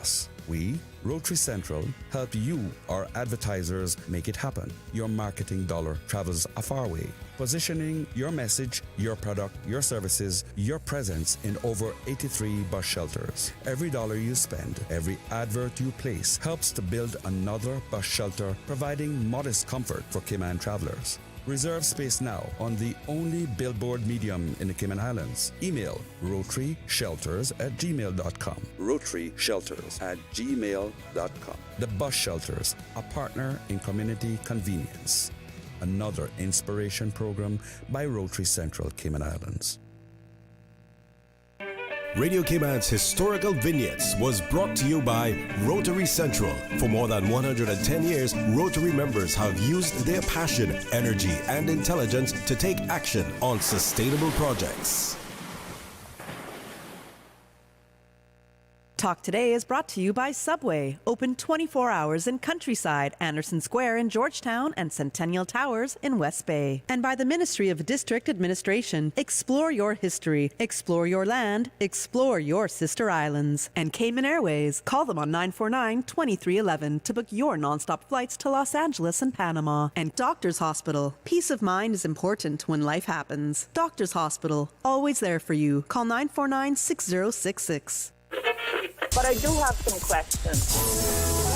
us. We, Rotary Central, help you, our advertisers, make it happen. Your marketing dollar travels a far way. Positioning your message, your product, your services, your presence in over 83 bus shelters. Every dollar you spend, every advert you place helps to build another bus shelter, providing modest comfort for Cayman travelers. Reserve space now on the only billboard medium in the Cayman Islands. Email rotaryshelters@gmail.com. rotaryshelters@gmail.com. The Bus Shelters, a partner in community convenience. Another inspiration program by Rotary Central Cayman Islands. Radio Cayman's historical vignettes was brought to you by Rotary Central. For more than 110 years, Rotary members have used their passion, energy, and intelligence to take action on sustainable projects. Talk Today is brought to you by Subway, open 24 hours in Countryside, Anderson Square in Georgetown, and Centennial Towers in West Bay. And by the Ministry of District Administration, explore your history, explore your land, explore your sister islands. And Cayman Airways, call them on 949-2311 to book your nonstop flights to Los Angeles and Panama. And Doctors Hospital, peace of mind is important when life happens. Doctors Hospital, always there for you. Call 949-6066. But I do have some questions.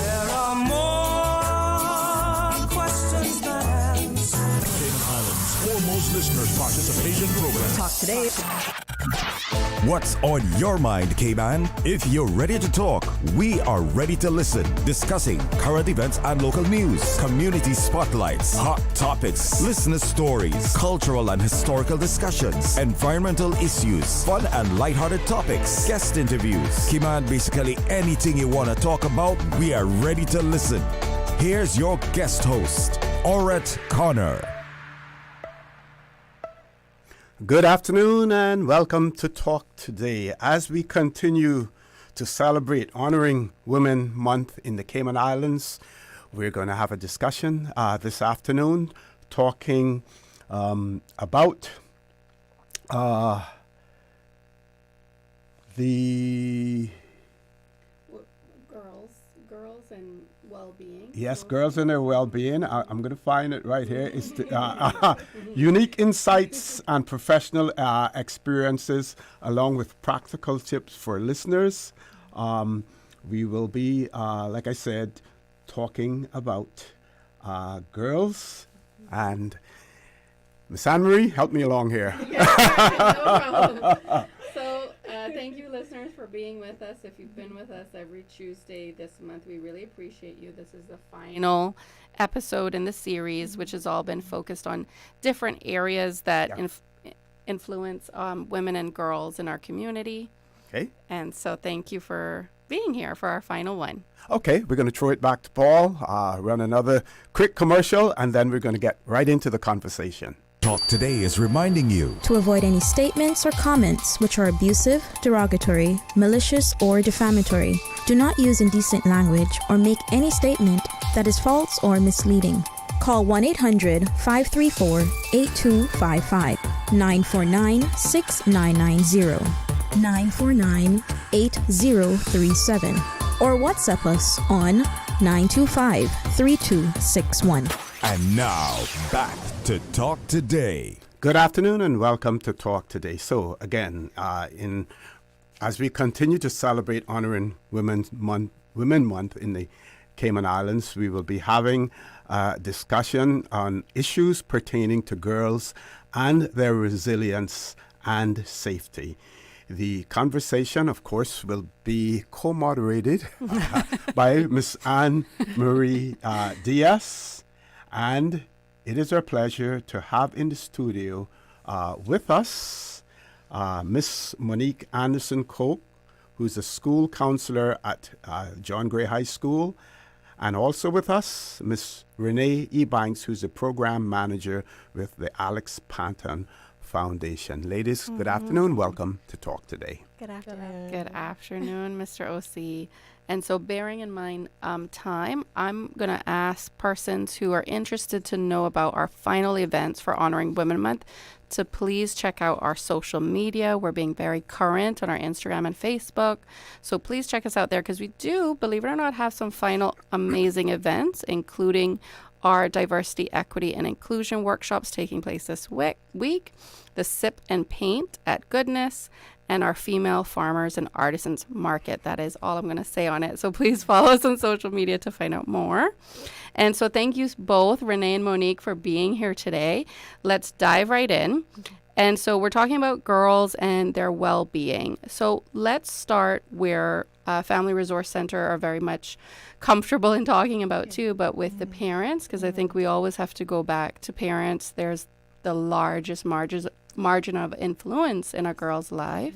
There are more questions than answers. Cayman Islands' foremost listeners participation program. Talk Today. What's on your mind, Cayman? If you're ready to talk, we are ready to listen. Discussing current events and local news, community spotlights, hot topics, listener stories, cultural and historical discussions, environmental issues, fun and lighthearted topics, guest interviews. Cayman, basically anything you want to talk about, we are ready to listen. Here's your guest host, Orett Connor. Good afternoon and welcome to Talk Today. As we continue to celebrate Honoring Women Month in the Cayman Islands, we're going to have a discussion this afternoon talking about the girls and well-being. Yes, girls and their well-being. I'm going to find it right here. It's the, unique insights and professional experiences, along with practical tips for listeners. We will be, like I said, talking about girls. And Miss Anne-Marie, help me along here. Yeah, no problem. So thank you, listeners, for being with us. If you've been with us every Tuesday this month, we really appreciate you. This is the final episode in the series, which has all been focused on different areas that influence women and girls in our community. Okay. And so thank you for being here for our final one. Okay, we're going to throw it back to Paul, run another quick commercial, and then we're going to get right into the conversation. Talk Today is reminding you to avoid any statements or comments which are abusive, derogatory, malicious, or defamatory. Do not use indecent language or make any statement that is false or misleading. Call 1-800-534-8255, 949-6990, 949-8037, or WhatsApp us on 925-3261. And now, back to Talk Today. Good afternoon and welcome to Talk Today. So again, as we continue to celebrate Honoring Women Month in the Cayman Islands, we will be having a discussion on issues pertaining to girls and their resilience and safety. The conversation, of course, will be co-moderated by Miss Anne-Marie Diaz. And it is our pleasure to have in the studio with us Miss Monique Anderson-Coke, who's a school counselor at John Gray High School, and also with us Miss Renee Ebanks, who's a program manager with the Alex Panton Foundation. Ladies, good afternoon. Welcome to Talk Today. Good afternoon. Good afternoon, Mr. OC. And so bearing in mind time, I'm going to ask persons who are interested to know about our final events for Honoring Women Month to please check out our social media. We're being very current on our Instagram and Facebook. So please check us out there, because we do, believe it or not, have some final amazing events, including our diversity, equity, and inclusion workshops taking place this week, the Sip and Paint at Goodness, and our Female Farmers and Artisans Market. That is all I'm going to say on it. So please follow us on social media to find out more. And so thank you both, Renee and Monique, for being here today. Let's dive right in. And so we're talking about girls and their well-being. So let's start where Family Resource Center are very much comfortable in talking about too, but with the parents, because I think we always have to go back to parents. There's the largest margin of influence in a girl's life.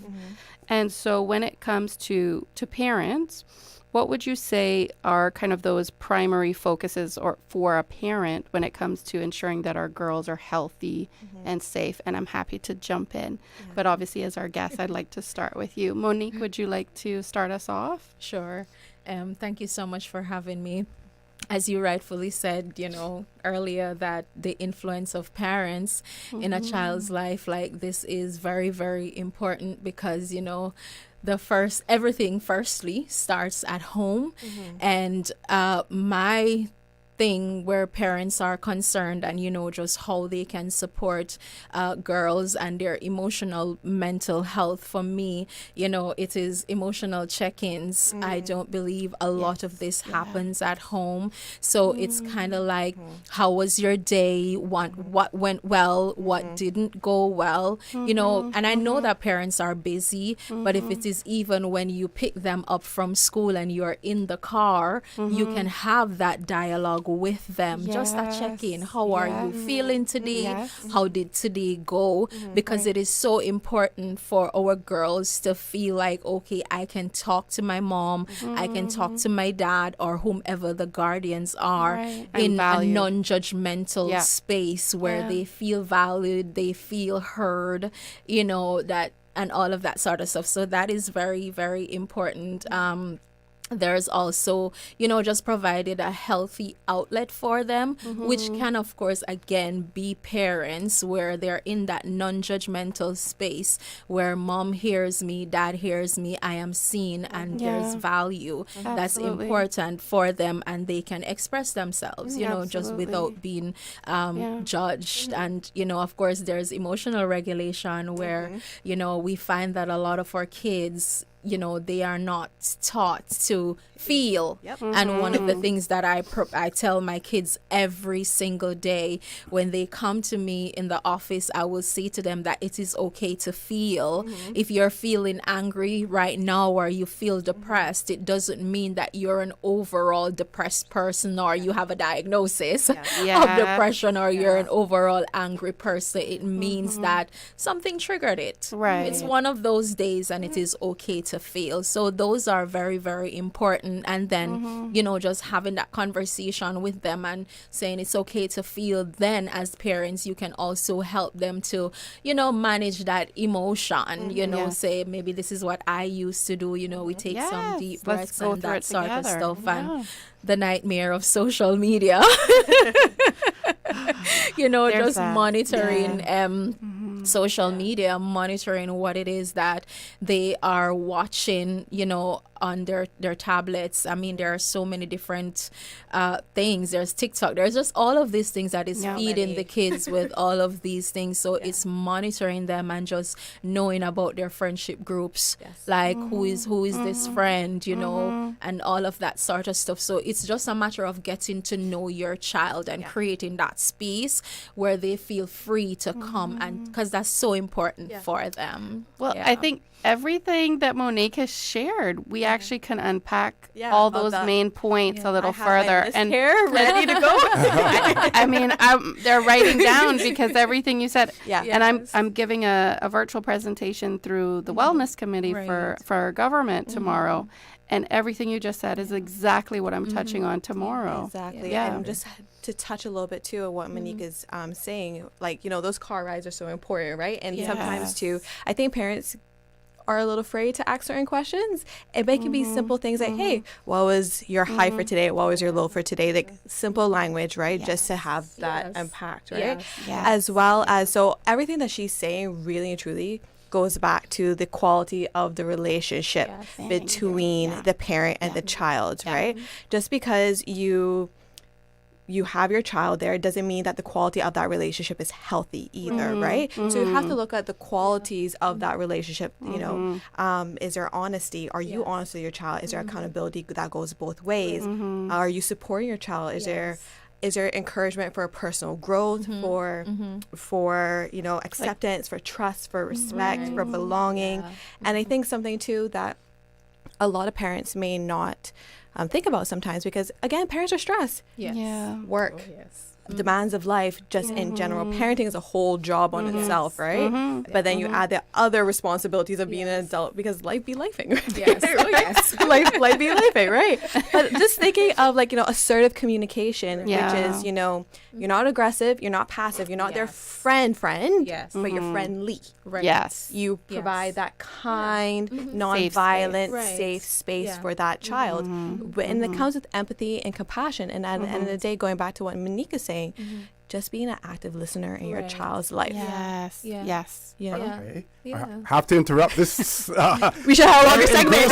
And so when it comes to parents, what would you say are kind of those primary focuses or for a parent when it comes to ensuring that our girls are healthy and safe? And I'm happy to jump in. But obviously, as our guest, I'd like to start with you. Monique, would you like to start us off? Sure. Thank you so much for having me. As you rightfully said, earlier, that the influence of parents in a child's life like this is very, very important, because, everything firstly starts at home. And my thing where parents are concerned and just how they can support girls and their emotional mental health, for me, it is emotional check-ins. I don't believe a lot of this happens at home. So it's kind of like, how was your day? What went well? What didn't go well? And I know that parents are busy, but if it is even when you pick them up from school and you're in the car, you can have that dialogue with them, just a check-in. How are you feeling today? How did today go? Because it is so important for our girls to feel like, okay, I can talk to my mom, I can talk to my dad, or whomever the guardians are, in a non-judgmental space where they feel valued, they feel heard, that, and all of that sort of stuff. So that is very, very important. There's also, just provided a healthy outlet for them, which can, of course, again, be parents, where they're in that non-judgmental space where mom hears me, dad hears me, I am seen, and there's value that's important for them, and they can express themselves, just without being judged. And, of course, there's emotional regulation where, we find that a lot of our kids, they are not taught to feel. And one of the things that I tell my kids every single day when they come to me in the office, I will say to them that it is okay to feel. If you're feeling angry right now, or you feel depressed, it doesn't mean that you're an overall depressed person, or you have a diagnosis of depression, or you're an overall angry person. It means that something triggered it. It's one of those days, and it is okay to feel. So those are very, very important. And then, just having that conversation with them and saying it's okay to feel. Then as parents, you can also help them to, manage that emotion, say, maybe this is what I used to do. We take some deep breaths and that sort of stuff. And the nightmare of social media, just monitoring social media, monitoring what it is that they are watching, on their tablets. I mean, there are so many different things. There's TikTok. There's just all of these things that is feeding the kids with all of these things. So it's monitoring them and just knowing about their friendship groups, like who is this friend, and all of that sort of stuff. So it's just a matter of getting to know your child and creating that space where they feel free to come, and because that's so important for them. Well, I think everything that Monique has shared, we actually can unpack all those main points a little further. And ready to go. I mean, they're writing down because everything you said. And I'm giving a virtual presentation through the Wellness Committee for our government tomorrow. And everything you just said is exactly what I'm touching on tomorrow. Exactly. And just to touch a little bit too of what Monique is saying, like, those car rides are so important, right? And sometimes too, I think parents are a little afraid to ask certain questions, it could be simple things like, hey, what was your high for today? What was your low for today? Like simple language, right? Just to have that impact, right? As well as, so everything that she's saying really and truly goes back to the quality of the relationship between the parent and the child, right? Just because you have your child there doesn't mean that the quality of that relationship is healthy either, right? So you have to look at the qualities of that relationship. You know, is there honesty? Are you honest with your child? Is there accountability that goes both ways? Are you supporting your child? Is there encouragement for personal growth, for you know, acceptance, for trust, for respect, for belonging? And I think something too that a lot of parents may not think about sometimes, because again, parents are stressed. Work, demands of life, just in general. Parenting is a whole job on itself, right? But then you add the other responsibilities of being an adult, because life be lifing. Life be lifing, right? But just thinking of, like, you know, assertive communication, which is, you know, you're not aggressive, you're not passive, you're not their friend, but you're friendly. You provide that kind, non-violent, safe space for that child. And it comes with empathy and compassion. And at the end of the day, going back to what Monique is saying, just being an active listener in your child's life. You know? Okay. I have to interrupt this. We should have a longer segment.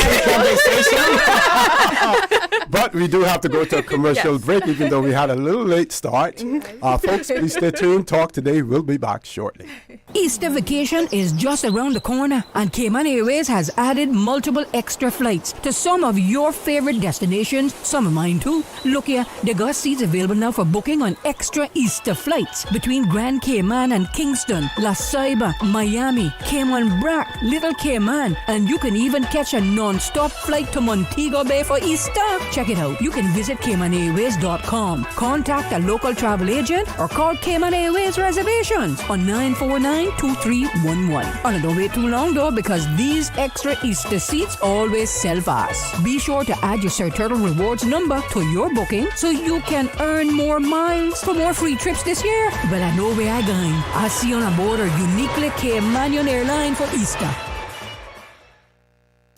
But we do have to go to a commercial break, even though we had a little late start. Folks, please stay tuned. Talk today. We'll be back shortly. Easter vacation is just around the corner, and Cayman Airways has added multiple extra flights to some of your favorite destinations, some of mine too. Look here, they got seats available now for booking on extra Easter flights between Grand Cayman and Kingston, La Ceiba, Miami, Cayman Brac, Little Cayman, and you can even catch a non-stop flight to Montego Bay for Easter. Check it out. You can visit CaymanAirways.com, contact a local travel agent, or call Cayman Airways Reservations on 949-2311. And don't wait too long though, because these extra Easter seats always sell fast. Be sure to add your Sir Turtle Rewards number to your booking so you can earn more miles for more free trips this year. Well, I know where I'm going. I'll see you on board a uniquely Caymanian airline for Easter.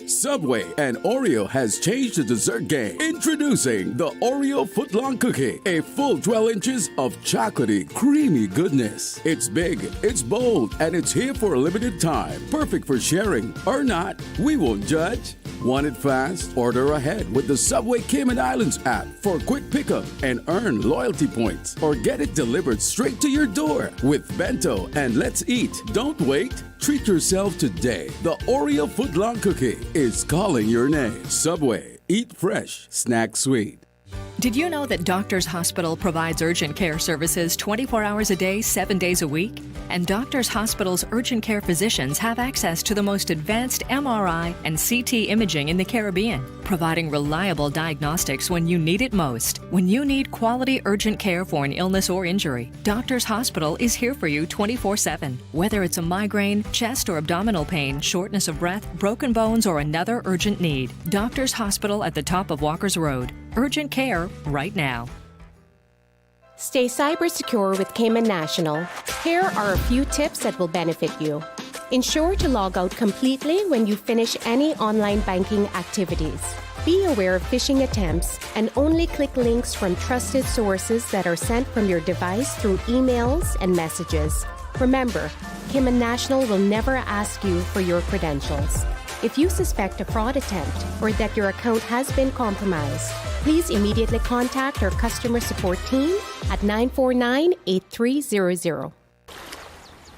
Subway and Oreo has changed the dessert game. Introducing the Oreo Footlong Cookie, a full 12 inches of chocolatey, creamy goodness. It's big, it's bold, and it's here for a limited time. Perfect for sharing or not. We won't judge. Want it fast? Order ahead with the Subway Cayman Islands app for quick pickup and earn loyalty points. Or get it delivered straight to your door with Bento and Let's Eat. Don't wait. Treat yourself today. The Oreo Footlong Cookie is calling your name. Subway. Eat fresh. Snack sweet. Did you know that Doctors Hospital provides urgent care services 24 hours a day, 7 days a week? And Doctors Hospital's urgent care physicians have access to the most advanced MRI and CT imaging in the Caribbean, providing reliable diagnostics when you need it most. When you need quality urgent care for an illness or injury, Doctors Hospital is here for you 24/7. Whether it's a migraine, chest or abdominal pain, shortness of breath, broken bones, or another urgent need, Doctors Hospital at the top of Walker's Road. Urgent care right now. Stay cyber secure with Cayman National. Here are a few tips that will benefit you. Ensure to log out completely when you finish any online banking activities. Be aware of phishing attempts and only click links from trusted sources that are sent from your device through emails and messages. Remember, Cayman National will never ask you for your credentials. If you suspect a fraud attempt or that your account has been compromised, please immediately contact our customer support team at 949-8300.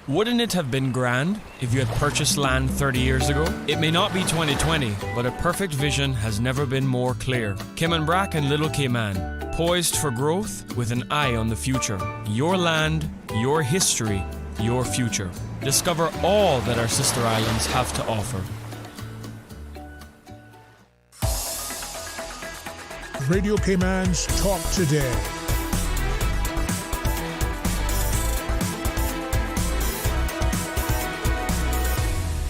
Wouldn't it have been grand if you had purchased land 30 years ago? It may not be 2020, but a perfect vision has never been more clear. Cayman Brac and Little Cayman, poised for growth with an eye on the future. Your land, your history, your future. Discover all that our sister islands have to offer. Radio Cayman's Talk Today.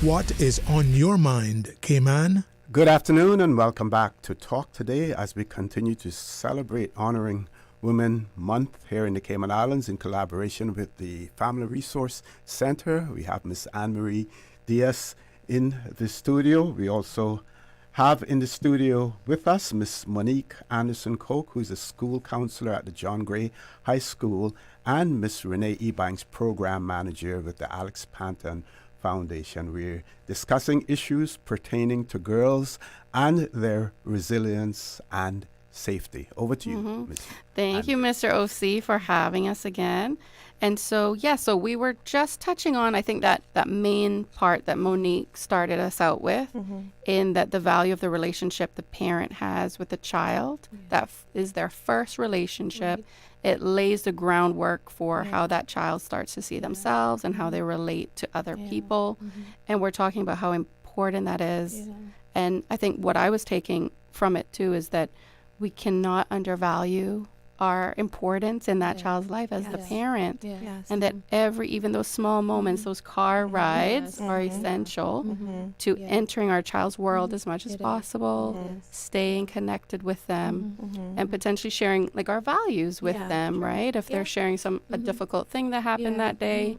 What is on your mind, Cayman? Good afternoon and welcome back to Talk Today as we continue to celebrate honoring Women Month here in the Cayman Islands in collaboration with the Family Resource Center. We have Miss Anne-Marie Diaz in the studio. We also have in the studio with us Miss Monique Anderson-Koch, who's a school counselor at the John Gray High School, and Miss Renee Ebanks, program manager with the Alex Panton Foundation. We're discussing issues pertaining to girls and their resilience and safety. Over to you, Ms. Thank you, Mr. OC, for having us again. And so, so we were just touching on, I think, that main part that Monique started us out with, in that the value of the relationship the parent has with the child. That is their first relationship. It lays the groundwork for how that child starts to see themselves and how they relate to other people. And we're talking about how important that is. And I think what I was taking from it, too, is that we cannot undervalue our importance in that child's life as the parent, and that even those small moments, those car rides are essential to entering our child's world as much as possible, staying connected with them, and potentially sharing like our values with them, right? If they're sharing a difficult thing that happened that day,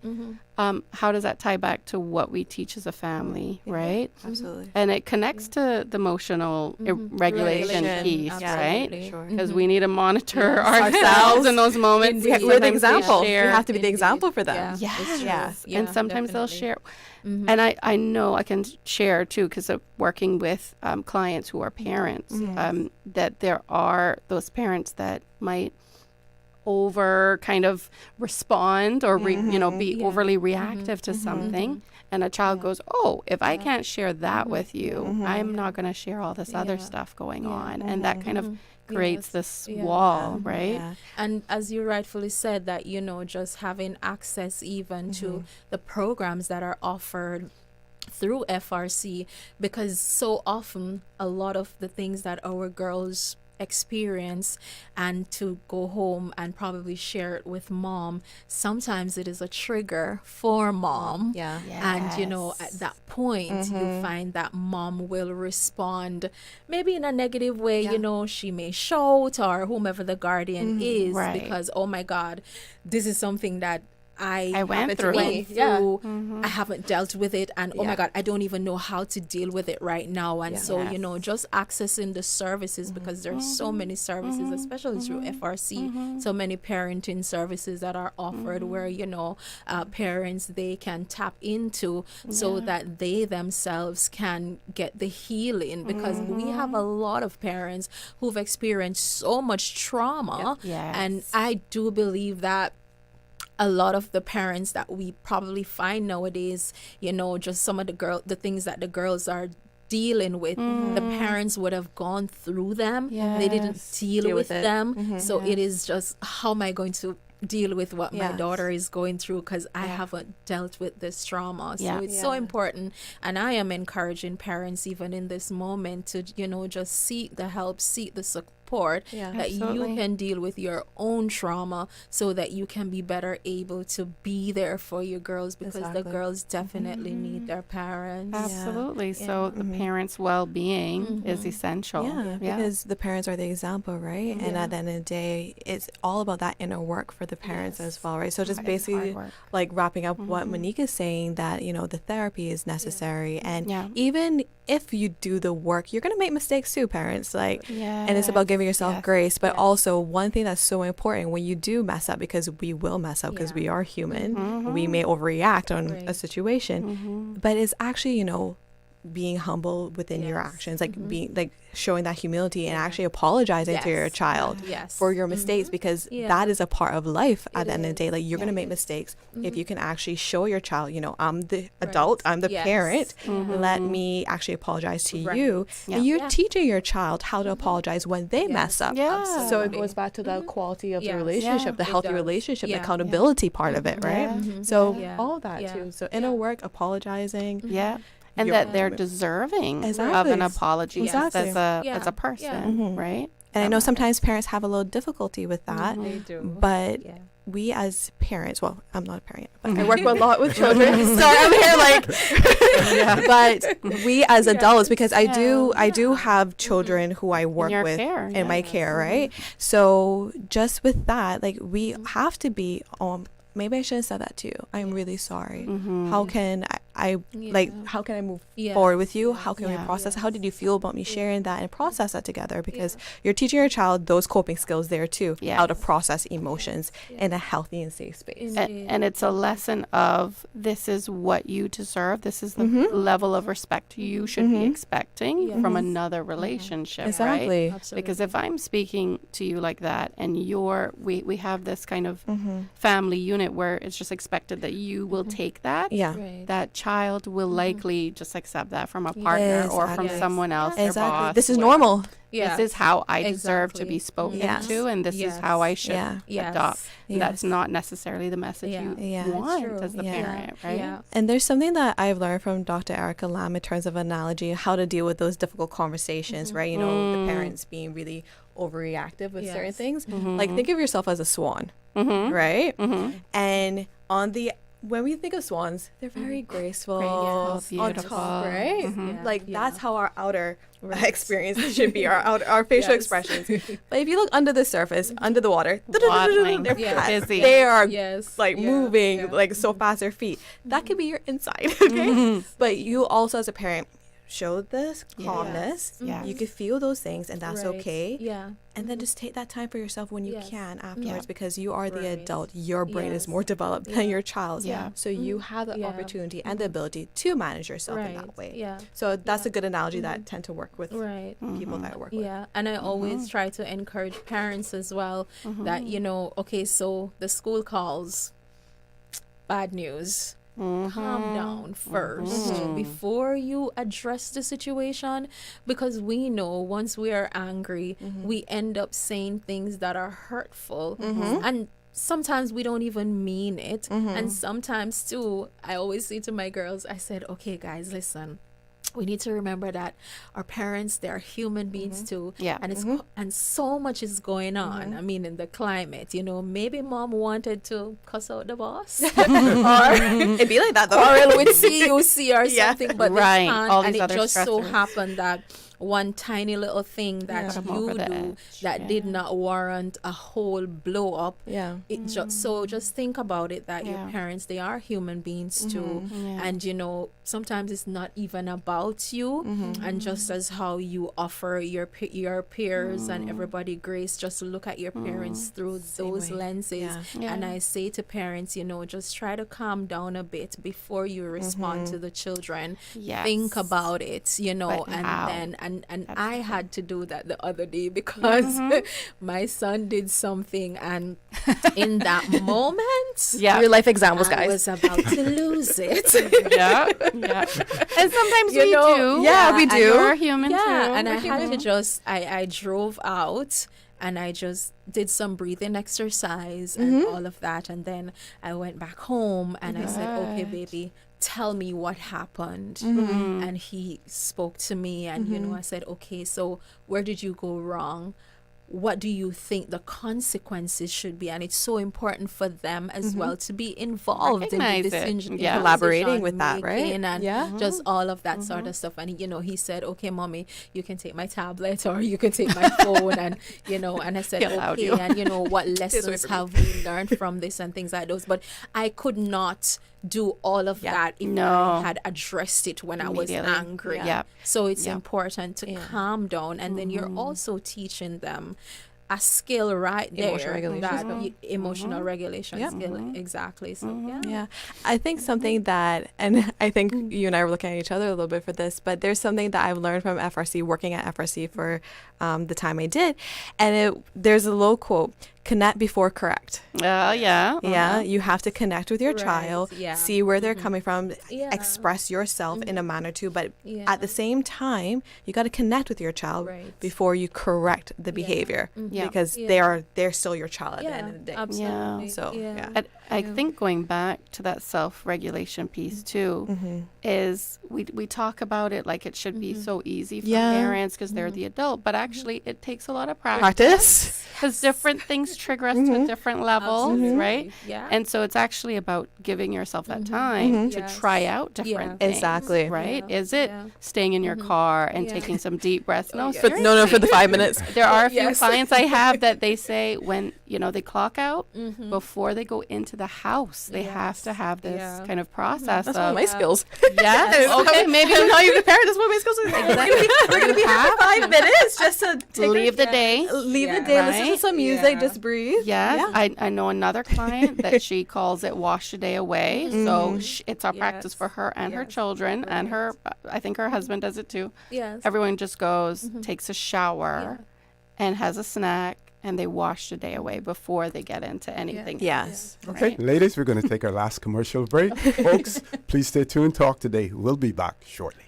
how does that tie back to what we teach as a family, right? Absolutely. And it connects to the emotional regulation piece, right? Because we need to monitor ourselves in those moments. We're the example. We have to be the example for them. And sometimes they'll share. And I know I can share, too, because of working with clients who are parents, that there are those parents that might over kind of respond or be overly reactive to something, and a child goes, oh, if I can't share that with you, I'm not going to share all this other stuff going on, and that kind of creates this wall, right? And as you rightfully said, that just having access even to the programs that are offered through FRC, because so often a lot of the things that our girls experience and to go home and probably share it with mom, sometimes it is a trigger for mom. And at that point you find that mom will respond maybe in a negative way. She may shout, or whomever the guardian is, because oh my God, this is something that I went through. I haven't dealt with it, and oh my God, I don't even know how to deal with it right now. And so just accessing the services, because there's so many services, especially through FRC, so many parenting services that are offered where parents, they can tap into so that they themselves can get the healing, because we have a lot of parents who've experienced so much trauma. And I do believe that a lot of the parents that we probably find nowadays, just some of the things that the girls are dealing with, the parents would have gone through them. They didn't deal with them. So it is just, how am I going to deal with what my daughter is going through, because I haven't dealt with this trauma. So it's so important, and I am encouraging parents even in this moment to just seek the help, seek the support that you can deal with your own trauma, so that you can be better able to be there for your girls, because the girls definitely need their parents. Absolutely. So the parents' well-being is essential. Because the parents are the example, right? And at the end of the day, it's all about that inner work for the parents as well, right? So just basically like wrapping up what Monique is saying, that the therapy is necessary, and even if you do the work, you're going to make mistakes too, parents, and it's about giving yourself grace. But also, one thing that's so important when you do mess up, because we will mess up, because we are human, we may overreact on a situation, but it's actually being humble within your actions, being showing that humility and actually apologizing to your child for your mistakes, because that is a part of life. At the end of the day, you're going to make mistakes. If you can actually show your child, I'm the adult, I'm the parent, let me actually apologize to you. And you're teaching your child how to apologize when they mess up. So it goes back to the quality of the relationship, the healthy relationship, the accountability part of it, right? So all that too. So inner work, apologizing. And that they're deserving of an apology as a person, right? And I know sometimes parents have a little difficulty with that, but we as parents, well, I'm not a parent, but I work a lot with children, so I'm here but we as adults, because I do have children who I work with in my care, right? So just with that, we have to be maybe I should have said that to you. I'm really sorry. How can how can I move forward with you? How can we process? How did you feel about me sharing that and process that together? Because you're teaching your child those coping skills there too, how to process emotions in a healthy and safe space. And it's a lesson of this is what you deserve. This is the level of respect you should be expecting from another relationship, Exactly. right? Because if I'm speaking to you like that and we have this kind of family unit where it's just expected that you will take that, that child will likely just accept that from a partner or from someone else, their boss. This is normal. This is how I deserve to be spoken to, and this is how I should adopt. And that's not necessarily the message you want as the parent, right? And there's something that I've learned from Dr. Erica Lam in terms of analogy, how to deal with those difficult conversations, right? You know, the parents being really overreactive with certain things. Like, think of yourself as a swan, right? And when we think of swans, they're very graceful, on top, right? Like that's how our outer experience should be, our facial expressions. But if you look under the surface, under the water, they're busy. They are like moving like so fast, their feet. That could be your inside, okay? But you also as a parent show this calmness. You could feel those things, and that's okay. And then just take that time for yourself when you can afterwards, because you are the adult. Your brain is more developed than your child. So you have the opportunity and the ability to manage yourself in that way. So that's a good analogy that tend to work with people that I work with. And I always try to encourage parents as well that, you know, okay, so the school calls, bad news. Calm down first before you address the situation, because we know once we are angry, we end up saying things that are hurtful, and sometimes we don't even mean it. And sometimes too, I always say to my girls, I said, okay guys, listen, we need to remember that our parents, they are human beings too. And it's and so much is going on. I mean, in the climate, you know, maybe mom wanted to cuss out the boss, or it'd be like that though, or with CUC or something, but all and these it other just so stressors. happened that one tiny little thing that you do that did not warrant a whole blow up. It just think about it, that your parents, they are human beings too. And you know, sometimes it's not even about you, and just as how you offer your peers and everybody grace, just look at your parents through those lenses. And I say to parents, you know, just try to calm down a bit before you respond to the children. Think about it, you know, and I had to do that the other day because my son did something, and in that moment, real life examples, guys, I was about to lose it. And sometimes we do. We do. You're human too. And I had to just, I drove out and I just did some breathing exercise and all of that. And then I went back home and I said, okay, baby, tell me what happened. And he spoke to me, and you know, I said, okay, so where did you go wrong? What do you think the consequences should be? And it's so important for them as well to be involved in the decision, collaborating with that, right? And just all of that sort of stuff. And you know, he said, okay, mommy, you can take my tablet or you can take my phone. And you know, and I said, okay, and you know, what lessons have we learned from this and things like those. But I could not do all of that if I had addressed it when I was angry. So it's important to calm down, and then you're also teaching them a skill right there. Emotional regulation skill. Exactly. So I think something that, and I think you and I were looking at each other a little bit for this, but there's something that I've learned from FRC, working at FRC for the time I did, and there's a little quote: connect before correct. You have to connect with your child, see where they're coming from, express yourself in a manner too, but at the same time you got to connect with your child before you correct the behavior, because they're still your child at the end of the day. Absolutely. So I think going back to that self-regulation piece too, is we talk about it like it should be so easy for parents because they're the adult, but actually it takes a lot of practice because different things trigger us to different levels, right? And so it's actually about giving yourself that time to try out different things. Exactly. Right? Is it staying in your car and taking some deep breaths? No, for the 5 minutes. There are a few clients I have that they say when they clock out before they go into the house. They have to have this kind of process. That's one of my skills. Yes. Okay, maybe now you compare it. That's one of my skills. We're going to be here for 5 minutes just to leave the day. Leave the day, listen to some music, just breathe. Yes. Yeah. I know another client that she calls it wash a day away. So it's our practice for her and her children and her, I think her husband does it too. Yes. Everyone just goes, takes a shower and has a snack, and they wash the day away before they get into anything. Yes. Okay, ladies, we're going to take our last commercial break. Folks, please stay tuned. Talk today. We'll be back shortly.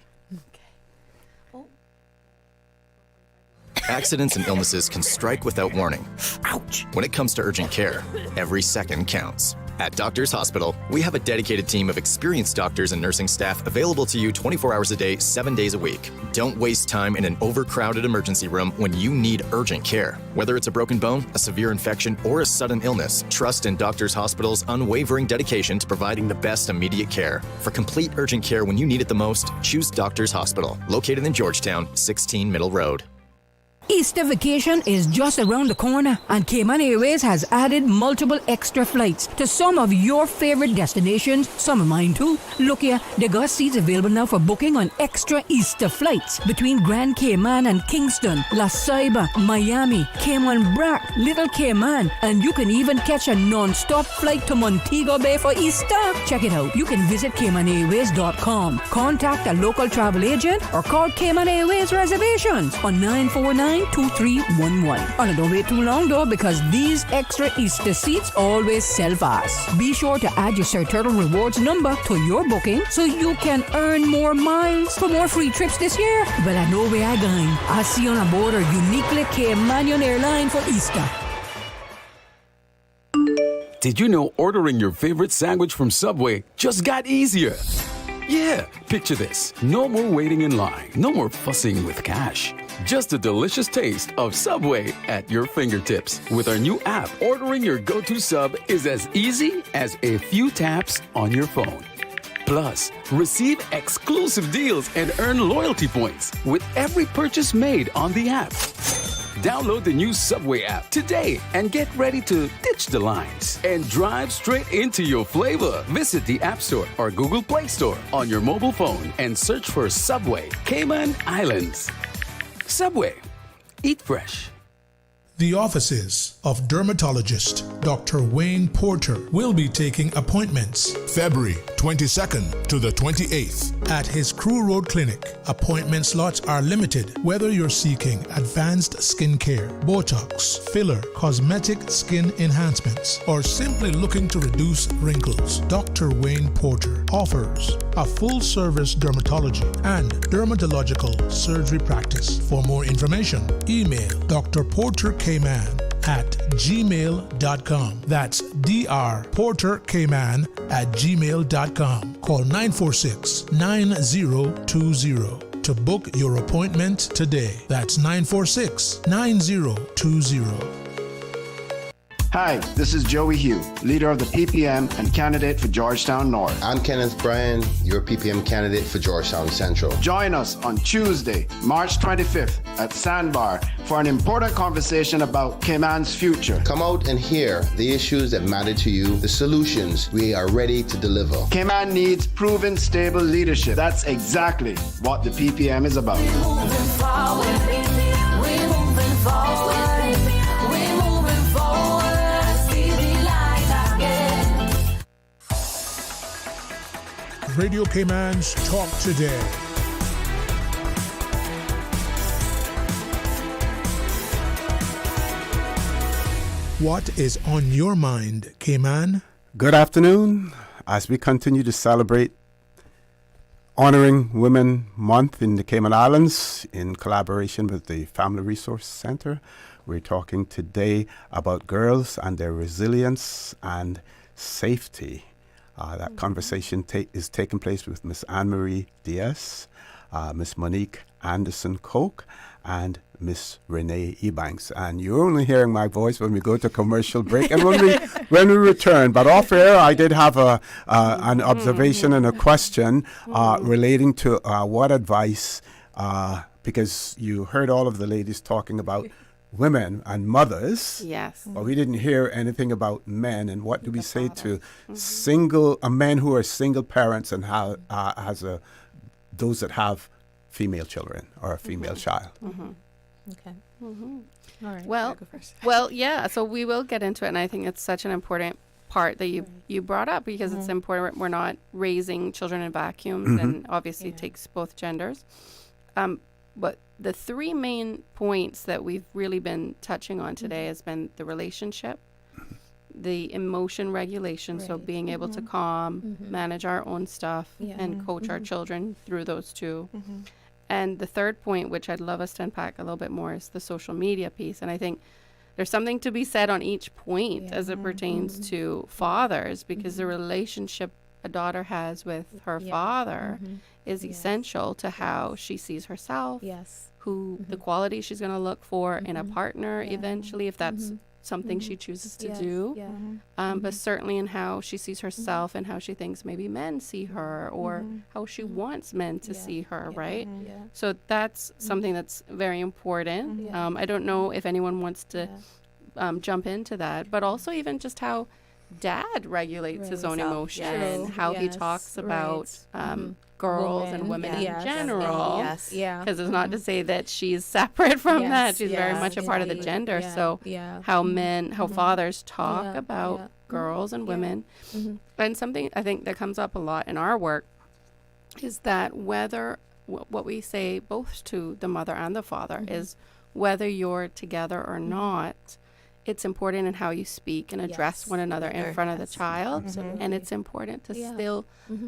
Accidents and illnesses can strike without warning. Ouch! When it comes to urgent care, every second counts. At Doctors Hospital, we have a dedicated team of experienced doctors and nursing staff available to you 24 hours a day, 7 days a week. Don't waste time in an overcrowded emergency room when you need urgent care. Whether it's a broken bone, a severe infection, or a sudden illness, trust in Doctors Hospital's unwavering dedication to providing the best immediate care. For complete urgent care when you need it the most, choose Doctors Hospital, located in Georgetown, 16 Middle Road. Easter vacation is just around the corner, and Cayman Airways has added multiple extra flights to some of your favorite destinations, some of mine too. Look here, they got seats available now for booking on extra Easter flights between Grand Cayman and Kingston, La Ceiba, Miami, Cayman Brac, Little Cayman, and you can even catch a non-stop flight to Montego Bay for Easter. Check it out. You can visit CaymanAirways.com, contact a local travel agent, or call Cayman Airways Reservations on 949-2311. And don't wait too long though, because these extra Easter seats always sell fast. Be sure to add your Sir Turtle Rewards number to your booking so you can earn more miles for more free trips this year. Well, I know where I'm going. I'll see you on board a uniquely Caymanian airline for Easter. Did you know ordering your favorite sandwich from Subway just got easier? Yeah, picture this. No more waiting in line. No more fussing with cash. Just a delicious taste of Subway at your fingertips. With our new app, ordering your go-to sub is as easy as a few taps on your phone. Plus, receive exclusive deals and earn loyalty points with every purchase made on the app. Download the new Subway app today and get ready to ditch the lines and drive straight into your flavor. Visit the App Store or Google Play Store on your mobile phone and search for Subway Cayman Islands. Subway. Eat fresh. The offices of dermatologist Dr. Wayne Porter will be taking appointments February 22nd to the 28th at his Crew Road Clinic. Appointment slots are limited whether you're seeking advanced skin care, Botox, filler, cosmetic skin enhancements, or simply looking to reduce wrinkles. Dr. Wayne Porter offers a full-service dermatology and dermatological surgery practice. For more information, email Dr. Porter Cayman at gmail.com. That's drportercayman@gmail.com. Call 946-9020 to book your appointment today. That's 946-9020. Hi, this is Joey Hugh, leader of the PPM and candidate for Georgetown North. I'm Kenneth Bryan, your PPM candidate for Georgetown Central. Join us on Tuesday, March 25th at Sandbar for an important conversation about Cayman's future. Come out and hear the issues that matter to you, the solutions we are ready to deliver. Cayman needs proven, stable leadership. That's exactly what the PPM is about. We're moving forward. We're moving forward. Radio Cayman's Talk Today. What is on your mind, Cayman? Good afternoon. As we continue to celebrate Honoring Women Month in the Cayman Islands in collaboration with the Family Resource Center, we're talking today about girls and their resilience and safety. That conversation is taking place with Miss Anne-Marie Diaz, Miss Monique Anderson-Koch, and Miss Renee Ebanks. And you're only hearing my voice when we go to commercial break and when we return. But off air, I did have an observation and a question relating to what advice, because you heard all of the ladies talking about women and mothers. Yes. But we didn't hear anything about men. And what do we say to men who are single parents and how those that have female children or a female child? Okay. All right. Well, yeah. So we will get into it, and I think it's such an important part that you brought up because it's important. We're not raising children in vacuums, and obviously it takes both genders. But the three main points that we've really been touching on today has been the relationship, the emotion regulation, so being able to calm, manage our own stuff, and coach our children through those two. And the third point, which I'd love us to unpack a little bit more, is the social media piece. And I think there's something to be said on each point as it pertains to fathers, because the relationship a daughter has with her father is essential to how she sees herself, who the quality she's going to look for in a partner eventually, if that's something she chooses to do, but certainly in how she sees herself and how she thinks maybe men see her, or how she wants men to see her, right? So that's something that's very important. I don't know if anyone wants to jump into that, but also even just how dad regulates his own emotion and how he talks about girls and women in general. Because it's not to say that she's separate from that. She's very much a part of the gender. So how fathers talk about girls and women. And something I think that comes up a lot in our work is that whether what we say both to the mother and the father is whether you're together or not, it's important in how you speak and address one another in front of the child. And it's important to still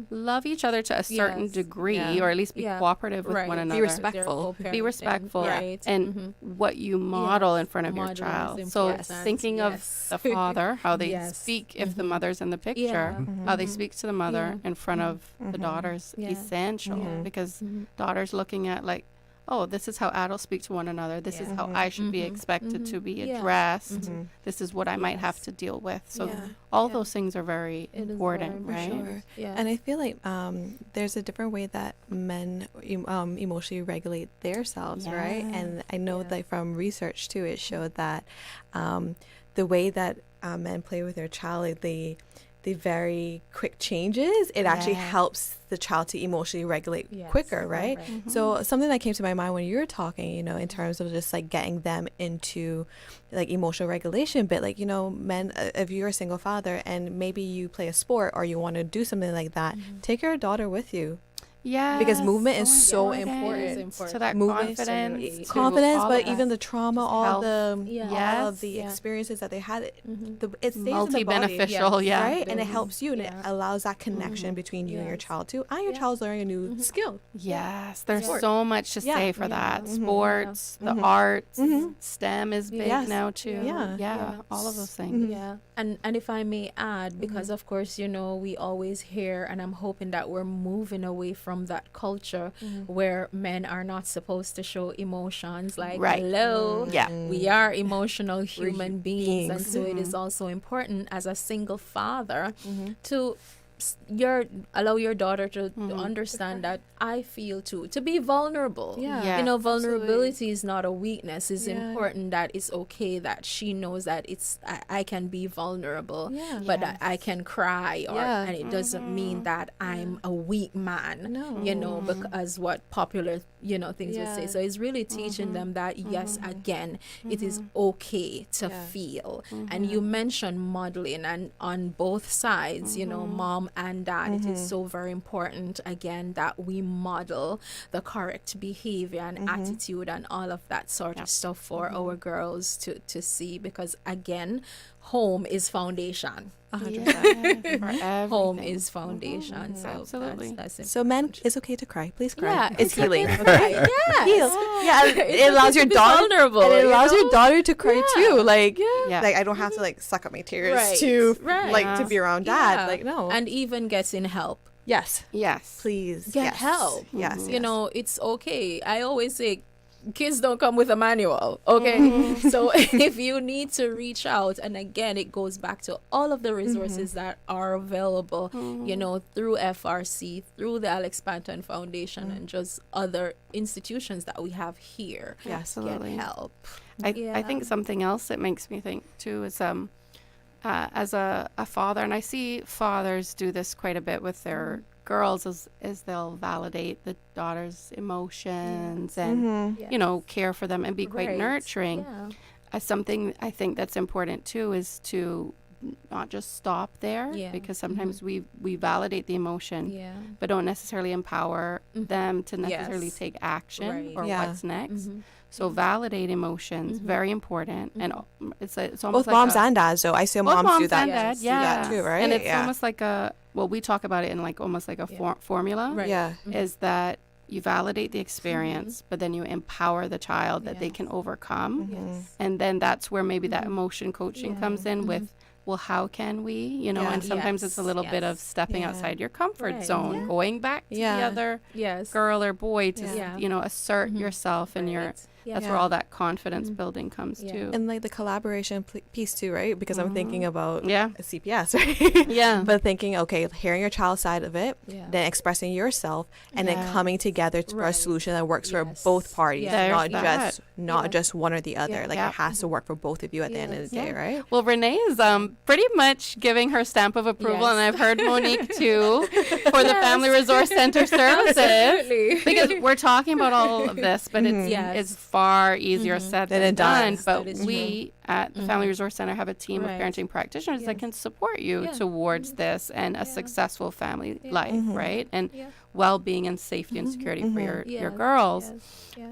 love each other to a certain degree, or at least be cooperative with one another. Be respectful. And what you model in front of your child. So thinking of the father, how they speak if the mother's in the picture, how they speak to the mother in front of the daughter's essential. Because daughters looking at like, oh, this is how adults speak to one another. This is how I should be expected to be addressed. This is what I might have to deal with. So all those things are very important, right? Sure. And I feel like there's a different way that men emotionally regulate themselves, right? And I know that from research too, it showed that the way that men play with their child, like the very quick changes, it actually helps the child to emotionally regulate quicker, right? So something that came to my mind when you were talking, you know, in terms of just like getting them into like emotional regulation, but like, you know, men, if you're a single father and maybe you play a sport or you want to do something like that, take your daughter with you. Because movement is so important. To that movement, confidence, but even the trauma, all of the experiences that they had, it stays in the body, beneficial, right? And it helps you, and it allows that connection between you and your child too. And your child's learning a new skill. There's so much to say for that. Sports, the arts, STEM is big now too. All of those things. And if I may add, because of course, you know, we always hear, and I'm hoping that we're moving away from that culture where men are not supposed to show emotions, like hello, we are emotional human beings, and so it is also important as a single father to allow your daughter to understand that I feel to be vulnerable. You know, vulnerability is not a weakness. It's important that it's okay that she knows that I can be vulnerable, but that I can cry, and it doesn't mean that I'm a weak man. You know, because what popular things would say. So it's really teaching them that yes, again, it is okay to feel. And you mentioned modeling, and on both sides, you know, mom and dad, it is so very important again that we model the correct behavior and attitude and all of that sort of stuff for our girls to see, because again, home is foundation. 100%. Home is foundation. So absolutely. That's so men, it's okay to cry. Please cry. Yeah, it's healing. Okay. Heal. Yeah, it allows your daughter. Vulnerable, and it allows your daughter to cry too. Like, like I don't have to like suck up my tears to like to be around dad. Like no. And even getting help. Yes. Yes. Please get help. Yes. You know, it's okay. I always say, kids don't come with a manual, okay? So if you need to reach out, and again, it goes back to all of the resources that are available, you know, through FRC, through the Alex Panton Foundation, and just other institutions that we have here. Absolutely. Get help. I think something else that makes me think too is as a father, and I see fathers do this quite a bit with their girls, is they'll validate the daughter's emotions and you know, care for them and be quite nurturing. Something I think that's important too is to not just stop there, because sometimes we validate the emotion but don't necessarily empower them to necessarily take action or what's next. So validate emotions, very important, and it's almost both like moms and dads. So I see moms do that. And dads, too, right? And it's almost like we talk about it in like almost like a formula. Is that you validate the experience, but then you empower the child that they can overcome, and then that's where maybe that emotion coaching comes in with. Well, how can we, you know, and sometimes it's a little bit of stepping outside your comfort zone, going back to the other girl or boy to, you know, assert yourself and your, that's where all that confidence building comes too. And like the collaboration piece too, right? Because I'm thinking about CPS, right? But thinking, okay, hearing your child's side of it, then expressing yourself, and then coming together for a solution that works for both parties, not just one or the other. Like it has to work for both of you at the end of the day, right? Well, Renee is pretty much giving her stamp of approval, and I've heard Monique too for the Family Resource Center services, because we're talking about all of this, but it's far easier said than done. But we at the Family Resource Center have a team of parenting practitioners that can support you towards this and a successful family life, right? And well-being and safety and security for your girls.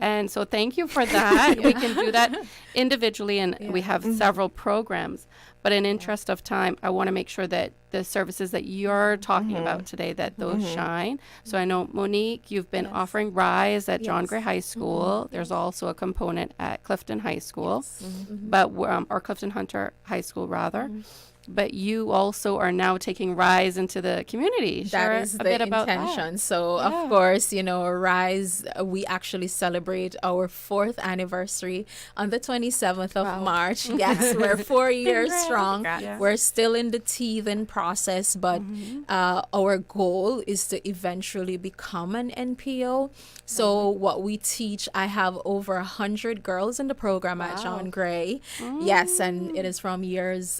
And so thank you for that. We can do that individually, and we have several programs. But in interest of time, I want to make sure that the services that you're talking about today, that those shine. So I know, Monique, you've been offering RISE at John Gray High School. There's also a component at Clifton High School, but or Clifton Hunter High School, rather. But you also are now taking RISE into the community. That is the intention. So, of course, you know, RISE, we actually celebrate our 4th anniversary on the 27th of March. Yes, we're 4 years strong. We're still in the teething process, but our goal is to eventually become an NPO. So what we teach, I have over 100 girls in the program at John Gray. Yes, and it is from years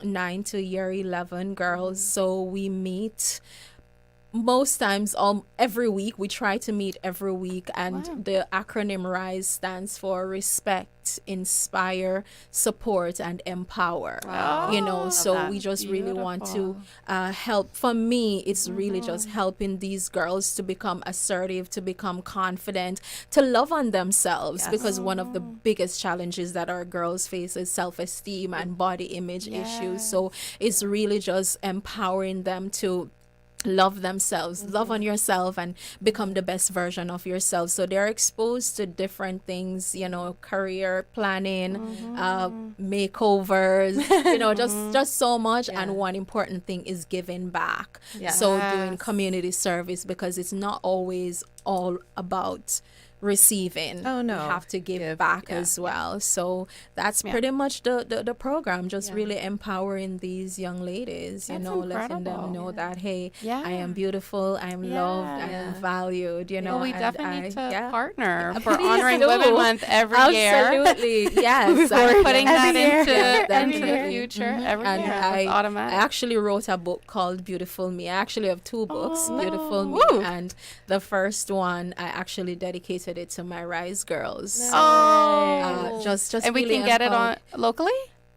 9 to year 11 girls. So we meet most times every week. We try to meet every week, and the acronym RISE stands for Respect, Inspire, Support, and Empower. You know, so we just really want to help. For me, it's really just helping these girls to become assertive, to become confident, to love on themselves, because one of the biggest challenges that our girls face is self-esteem and body image issues. So it's really just empowering them to love themselves, love on yourself, and become the best version of yourself. So they're exposed to different things, you know, career planning, makeovers, you know, just so much. And one important thing is giving back. So doing community service, because it's not always all about receiving. You have to give back as well. So that's pretty much the program, just really empowering these young ladies, you know, letting them know that, hey, I am beautiful, I am loved, I am valued, you know. Well, we definitely need to partner for honoring Women Month every year. Absolutely, yes. We're putting that into the future every year. I automatic. actually wrote a book called Beautiful Me. I actually have 2 books, Beautiful Me, and the first one I actually dedicated it to my RISE girls. Just and we really can get it on locally.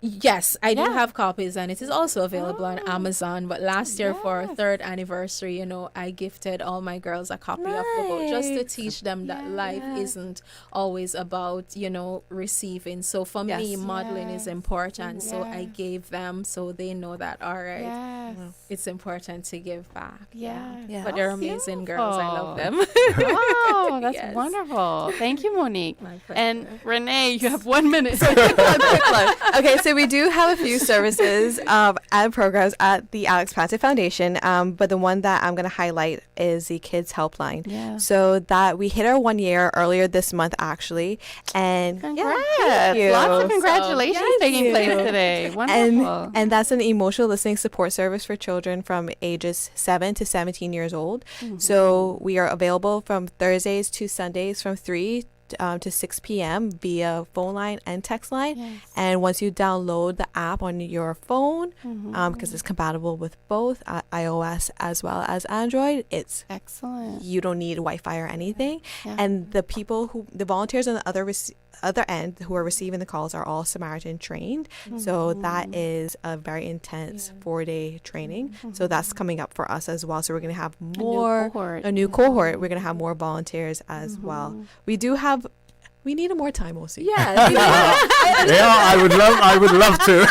Yes, I do have copies, and it is also available on Amazon. But last year, for our 3rd anniversary, you know, I gifted all my girls a copy of the book, just to teach them that life isn't always about, you know, receiving. So for me, modeling is important. So I gave them, so they know that, all right, it's important to give back. But they're amazing girls. I love them. Oh, that's wonderful. Thank you, Monique. And Renee, you have 1 minute. Quick plug. Okay, so we do have a few services and programs at the Alex Panton Foundation, but the one that I'm going to highlight is the Kids Helpline. Yeah. So that we hit our 1 year earlier this month, actually. And Congrats. thank you. Lots of congratulations taking place today. Wonderful. And that's an emotional listening support service for children from ages 7 to 17 years old. Mm-hmm. So we are available from Thursdays to Sundays from 3 to 6 p.m. via phone line and text line. Yes. And once you download the app on your phone, because it's compatible with both iOS as well as Android, it's excellent. You don't need Wi-Fi or anything. Yeah. And the volunteers on the other end who are receiving the calls are all Samaritan trained. So that is a very intense 4-day training. So that's coming up for us as well. So we're going to have a new cohort. We're going to have more volunteers as well. We need more time, OC. Yeah. I would love to.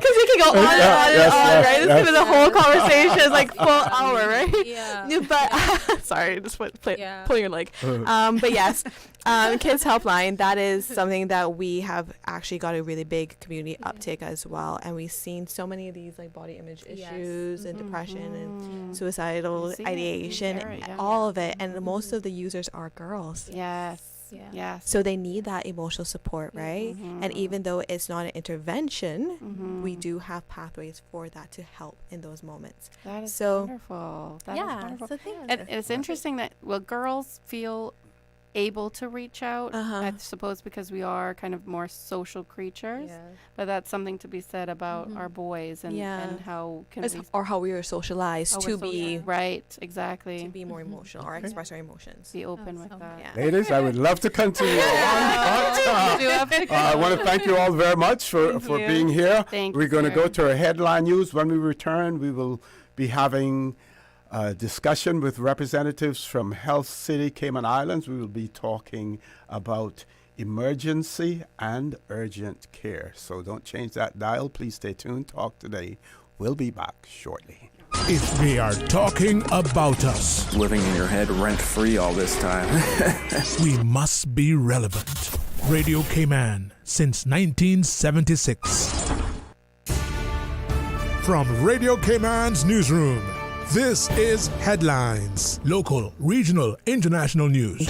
Because we can go on and on and on, right? This is a whole conversation. It's like full hour, right? Yeah. But sorry, just pulling your leg. But yes, Kids Helpline, that is something that we have actually got a really big community uptick as well. And we've seen so many of these like body image issues and depression and suicidal ideation, all of it. And most of the users are girls. Yes. Yes. So they need that emotional support, right? And even though it's not an intervention, we do have pathways for that to help in those moments. That is so wonderful. That is wonderful. So and it's interesting that girls feel able to reach out, I suppose, because we are kind of more social creatures. But that's something to be said about our boys and how how we are socialized to be right, exactly, to be more emotional or express our emotions. Be open with that. Ladies, I would love to continue I want to thank you all very much for being here. We're going to go to our headline news. When we return, we will be having a discussion with representatives from Health City Cayman Islands. We will be talking about emergency and urgent care. So don't change that dial. Please stay tuned. Talk today. We'll be back shortly. If they are talking about us, living in your head rent-free all this time, we must be relevant. Radio Cayman since 1976. From Radio Cayman's newsroom, this is Headlines. Local, regional, international news.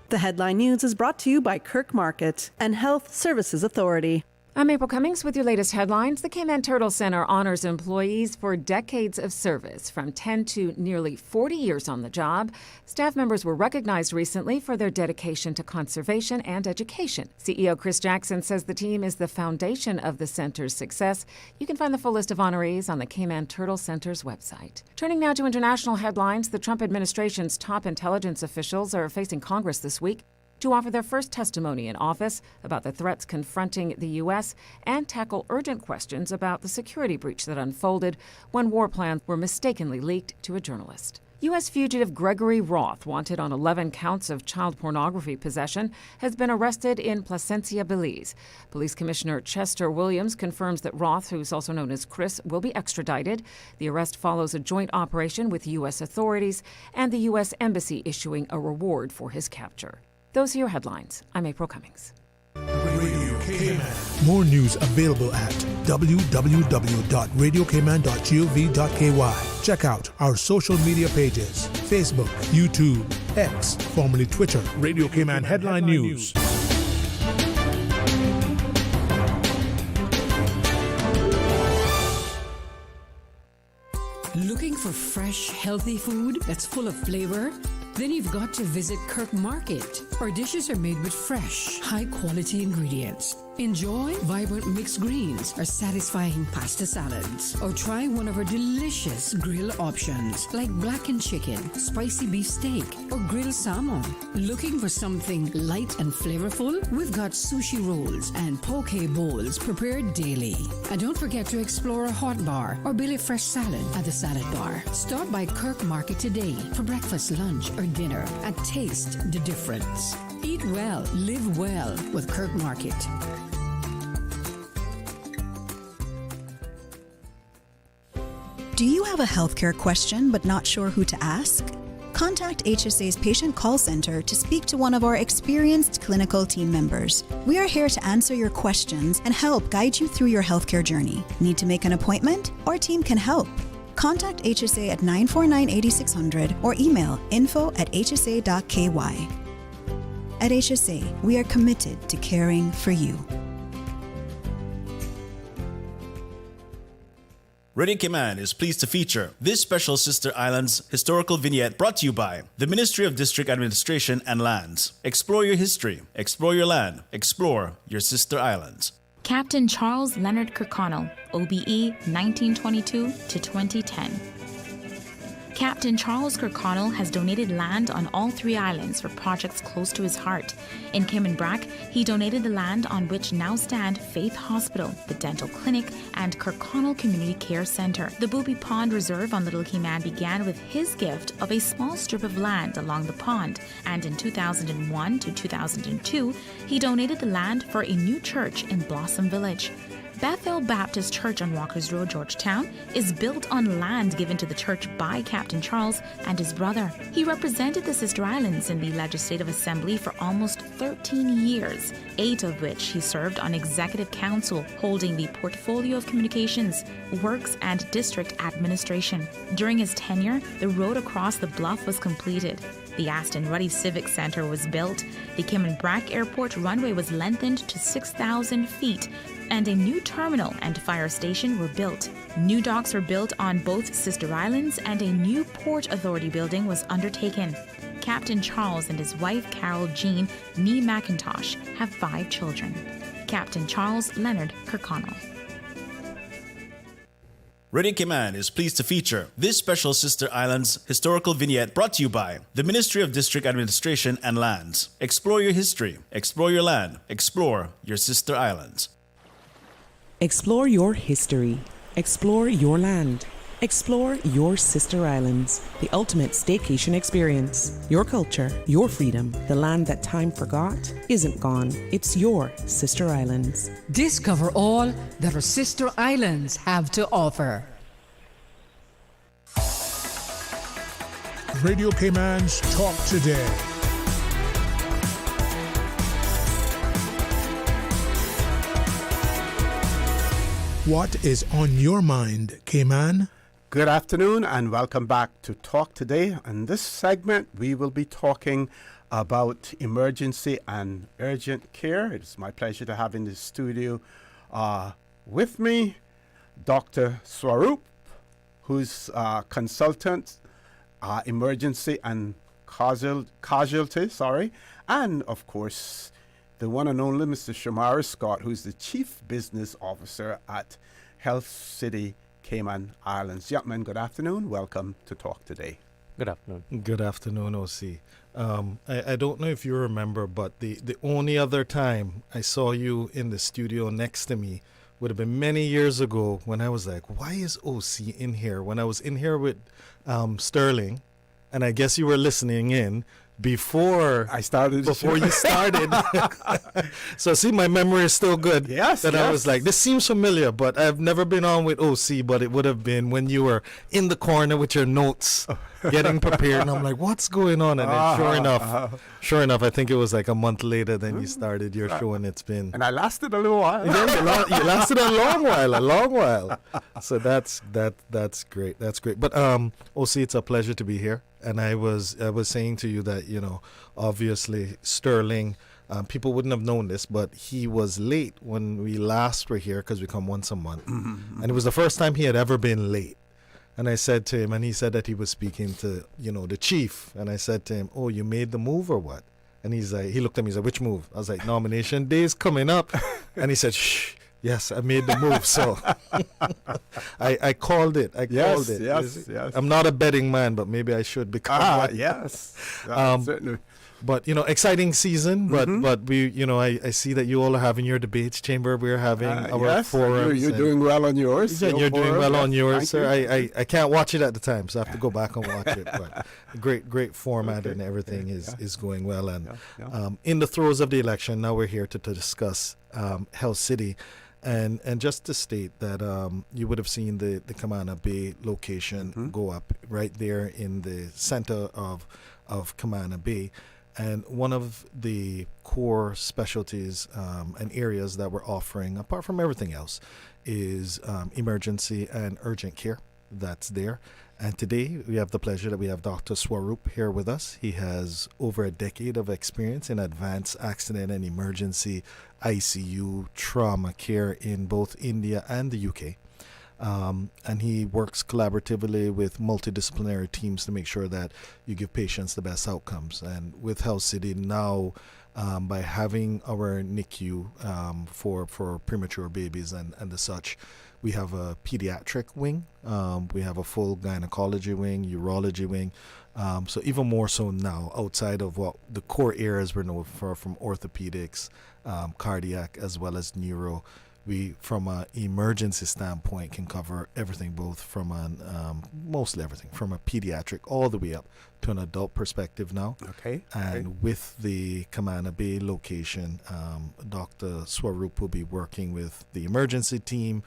The Headline News is brought to you by Kirk Market and Health Services Authority. I'm April Cummings with your latest headlines. The Cayman Turtle Center honors employees for decades of service, from 10 to nearly 40 years on the job. Staff members were recognized recently for their dedication to conservation and education. CEO Chris Jackson says the team is the foundation of the center's success. You can find the full list of honorees on the Cayman Turtle Center's website. Turning now to international headlines, the Trump administration's top intelligence officials are facing Congress this week to offer their first testimony in office about the threats confronting the U.S. and tackle urgent questions about the security breach that unfolded when war plans were mistakenly leaked to a journalist. U.S. fugitive Gregory Roth, wanted on 11 counts of child pornography possession, has been arrested in Placencia, Belize. Police Commissioner Chester Williams confirms that Roth, who's also known as Chris, will be extradited. The arrest follows a joint operation with U.S. authorities and the U.S. Embassy issuing a reward for his capture. Those are your headlines. I'm April Cummings. Radio Cayman. More news available at www.radiocayman.gov.ky. Check out our social media pages: Facebook, YouTube, X, formerly Twitter, Radio Cayman Headline News. Looking for fresh, healthy food that's full of flavor? Then you've got to visit Kirk Market. Our dishes are made with fresh, high-quality ingredients. Enjoy vibrant mixed greens or satisfying pasta salads. Or try one of our delicious grill options like blackened chicken, spicy beef steak, or grilled salmon. Looking for something light and flavorful? We've got sushi rolls and poke bowls prepared daily. And don't forget to explore a hot bar or Billy Fresh salad at the salad bar. Stop by Kirk Market today for breakfast, lunch, or dinner and taste the difference. Eat well, live well with Kirk Market. Do you have a healthcare question but not sure who to ask? contact HSA's Patient Call Center to speak to one of our experienced clinical team members. We are here to answer your questions and help guide you through your healthcare journey. Need to make an appointment? Our team can help. Contact HSA at 949-8600 or email info@hsa.ky. At HSA, we are committed to caring for you. Radio Cayman is pleased to feature this special Sister Islands historical vignette brought to you by the Ministry of District Administration and Lands. Explore your history, explore your land, explore your Sister Islands. Captain Charles Leonard Kirkconnell, OBE 1922 to 2010. Captain Charles Kirkconnell has donated land on all 3 islands for projects close to his heart. In Cayman Brac, he donated the land on which now stand Faith Hospital, the dental clinic, and Kirkconnell Community Care Centre. The Booby Pond Reserve on Little Cayman began with his gift of a small strip of land along the pond, and in 2001 to 2002, he donated the land for a new church in Blossom Village. Bethel Baptist Church on Walkers Road, Georgetown, is built on land given to the church by Captain Charles and his brother. He represented the Sister Islands in the Legislative Assembly for almost 13 years, 8 of which he served on Executive Council, holding the portfolio of communications, works, and district administration. During his tenure, the road across the bluff was completed. The Aston Ruddy Civic Center was built. The Cayman Brac Airport runway was lengthened to 6,000 feet, and a new terminal and fire station were built. New docks were built on both Sister Islands, and a new Port Authority building was undertaken. Captain Charles and his wife Carol Jean Nee McIntosh have 5 children. Captain Charles Leonard Kirkconnell. Radio Cayman is pleased to feature this special Sister Islands historical vignette brought to you by the Ministry of District Administration and Lands. Explore your history, explore your land, explore your Sister Islands. Explore your history. Explore your land. Explore your Sister Islands, the ultimate staycation experience. Your culture, your freedom, the land that time forgot isn't gone. It's your Sister Islands. Discover all that our Sister Islands have to offer. Radio Cayman's Talk Today. What is on your mind, Cayman? Good afternoon and welcome back to Talk Today. In this segment, we will be talking about emergency and urgent care. It's my pleasure to have in the studio with me Dr. Swaroop, who's consultant, emergency and casualty, and of course, the one and only Mr. Shomari Scott, who's the Chief Business Officer at Health City Cayman Islands. Gentlemen, good afternoon. Welcome to Talk Today. Good afternoon. Good afternoon, OC. I don't know if you remember, but the only other time I saw you in the studio next to me would have been many years ago when I was like, why is OC in here? When I was in here with Sterling, and I guess you were listening in before you started. So see, my memory is still good. Yes. I was like, this seems familiar, but I've never been on with OC, but it would have been when you were in the corner with your notes, getting prepared. And I'm like, what's going on? And then sure enough, I think it was like a month later then you started your show, and it's been. And I lasted a little while. Yeah, you lasted a long while. So that's great. That's great. But OC, it's a pleasure to be here. And I was saying to you that, obviously Sterling, people wouldn't have known this, but he was late when we last were here because we come once a month. Mm-hmm. And it was the first time he had ever been late. And I said to him, and he said that he was speaking to, the chief. And I said to him, oh, you made the move or what? And he's like, he looked at me, he's like, which move? I was like, nomination day's coming up. And he said, shh. Yes, I made the move, so I called it. Yes. I'm not a betting man, but maybe I should become one. Yes. Certainly. But, exciting season, but we, I see that you all are having your debates chamber. We're having our forums. You're doing well on yours. Yeah, you're doing well on yours, sir. I can't watch it at the time, so I have to go back and watch it. But great format and everything is going well. And in the throes of the election, now we're here to discuss Health City. And just to state that you would have seen the Camana Bay location go up right there in the center of Camana Bay. And one of the core specialties and areas that we're offering, apart from everything else, is emergency and urgent care. That's there. And today we have the pleasure that we have Dr. Swaroop here with us. He has over a decade of experience in advanced accident and emergency ICU trauma care in both India and the UK. And he works collaboratively with multidisciplinary teams to make sure that you give patients the best outcomes. And with Health City now, by having our NICU for premature babies and the such, we have a pediatric wing, we have a full gynecology wing, urology wing. So even more so now, outside of what the core areas we're known for, from orthopedics, cardiac, as well as neuro, we, from an emergency standpoint, can cover everything, both from mostly everything, from a pediatric all the way up to an adult perspective now. Okay. And with the Camana Bay location, Dr. Swaroop will be working with the emergency team,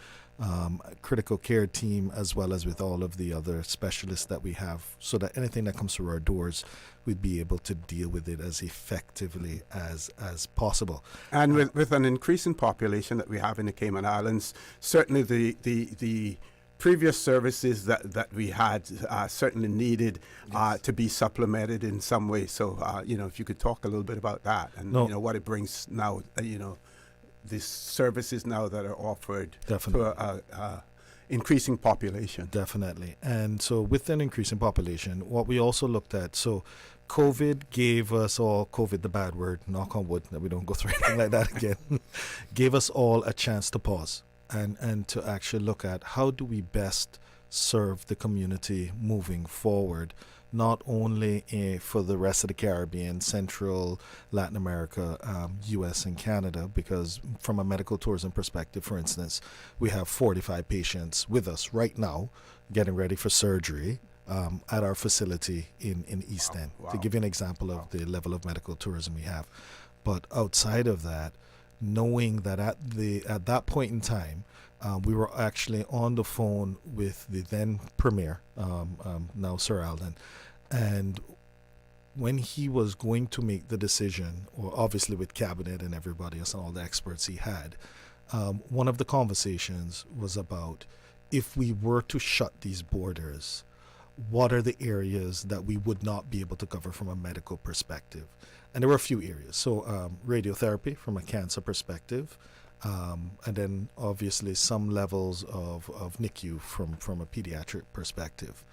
critical care team, as well as with all of the other specialists that we have, so that anything that comes through our doors, we'd be able to deal with it as effectively as possible. And with an increasing population that we have in the Cayman Islands, certainly the previous services that we had certainly needed to be supplemented in some way. So, if you could talk a little bit about that and, what it brings now, the services now that are offered to a increasing population. Definitely. And so with an increasing population, what we also looked at, so COVID gave us all, COVID, the bad word, knock on wood, that we don't go through anything like that again, gave us all a chance to pause and to actually look at how do we best serve the community moving forward, not only for the rest of the Caribbean, Central, Latin America, U.S. and Canada, because from a medical tourism perspective, for instance, we have 45 patients with us right now getting ready for surgery at our facility in East End, to give you an example of the level of medical tourism we have. But outside of that, knowing that at that point in time, we were actually on the phone with the then Premier, now Sir Alden, and when he was going to make the decision, or obviously with cabinet and everybody else and all the experts he had, one of the conversations was about, if we were to shut these borders, what are the areas that we would not be able to cover from a medical perspective? And there were a few areas. So radiotherapy from a cancer perspective, and then obviously some levels of NICU from a pediatric perspective.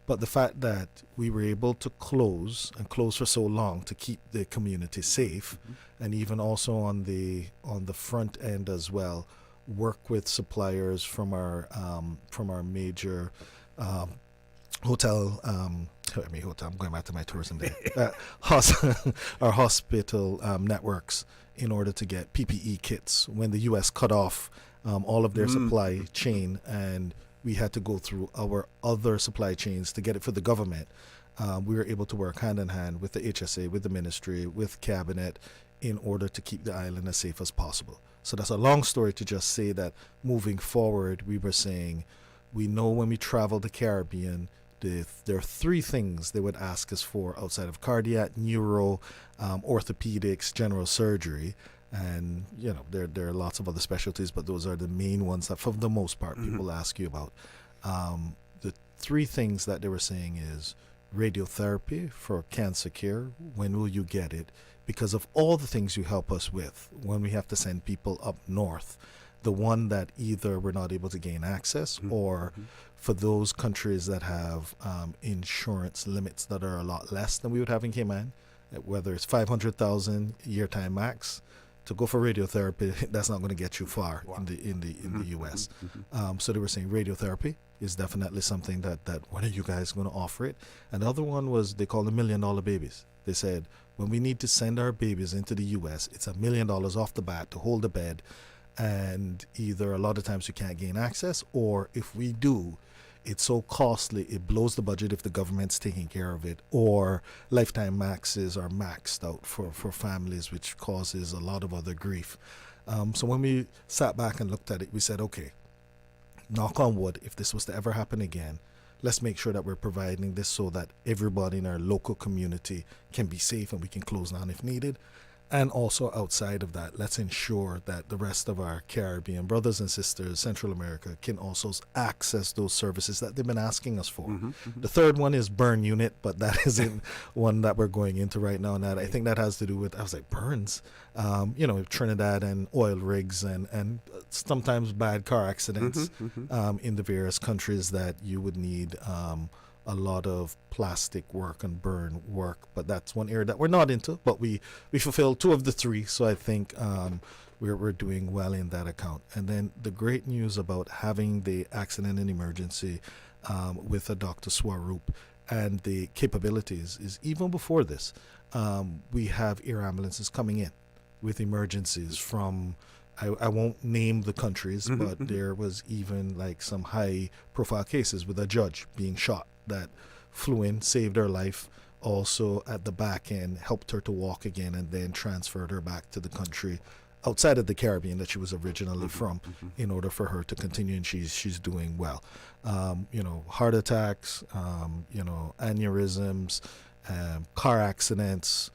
But the fact that we were able to close for so long to keep the community safe, and even also on the front end as well, work with suppliers from our major hotel. I'm going back to my tourism day. Our hospital networks, in order to get PPE kits when the U.S. cut off all of their supply chain, and we had to go through our other supply chains to get it for the government. We were able to work hand in hand with the HSA, with the ministry, with cabinet, in order to keep the island as safe as possible. So that's a long story to just say that moving forward, we were saying, we know when we travel the Caribbean, there are three things they would ask us for outside of cardiac, neuro, orthopedics, general surgery. And, there are lots of other specialties, but those are the main ones that, for the most part, people ask you about. The three things that they were saying is radiotherapy for cancer care. When will you get it? Because of all the things you help us with when we have to send people up north, the one that either we're not able to gain access, or for those countries that have insurance limits that are a lot less than we would have in Cayman, whether it's 500,000 year time max, to go for radiotherapy, that's not going to get you far in the U.S. So they were saying radiotherapy is definitely something that when are you guys going to offer it? And the other one was, they call them $1 million babies. They said, when we need to send our babies into the U.S., it's $1 million off the bat to hold the bed, and either a lot of times we can't gain access, or if we do, it's so costly, it blows the budget if the government's taking care of it, or lifetime maxes are maxed out for families, which causes a lot of other grief. So when we sat back and looked at it, we said, okay, knock on wood, if this was to ever happen again, let's make sure that we're providing this so that everybody in our local community can be safe and we can close down if needed. And also outside of that, let's ensure that the rest of our Caribbean brothers and sisters, Central America, can also access those services that they've been asking us for. The third one is burn unit, but that isn't one that we're going into right now. And that, I think that has to do with, I was like, burns? Trinidad and oil rigs and sometimes bad car accidents in the various countries that you would need a lot of plastic work and burn work, but that's one area that we're not into, but we fulfill two of the three, so I think we're doing well in that account. And then the great news about having the accident and emergency with a Dr. Swaroop and the capabilities is even before this, we have air ambulances coming in with emergencies from, I won't name the countries, but there was even like some high profile cases with a judge being shot that flew in, saved her life, also at the back end helped her to walk again, and then transferred her back to the country outside of the Caribbean that she was originally from in order for her to continue, and she's doing well. Heart attacks, aneurysms, car accidents,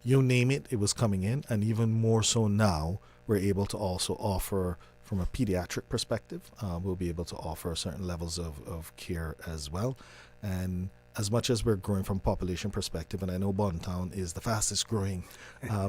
you name it, it was coming in. And even more so now, we're able to also offer, from a pediatric perspective, we'll be able to offer certain levels of care as well. And as much as we're growing from population perspective, and I know Panton is the fastest growing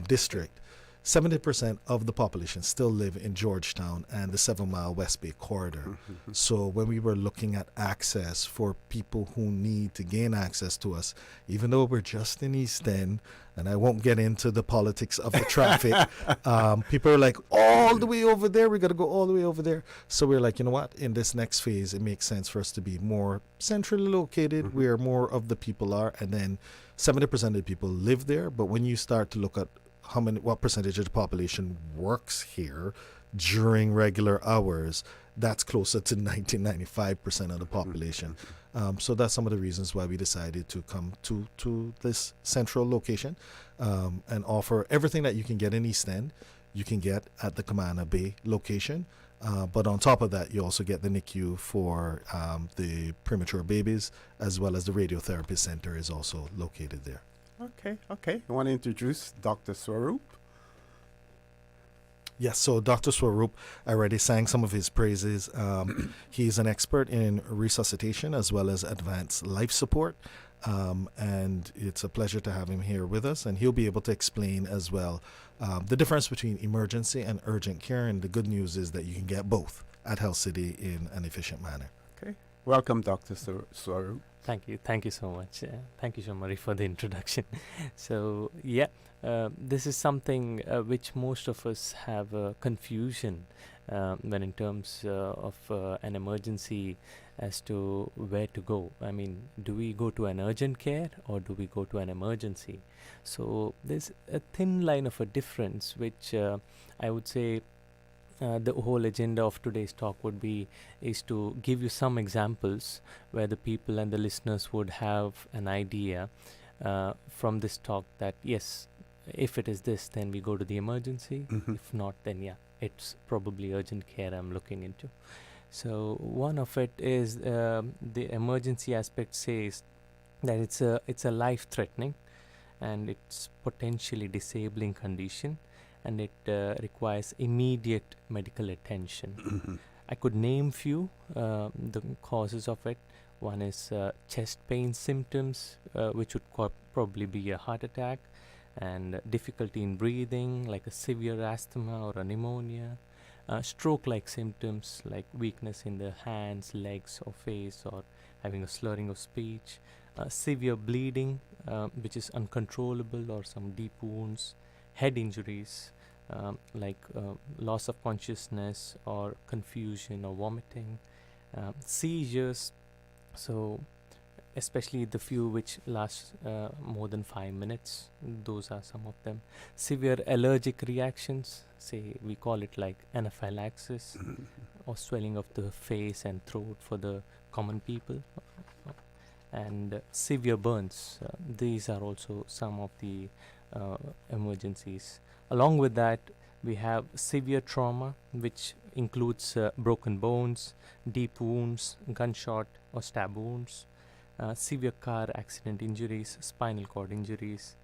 district, 70% of the population still live in Georgetown and the 7 Mile West Bay corridor. So when we were looking at access for people who need to gain access to us, even though we're just in East End, and I won't get into the politics of the traffic, people are like, all the way over there, we got to go all the way over there. So we're like, you know what, in this next phase, it makes sense for us to be more centrally located where more of the people are, and then 70% of the people live there. But when you start to look at what percentage of the population works here during regular hours, that's closer to 95% of the population. So that's some of the reasons why we decided to come to this central location and offer everything that you can get in East End, you can get at the Camana Bay location. But on top of that, you also get the NICU for the premature babies, as well as the radiotherapy center is also located there. Okay. I want to introduce Dr. Swaroop. Yes, so Dr. Swaroop, I already sang some of his praises. He's an expert in resuscitation as well as advanced life support. And it's a pleasure to have him here with us. And he'll be able to explain as well the difference between emergency and urgent care. And the good news is that you can get both at Health City in an efficient manner. Okay. Welcome, Dr. Swaroop. Thank you so much. Thank you, Shomari, for the introduction. So, this is something which most of us have confusion when in terms of an emergency as to where to go. I mean, do we go to an urgent care or do we go to an emergency? So, there's a thin line of a difference, which I would say the whole agenda of today's talk is to give you some examples where the people and the listeners would have an idea from this talk that yes, if it is this, then we go to the emergency. If not, then it's probably urgent care I'm looking into. So one of it is the emergency aspect says that it's a life-threatening and it's potentially disabling condition, and it requires immediate medical attention. I could name few the causes of it. One is chest pain symptoms, which would probably be a heart attack, and difficulty in breathing, like a severe asthma or a pneumonia. Stroke-like symptoms like weakness in the hands, legs, or face, or having a slurring of speech. Severe bleeding, which is uncontrollable, or some deep wounds. Head injuries, like loss of consciousness or confusion or vomiting. Seizures, so especially the few which last more than 5 minutes, those are some of them. Severe allergic reactions, say we call it like anaphylaxis, or swelling of the face and throat for the common people, and severe burns. These are also some of the emergencies. Along with that, we have severe trauma, which includes broken bones, deep wounds, gunshot or stab wounds, severe car accident injuries, spinal cord injuries,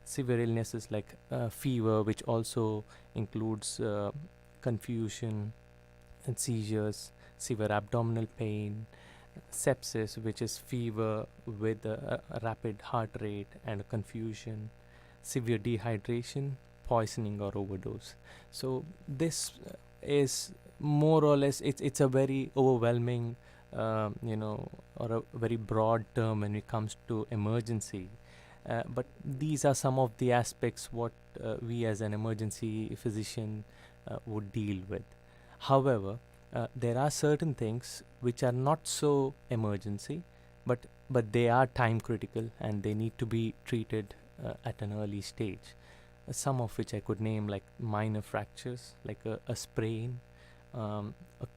severe illnesses like fever, which also includes confusion and seizures, severe abdominal pain, sepsis, which is fever with a rapid heart rate and confusion, severe dehydration, poisoning or overdose. So this is more or less, it's a very overwhelming or a very broad term when it comes to emergency. But these are some of the aspects what we as an emergency physician would deal with. However, there are certain things which are not so emergency, but they are time critical and they need to be treated at an early stage. Some of which I could name, like minor fractures, like a sprain, a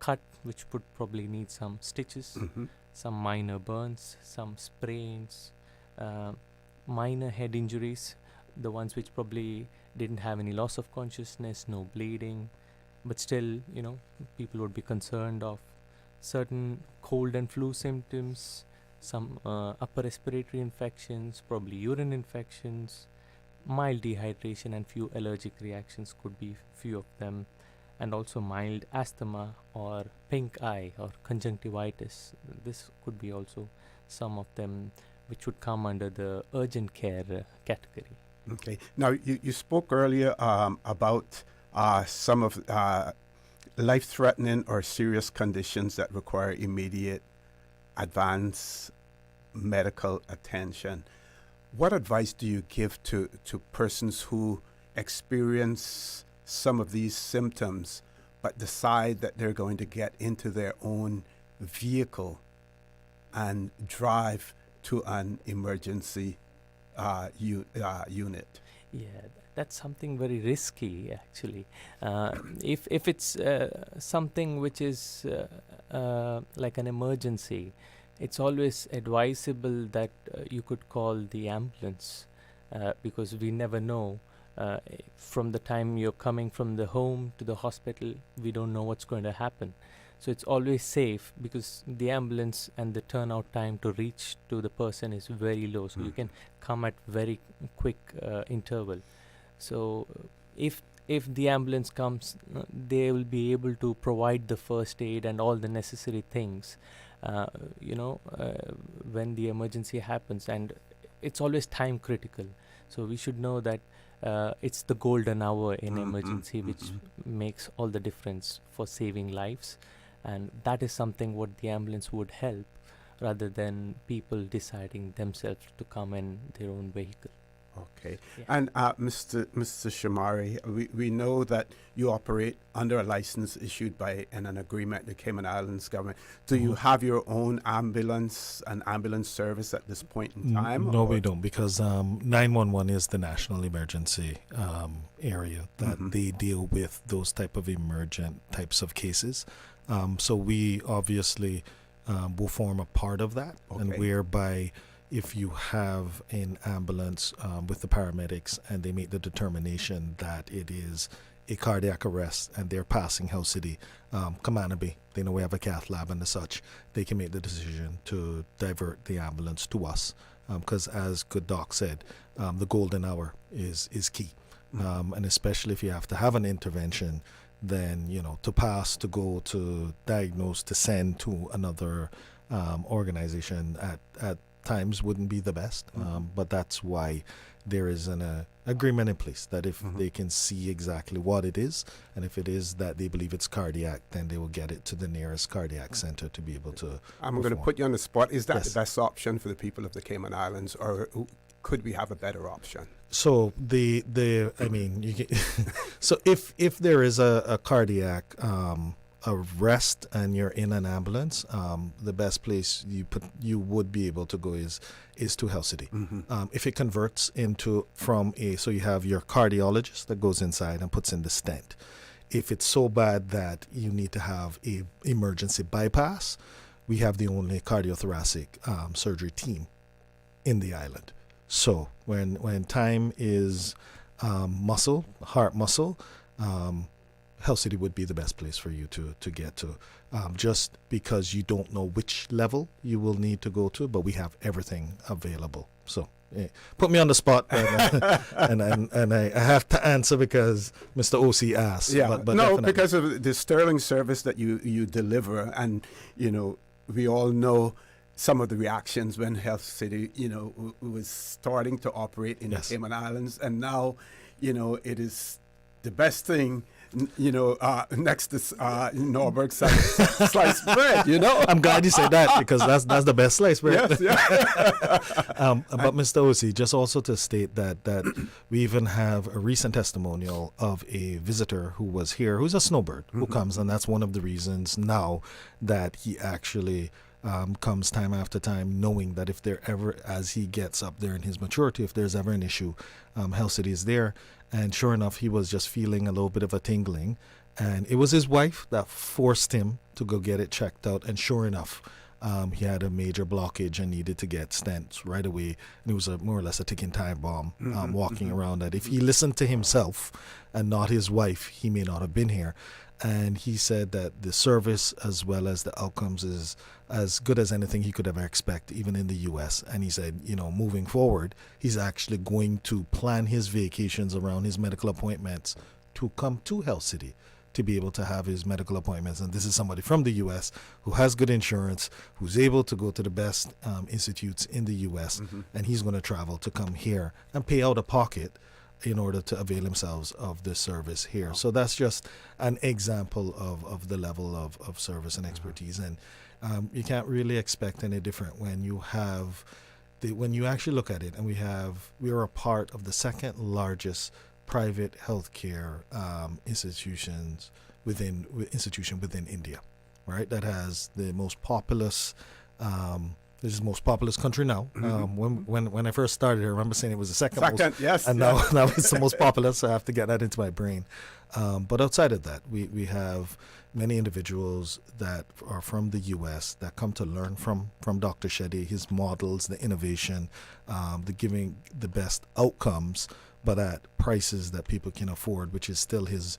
cut which would probably need some stitches, some minor burns, some sprains, minor head injuries, the ones which probably didn't have any loss of consciousness, no bleeding, but still, people would be concerned of certain cold and flu symptoms, some upper respiratory infections, probably urine infections, mild dehydration, and few allergic reactions could be few of them, and also mild asthma or pink eye or conjunctivitis. This could be also some of them which would come under the urgent care category. Okay. Now, you spoke earlier about some of life-threatening or serious conditions that require immediate advanced medical attention. What advice do you give to persons who experience some of these symptoms but decide that they're going to get into their own vehicle and drive to an emergency unit? Yeah, that's something very risky, actually. If it's something which is like an emergency, it's always advisable that you could call the ambulance, because we never know. From the time you're coming from the home to the hospital, we don't know what's going to happen. So it's always safe, because the ambulance and the turnout time to reach to the person is very low. So you can come at very quick interval. So if the ambulance comes, they will be able to provide the first aid and all the necessary things, when the emergency happens. And it's always time critical. So we should know that it's the golden hour in emergency which makes all the difference for saving lives. And that is something what the ambulance would help, rather than people deciding themselves to come in their own vehicle. Okay. Yeah. And Mr. Shomari, we know that you operate under a license issued by an agreement with the Cayman Islands government. Do you have your own ambulance service at this point in time? No, we don't, because 911 is the national emergency area that they deal with those type of emergent types of cases. So we obviously will form a part of that, and whereby if you have an ambulance with the paramedics and they make the determination that it is a cardiac arrest and they're passing Health City Camana Bay, they know we have a cath lab and such, they can make the decision to divert the ambulance to us, because as good doc said, the golden hour is key. And especially if you have to have an intervention, then to pass, to go, to diagnose, to send to another organization at times wouldn't be the best, but that's why there is an agreement in place that if they can see exactly what it is, and if it is that they believe it's cardiac, then they will get it to the nearest cardiac center to be able to I'm going to put you on the spot. Is that the best option for the people of the Cayman Islands, or could we have a better option? So so if there is a cardiac arrest and you're in an ambulance, the best place you would be able to go is to Health City. If it converts so you have your cardiologist that goes inside and puts in the stent. If it's so bad that you need to have a emergency bypass, we have the only cardiothoracic surgery team in the island. So when time is heart muscle, Health City would be the best place for you to get to, just because you don't know which level you will need to go to, but we have everything available. So put me on the spot, and I have to answer because Mr. OC asked. Yeah, but no, definitely. because of the sterling service that you deliver, and we all know some of the reactions when Health City was starting to operate in the Cayman Islands, and now it is the best thing. Next to Norberg's sliced bread. I'm glad you said that, because that's the best sliced bread. Yes, yeah. But Mr. Osi, just also to state that we even have a recent testimonial of a visitor who was here, who's a snowbird, who comes, and that's one of the reasons now that he actually comes time after time, knowing that if there ever, as he gets up there in his maturity, if there's ever an issue, Health City is there. And sure enough, he was just feeling a little bit of a tingling, and it was his wife that forced him to go get it checked out. And sure enough, he had a major blockage and needed to get stents right away. And it was more or less a ticking time bomb walking around, that if he listened to himself and not his wife, he may not have been here. And he said that the service as well as the outcomes is as good as anything he could ever expect, even in the U.S. And he said, moving forward, he's actually going to plan his vacations around his medical appointments to come to Health City to be able to have his medical appointments. And this is somebody from the U.S. who has good insurance, who's able to go to the best institutes in the U.S., and he's going to travel to come here and pay out of pocket in order to avail themselves of this service here. So that's just an example of the level of service and expertise. And you can't really expect any different when you have, when you actually look at it, and we are a part of the second largest private healthcare institution within India, right? That has the most populous this is the most populous country now. When I first started, I remember saying it was the second most. Yes. And now it's the most populous, so I have to get that into my brain. But outside of that, we have many individuals that are from the U.S. that come to learn from Dr. Shetty, his models, the innovation, the giving the best outcomes, but at prices that people can afford, which is still his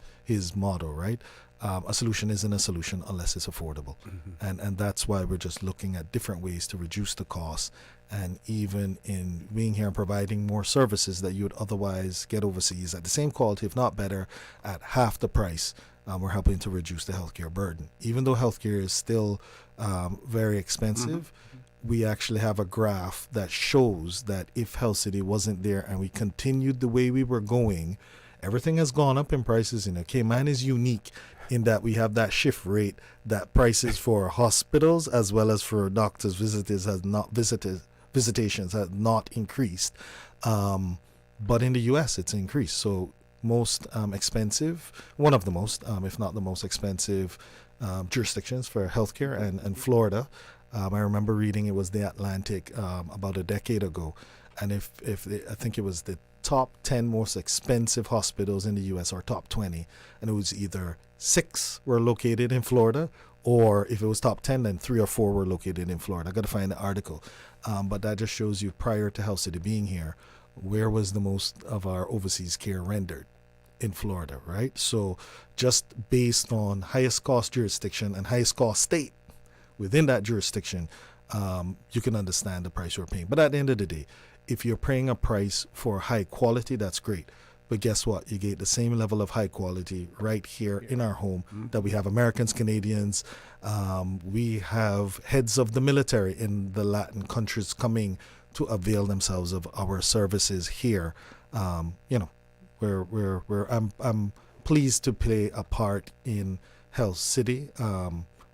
motto, right? A solution isn't a solution unless it's affordable. And that's why we're just looking at different ways to reduce the cost, and even in being here and providing more services that you would otherwise get overseas at the same quality, if not better, at half the price. We're helping to reduce the healthcare burden. Even though healthcare is still very expensive, we actually have a graph that shows that if Health City wasn't there and we continued the way we were going, everything has gone up in prices. Cayman is unique in that we have that shift rate, that prices for hospitals as well as for doctors' visitations have not increased. But in the U.S., it's increased. So most expensive, one of the most, if not the most expensive jurisdictions for healthcare, and Florida. I remember reading it was the Atlantic about a decade ago, and I think it was the top 10 most expensive hospitals in the U.S. or top 20, and it was either 6 were located in Florida, or if it was top 10, then 3 or 4 were located in Florida. I got to find the article, but that just shows you prior to Health City being here, where was the most of our overseas care rendered? In Florida, right? So just based on highest cost jurisdiction and highest cost state within that jurisdiction, you can understand the price you're paying. But at the end of the day, if you're paying a price for high quality, that's great. But guess what? You get the same level of high quality right here in our home that we have Americans, Canadians. We have heads of the military in the Latin countries coming to avail themselves of our services here. I'm pleased to play a part in Health City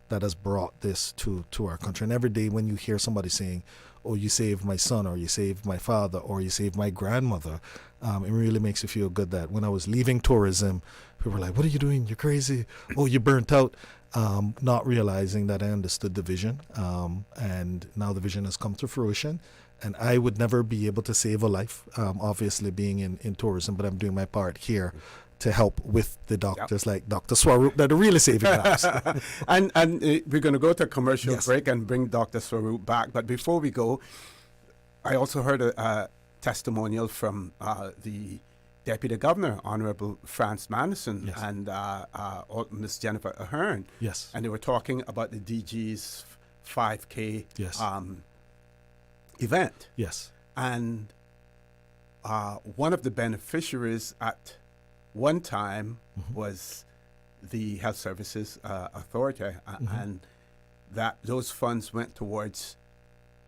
that has brought this to our country. And every day when you hear somebody saying, "Oh, you saved my son," or "You saved my father," or "You saved my grandmother," it really makes you feel good that when I was leaving tourism, people were like, "What are you doing? You're crazy. Oh, you burnt out." Not realizing that I understood the vision, and now the vision has come to fruition. And I would never be able to save a life, obviously being in tourism, but I'm doing my part here to help with the doctors like Dr. Swaroop that are really saving lives. and we're going to go to a commercial break and bring Dr. Swaroop back. But before we go, I also heard a testimonial from the Deputy Governor, Honorable Franz Madison, and Miss Jennifer Ahern. Yes. And they were talking about the DG's 5K event. Yes. And one of the beneficiaries at one time was the Health Services Authority, and that those funds went towards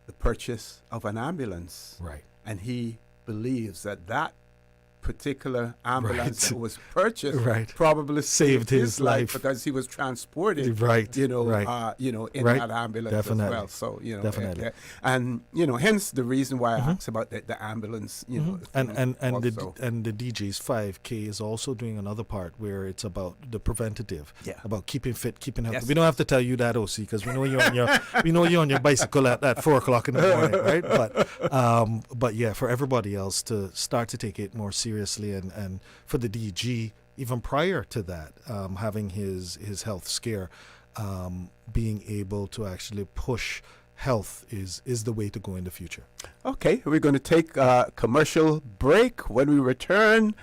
the purchase of an ambulance. Right. And he believes that that particular ambulance that was purchased probably saved his life because he was transported, in that ambulance as well. So, and hence the reason why I asked about the ambulance, and the DG's 5K is also doing another part where it's about the preventative, about keeping fit, keeping healthy. We don't have to tell you that, OC, because we know you're on your bicycle at 4:00 in the morning, right? But yeah, for everybody else to start to take it more seriously, and for the DG even prior to that, having his health scare, being able to actually push health is the way to go in the future. Okay, we're going to take a commercial break. When we return,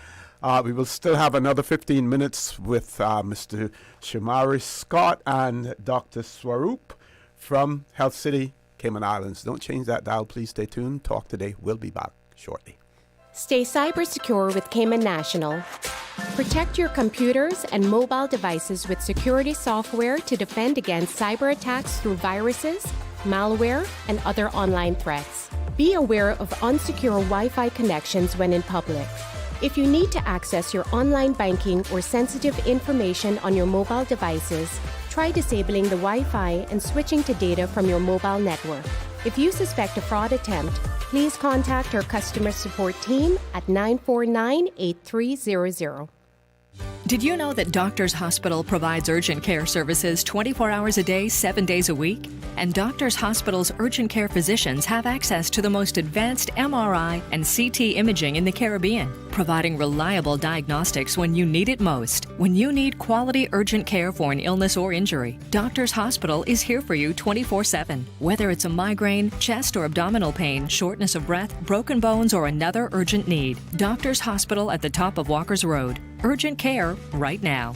we will still have another 15 minutes with Mr. Shomari Scott and Dr. Swaroop from Health City Cayman Islands. Don't change that dial. Please stay tuned. Talk today. We'll be back shortly. Stay cyber secure with Cayman National. Protect your computers and mobile devices with security software to defend against cyber attacks through viruses, malware, and other online threats. Be aware of unsecure Wi-Fi connections when in public. If you need to access your online banking or sensitive information on your mobile devices, try disabling the Wi-Fi and switching to data from your mobile network. If you suspect a fraud attempt, please contact our customer support team at 949-8300. Did you know that Doctors Hospital provides urgent care services 24 hours a day, 7 days a week? And Doctors Hospital's urgent care physicians have access to the most advanced MRI and CT imaging in the Caribbean, providing reliable diagnostics when you need it most. When you need quality urgent care for an illness or injury, Doctors Hospital is here for you 24/7. Whether it's a migraine, chest or abdominal pain, shortness of breath, broken bones, or another urgent need, Doctors Hospital at the top of Walker's Road. Urgent care right now.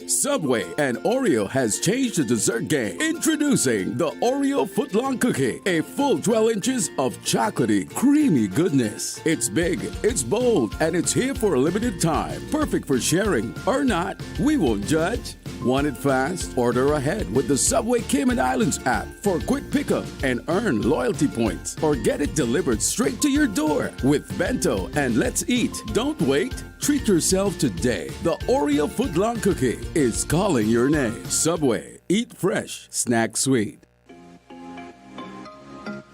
Subway and Oreo has changed the dessert game. Introducing the Oreo footlong cookie, a full 12 inches of chocolatey, creamy goodness. It's big, it's bold, and it's here for a limited time. Perfect for sharing or not. We won't judge. Want it fast? Order ahead with the Subway Cayman Islands app for quick pickup and earn loyalty points, or get it delivered straight to your door with Bento and Let's Eat. Don't wait. Treat yourself today. The Oreo footlong cookie is calling your name. Subway. Eat fresh. Snack sweet.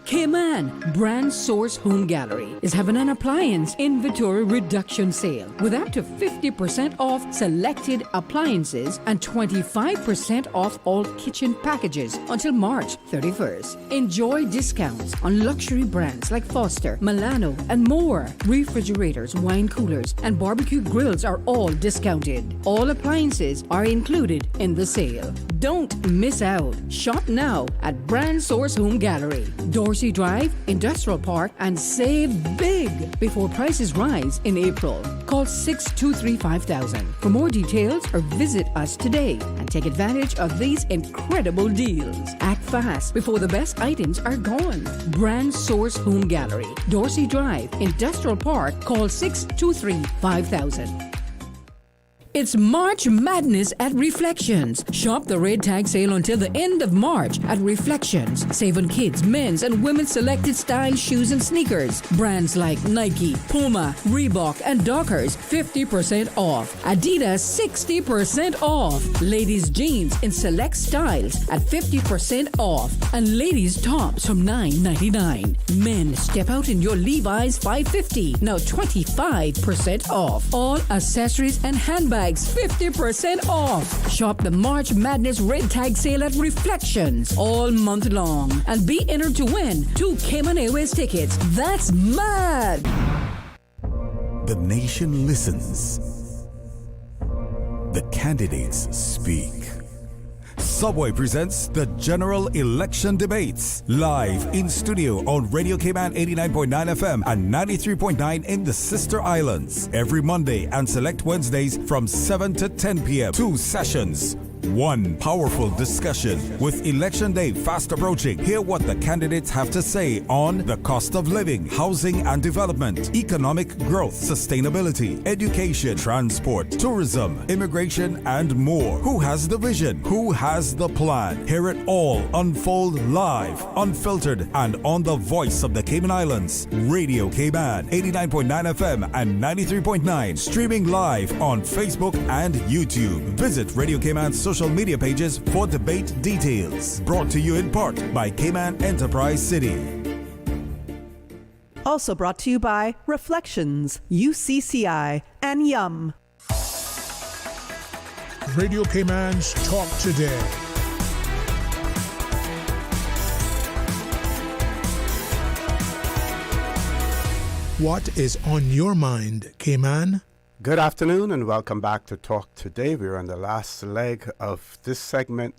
Cayman Brand Source Home Gallery is having an appliance inventory reduction sale with up to 50% off selected appliances and 25% off all kitchen packages until March 31st. Enjoy discounts on luxury brands like Foster, Milano, and more. Refrigerators, wine coolers, and barbecue grills are all discounted. All appliances are included in the sale. Don't miss out. Shop now at Brand Source Home Gallery, Dorsey Drive, Industrial Park, and save big before prices rise in April. Call 623-5000 for more details or visit us today and take advantage of these incredible deals. Act fast before the best items are gone. Brand Source Home Gallery, Dorsey Drive, Industrial Park. Call 623-5000. It's March Madness at Reflections. Shop the red tag sale until the end of March at Reflections. Save on kids, men's, and women's selected style shoes and sneakers. Brands like Nike, Puma, Reebok, and Dockers 50% off. Adidas 60% off. Ladies jeans in select styles at 50% off. And ladies tops from $9.99. Men step out in your Levi's $5.50. Now 25% off. All accessories and handbags 50% off. Shop the March Madness Red Tag Sale at Reflections all month long and be entered to win 2 Cayman Airways tickets. That's mad! The nation listens. the candidates speak. Subway presents the General Election Debates live in studio on Radio Cayman 89.9 FM and 93.9 in the Sister Islands every Monday and select Wednesdays from 7 to 10 p.m. 2 sessions. One powerful discussion. With Election Day fast approaching, hear what the candidates have to say on the cost of living, housing and development, economic growth, sustainability, education, transport, tourism, immigration, and more. Who has the vision? Who has the plan? Hear it all unfold live, unfiltered, and on the voice of the Cayman Islands. Radio Cayman 89.9 FM and 93.9. Streaming live on Facebook and YouTube. Visit Radio Cayman's social media pages for debate details. Brought to you in part by Cayman Enterprise City. Also brought to you by Reflections, UCCI, and Yum. Radio Cayman's Talk Today. What is on your mind, Cayman? Good afternoon and welcome back to Talk Today. We're on the last leg of this segment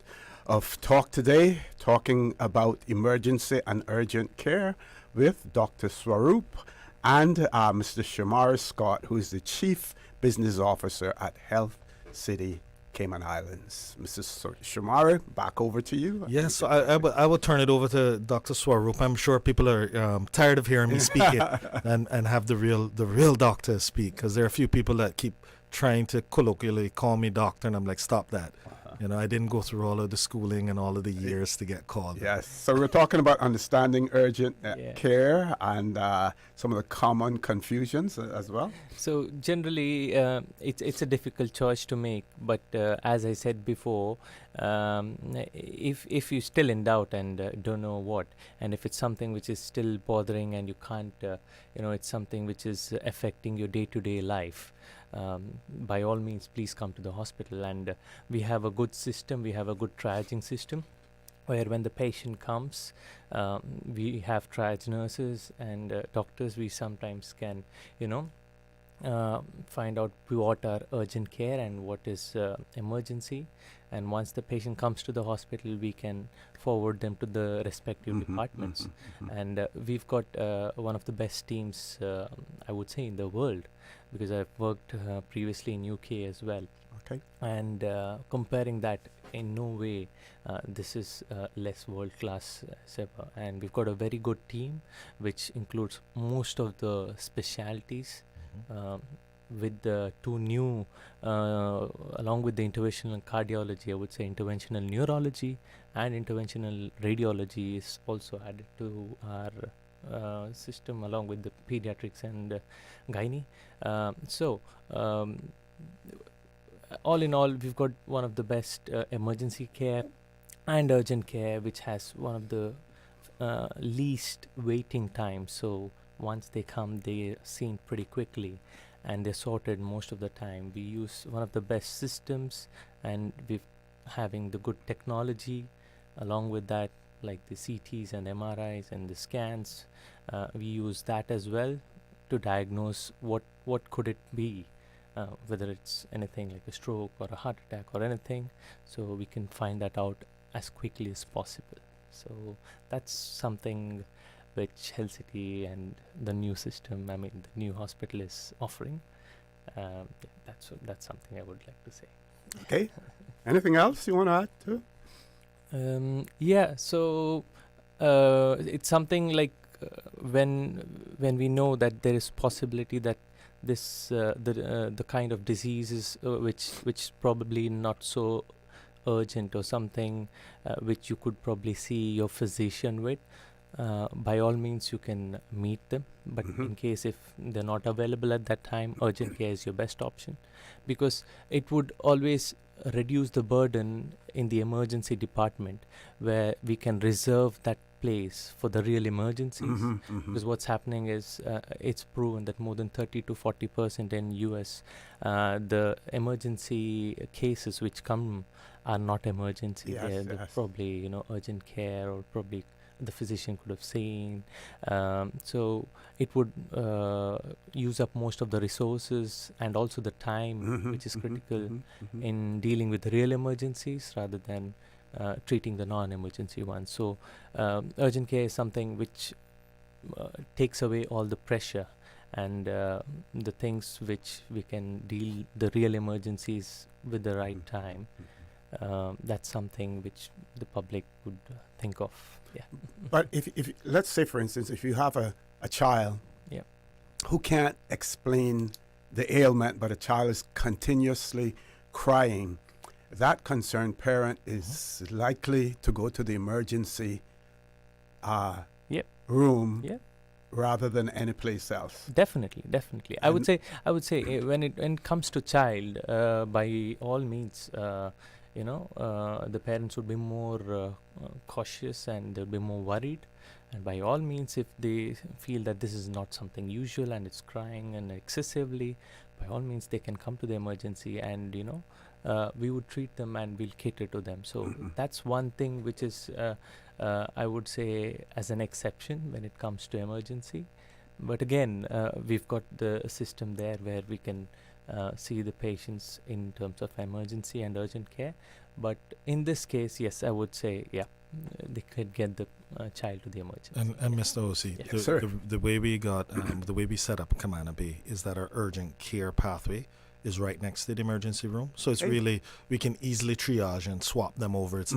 of Talk Today, talking about emergency and urgent care with Dr. Swaroop and Mr. Shomari Scott, who is the Chief Business Officer at Health City Cayman Islands. Mrs. Shomari, back over to you. Yes, I will turn it over to Dr. Swaroop. I'm sure people are tired of hearing me speak it and have the real doctor speak, because there are a few people that keep trying to colloquially call me doctor, and I'm like, stop that. You know, I didn't go through all of the schooling and all of the years to get called. Yes, so we're talking about understanding urgent care and some of the common confusions as well. So generally, it's a difficult choice to make. But as I said before, if you're still in doubt and don't know what, and if it's something which is still bothering and you can't, it's something which is affecting your day-to-day life, by all means, please come to the hospital. And we have a good system. We have a good triaging system, where when the patient comes, we have triage nurses and doctors. We sometimes can, find out what are urgent care and what is emergency. And once the patient comes to the hospital, we can forward them to the respective departments. And we've got one of the best teams, I would say, in the world, because I've worked previously in UK as well. Okay. And comparing that, in no way this is less world-class as ever. And we've got a very good team, which includes most of the specialities. With the two new, along with the interventional cardiology, I would say interventional neurology and interventional radiology is also added to our system, along with the pediatrics and gynae. All in all, we've got one of the best emergency care and urgent care, which has one of the least waiting times. So once they come, they're seen pretty quickly and they're sorted most of the time. We use one of the best systems, and we're having the good technology along with that, like the CTs and MRIs and the scans. We use that as well to diagnose what could it be, whether it's anything like a stroke or a heart attack or anything, so we can find that out as quickly as possible. So that's something which Health City and the new system, the new hospital is offering. That's something I would like to say. Okay. Anything else you want to add to? So it's something like when we know that there is possibility that this the kind of diseases which probably not so urgent, or something which you could probably see your physician with, by all means you can meet them. But in case if they're not available at that time, urgent care is your best option, because it would always reduce the burden in the emergency department, where we can reserve that place for the real emergencies. Because what's happening is it's proven that more than 30 to 40% in US, the emergency cases which come are not emergency. They're probably urgent care, or probably the physician could have seen. So it would use up most of the resources and also the time, which is critical in dealing with real emergencies rather than treating the non-emergency ones. So urgent care is something which takes away all the pressure and the things which we can deal the real emergencies with the right time. That's something which the public would think of. Yeah. But if let's say, for instance, if you have a child who can't explain the ailment, but a child is continuously crying, that concerned parent is likely to go to the emergency room rather than any place else. Definitely. I would say when it comes to child, by all means, the parents would be more cautious and they'll be more worried. And by all means, if they feel that this is not something usual and it's crying and excessively, by all means they can come to the emergency and we would treat them and we'll cater to them. So that's one thing which is I would say as an exception when it comes to emergency. But again, we've got the system there where we can see the patients in terms of emergency and urgent care. But in this case, yes, I would say, they could get the child to the emergency. And Mr. O.C., the way we got, the way we set up Camana Bay is that our urgent care pathway is right next to the emergency room. So it's really, we can easily triage and swap them over. It's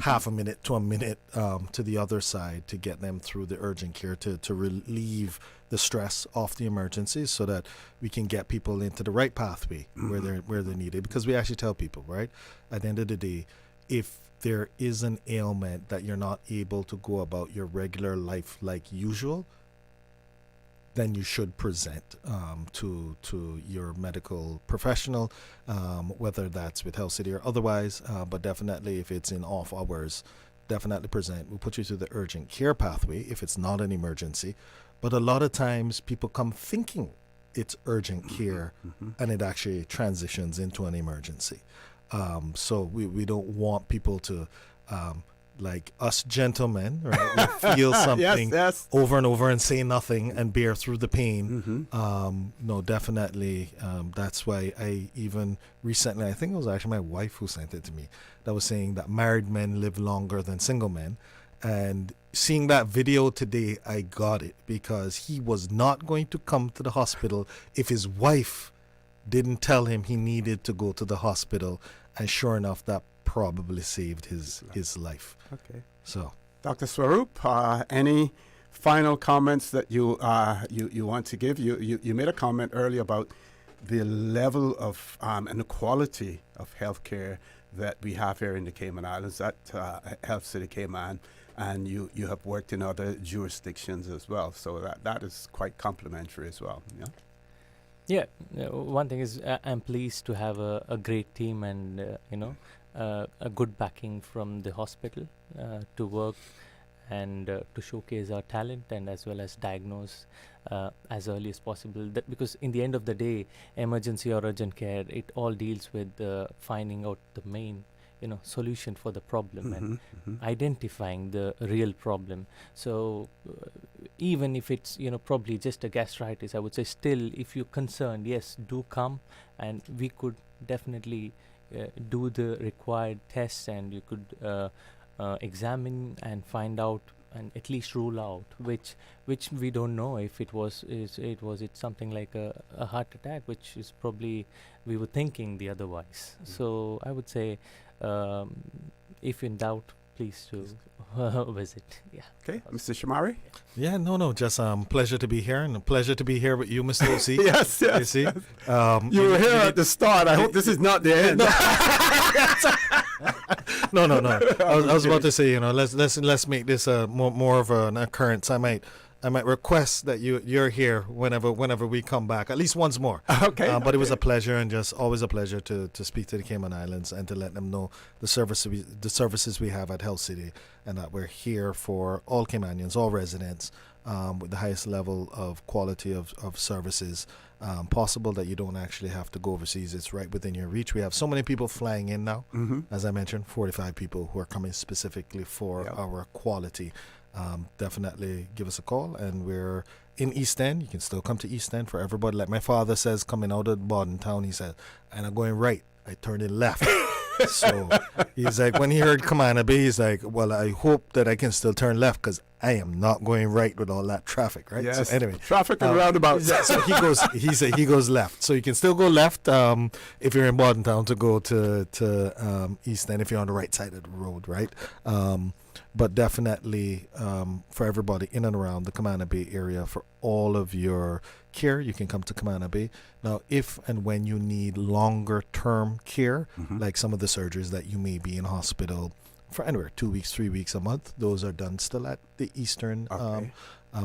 half a minute to a minute to the other side to get them through the urgent care to relieve the stress off the emergencies so that we can get people into the right pathway where they're needed. Because we actually tell people, right, at the end of the day, if there is an ailment that you're not able to go about your regular life like usual, then you should present to your medical professional, whether that's with Health City or otherwise, but definitely if it's in off hours, definitely present. We'll put you through the urgent care pathway if it's not an emergency. But a lot of times people come thinking it's urgent care and it actually transitions into an emergency. So we don't want people to, like us gentlemen, right? We feel something over and over and say nothing and bear through the pain. No, definitely. That's why I even recently, I think it was actually my wife who sent it to me, that was saying that married men live longer than single men. And seeing that video today, I got it, because he was not going to come to the hospital if his wife didn't tell him he needed to go to the hospital. And sure enough, that probably saved his life. Okay. So, Dr. Swaroop, any final comments that you want to give? You made a comment earlier about the level of and the quality of healthcare that we have here in the Cayman Islands at Health City Cayman, and you have worked in other jurisdictions as well. So that is quite complimentary as well. Yeah. Yeah, one thing is I'm pleased to have a great team and a good backing from the hospital to work and to showcase our talent and as well as diagnose as early as possible. Because in the end of the day, emergency or urgent care, it all deals with finding out the main solution for the problem and identifying the real problem. So even if it's probably just a gastritis, I would say still, if you're concerned, yes, do come and we could definitely do the required tests and you could examine and find out and at least rule out which we don't know if it was something like a heart attack, which is probably we were thinking the otherwise. So I would say if in doubt, please to visit. Yeah. Okay, Mr. Shomari. Yeah, no, just pleasure to be here, and a pleasure to be here with you, Mr. O.C. Yes. You see, you were here at the start. I hope this is not the end. No. I was about to say, let's make this more of an occurrence. I might request that you're here whenever we come back, at least once more. Okay. But it was a pleasure, and just always a pleasure to speak to the Cayman Islands and to let them know the services we have at Health City, and that we're here for all Caymanians, all residents, with the highest level of quality of services possible, that you don't actually have to go overseas. It's right within your reach. We have so many people flying in now. As I mentioned, 45 people who are coming specifically for our quality. definitely give us a call. And we're in East End. You can still come to East End for everybody. Like my father says, coming out of Borden Town, he said, and I'm going right. I turned in left. So he's like, when he heard Camana Bay, he's like, well, I hope that I can still turn left because I am not going right with all that traffic, right? Yes. So anyway, Traffic and roundabouts. So he goes left. So you can still go left if you're in Borden Town to go to East End if you're on the right side of the road, right? But definitely for everybody in and around the Camana Bay area, for all of your care, you can come to Camana Bay. Now, if and when you need longer term care, like some of the surgeries that you may be in hospital for anywhere 2 weeks, 3 weeks, a month, those are done still at the Eastern. Okay.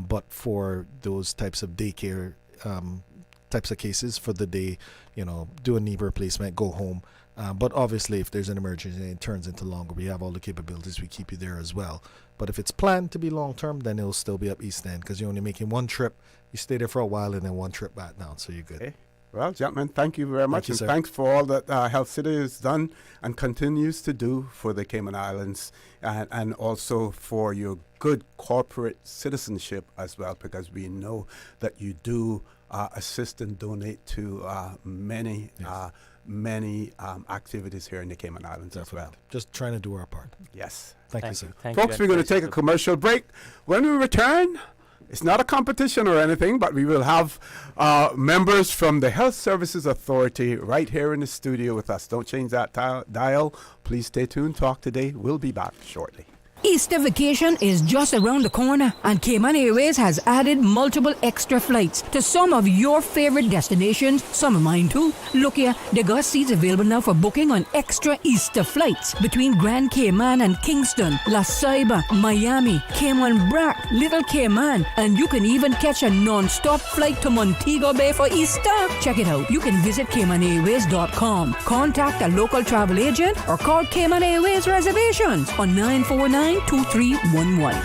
But for those types of daycare types of cases, for the day, do a knee replacement, go home. But obviously, if there's an emergency and it turns into longer, we have all the capabilities. We keep you there as well. But if it's planned to be long term, then it'll still be up East End because you're only making one trip. You stay there for a while and then one trip back down, so you're good. Okay. Well, gentlemen, thank you very much. you, And sir. thanks for all that Health City has done and continues to do for the Cayman Islands, and also for your good corporate citizenship as well, because we know that you do assist and donate to many activities here in the Cayman Islands as well. Just trying to do our part. Yes. Thank you, sir. Folks, we're going to take a commercial break. When we return, it's not a competition or anything, but we will have members from the Health Services Authority right here in the studio with us. Don't change that dial. Please stay tuned. Talk today. We'll be back shortly. Easter vacation is just around the corner, and Cayman Airways has added multiple extra flights to some of your favorite destinations, some of mine too. Look here, they got seats available now for booking on extra Easter flights between Grand Cayman and Kingston, La Ceiba, Miami, Cayman Brac, Little Cayman, and you can even catch a non-stop flight to Montego Bay for Easter. Check it out. You can visit CaymanAirways.com, contact a local travel agent, or call Cayman Airways Reservations on 949-2311.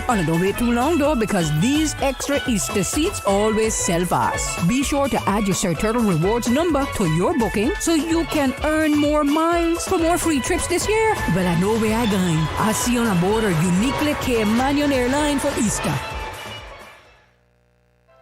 And don't wait too long though, because these extra Easter seats always sell fast. Be sure to add your Sir Turtle Rewards number to your booking so you can earn more miles for more free trips this year. Well, I know where I'm going. I'll see you on board a uniquely Caymanian airline for Easter.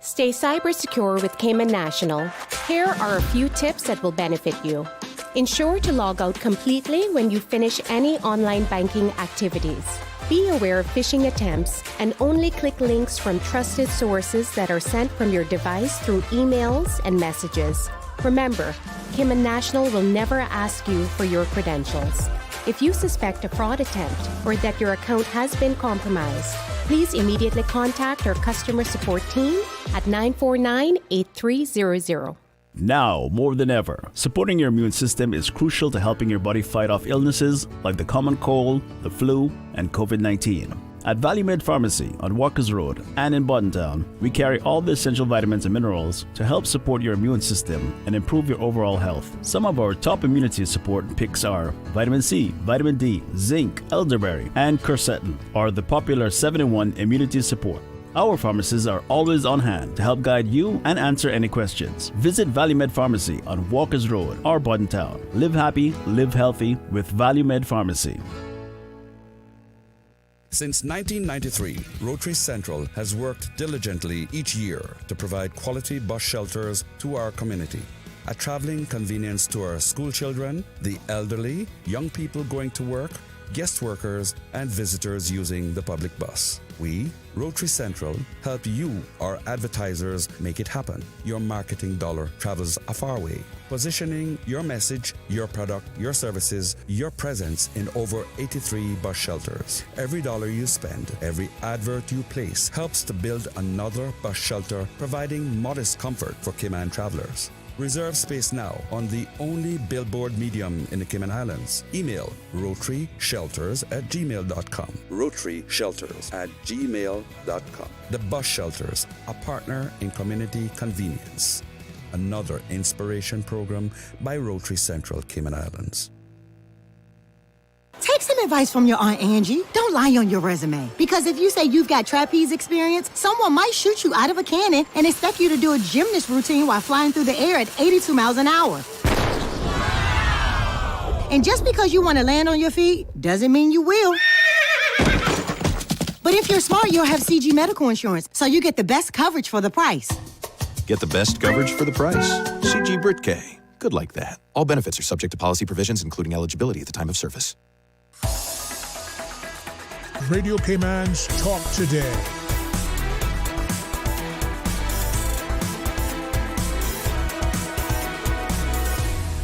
Stay cyber secure with Cayman National. Here are a few tips that will benefit you. Ensure to log out completely when you finish any online banking activities. Be aware of phishing attempts and only click links from trusted sources that are sent from your device through emails and messages. Remember, Cayman National will never ask you for your credentials. If you suspect a fraud attempt or that your account has been compromised, please immediately contact our customer support team at 949-8300. Now, more than ever, supporting your immune system is crucial to helping your body fight off illnesses like the common cold, the flu, and COVID-19. At Valley Med Pharmacy on Walkers Road and in Borden Town, we carry all the essential vitamins and minerals to help support your immune system and improve your overall health. Some of our top immunity support picks are vitamin C, vitamin D, zinc, elderberry, and quercetin, or the popular 7-in-1 immunity support. Our pharmacists are always on hand to help guide you and answer any questions. Visit Valley Med Pharmacy on Walkers Road or Borden Town. Live happy, live healthy with Valley Med Pharmacy. Since 1993, Rotary Central has worked diligently each year to provide quality bus shelters to our community. A traveling convenience to our school children, the elderly, young people going to work, guest workers, and visitors using the public bus. We, Rotary Central, help you, our advertisers, make it happen. Your marketing dollar travels a far way. Positioning your message, your product, your services, your presence in over 83 bus shelters. Every dollar you spend, every advert you place helps to build another bus shelter, providing modest comfort for Cayman travelers. Reserve space now on the only billboard medium in the Cayman Islands. Email rotaryshelters@gmail.com. rotaryshelters@gmail.com. The Bus Shelters, a partner in community convenience. Another inspiration program by Rotary Central Cayman Islands. Take some advice from your Aunt Angie. Don't lie on your resume. Because if you say you've got trapeze experience, someone might shoot you out of a cannon and expect you to do a gymnast routine while flying through the air at 82 miles an hour. And just because you want to land on your feet doesn't mean you will. But if you're smart, you'll have CG Medical Insurance, so you get the best coverage for the price. Get the best coverage for the price. CG Brit-K. Good like that. All benefits are subject to policy provisions, including eligibility at the time of service. Radio Cayman's Talk Today.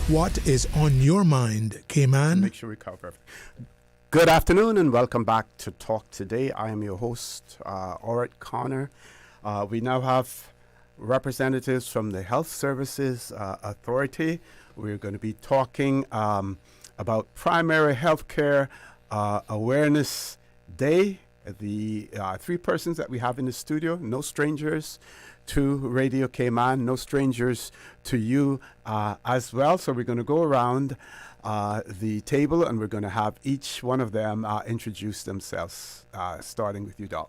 What is on your mind, Cayman? Make sure we cover everything. Good afternoon and welcome back to Talk Today. I am your host, Orett Connor. We now have representatives from the Health Services Authority. We're going to be talking about Primary Healthcare Awareness Day. The three persons that we have in the studio, no strangers to Radio Cayman, no strangers to you as well. So we're going to go around the table and we're going to have each one of them introduce themselves, starting with you, Doc.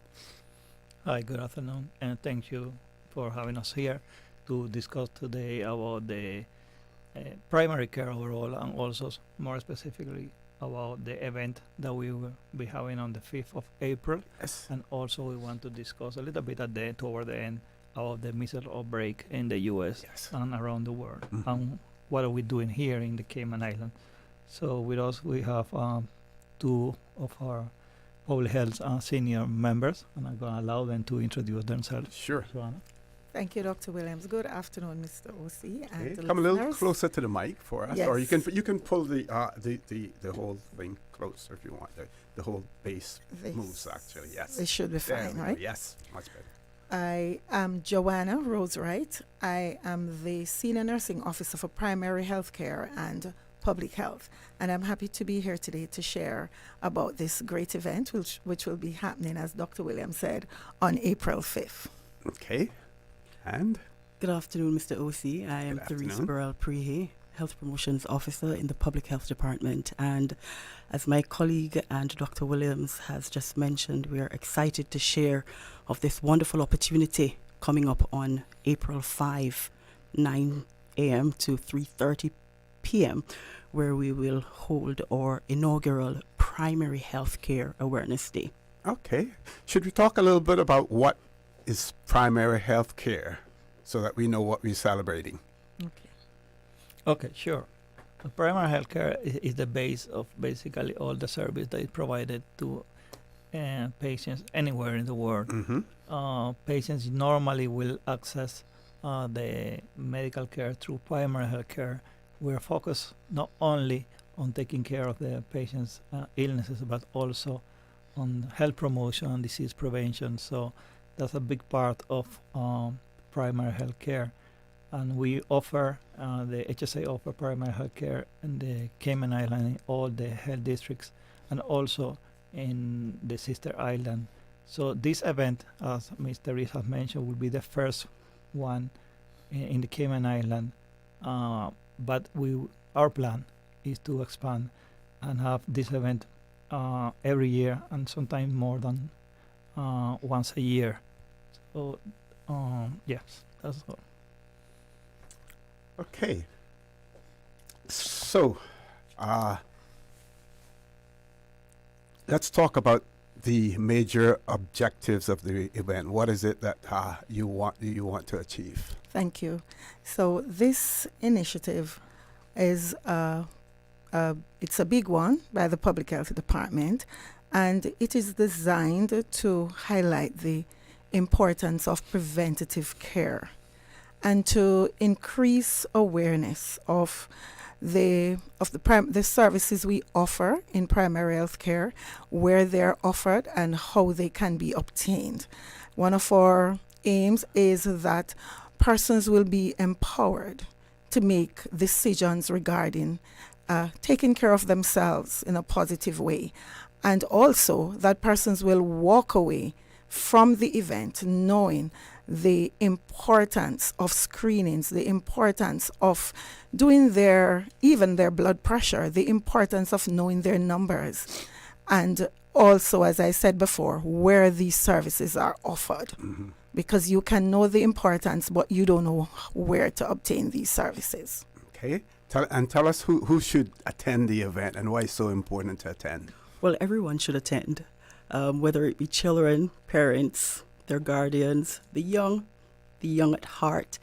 Hi, good afternoon, and thank you for having us here to discuss today about the primary care overall, and also more specifically about the event that we will be having on the 5th of April. Yes. And also we want to discuss a little bit toward the end about the measles outbreak in the U.S. Yes. and around the world, Mm-hmm. and what are we doing here in the Cayman Islands. So with us we have two of our public health senior members, and I'm going to allow them to introduce themselves. Sure. Joanna. Thank you, Dr. Williams. Good afternoon, Mr. OC. And Come a little closer to the mic for us, Yes. or you can pull the whole thing closer if you want. The whole base moves actually. Yes. This should be There fine, we go. right? Yes, much better. I am Joanna Rose-Wright. I am the Senior Nursing Officer for Primary Health Care and Public Health. And I'm happy to be here today to share about this great event, which will be happening, as Dr. Williams said, on April 5th. Okay. And? Good afternoon, Mr. OC. I am Therese Prehay, Health Promotions Officer in the Public Health Department. And as my colleague and Dr. Williams has just mentioned, we are excited to share of this wonderful opportunity coming up on April 5, 9 a.m. to 3:30 p.m., where we will hold our inaugural Primary Health Care Awareness Day. Okay. Should we talk a little bit about what is primary health care so that we know what we're celebrating? Okay, sure. The primary health care is the base of basically all the service that is provided to patients anywhere in the world. Mm-hmm. Patients normally will access the medical care through primary health care. We're focused not only on taking care of the patient's illnesses, but also on health promotion and disease prevention. So that's a big part of primary health care. And we offer, the HSA offer primary health care in the Cayman Island, in all the health districts, and also in the sister island. So this event, as Ms. Therese has mentioned, will be the first one in the Cayman Island. But our plan is to expand and have this event every year, and sometimes more than once a year. So, yes, that's all. Okay. So, let's talk about the major objectives of the event. What is it that you want to achieve? Thank you. So this initiative is it's a big one by the Public Health Department, and it is designed to highlight the importance of preventative care and to increase awareness of the services we offer in primary health care, where they're offered and how they can be obtained. One of our aims is that persons will be empowered to make decisions regarding taking care of themselves in a positive way, and also that persons will walk away from the event knowing the importance of screenings, the importance of doing even their blood pressure, the importance of knowing their numbers, and also, as I said before, where these services are offered. Mm-hmm. Because you can know the importance, but you don't know where to obtain these services. Okay. Tell us who should attend the event and why it's so important to attend. Well, everyone should attend. whether it be children, parents, their guardians, the young at heart,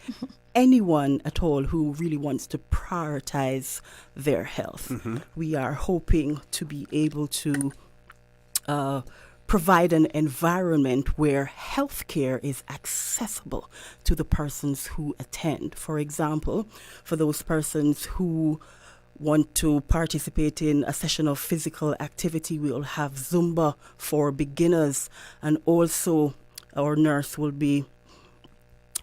anyone at all who really wants to prioritize their health. We are hoping to be able to provide an environment where healthcare is accessible to the persons who attend. For example, for those persons who want to participate in a session of physical activity, we will have Zumba for beginners, and also our nurse will be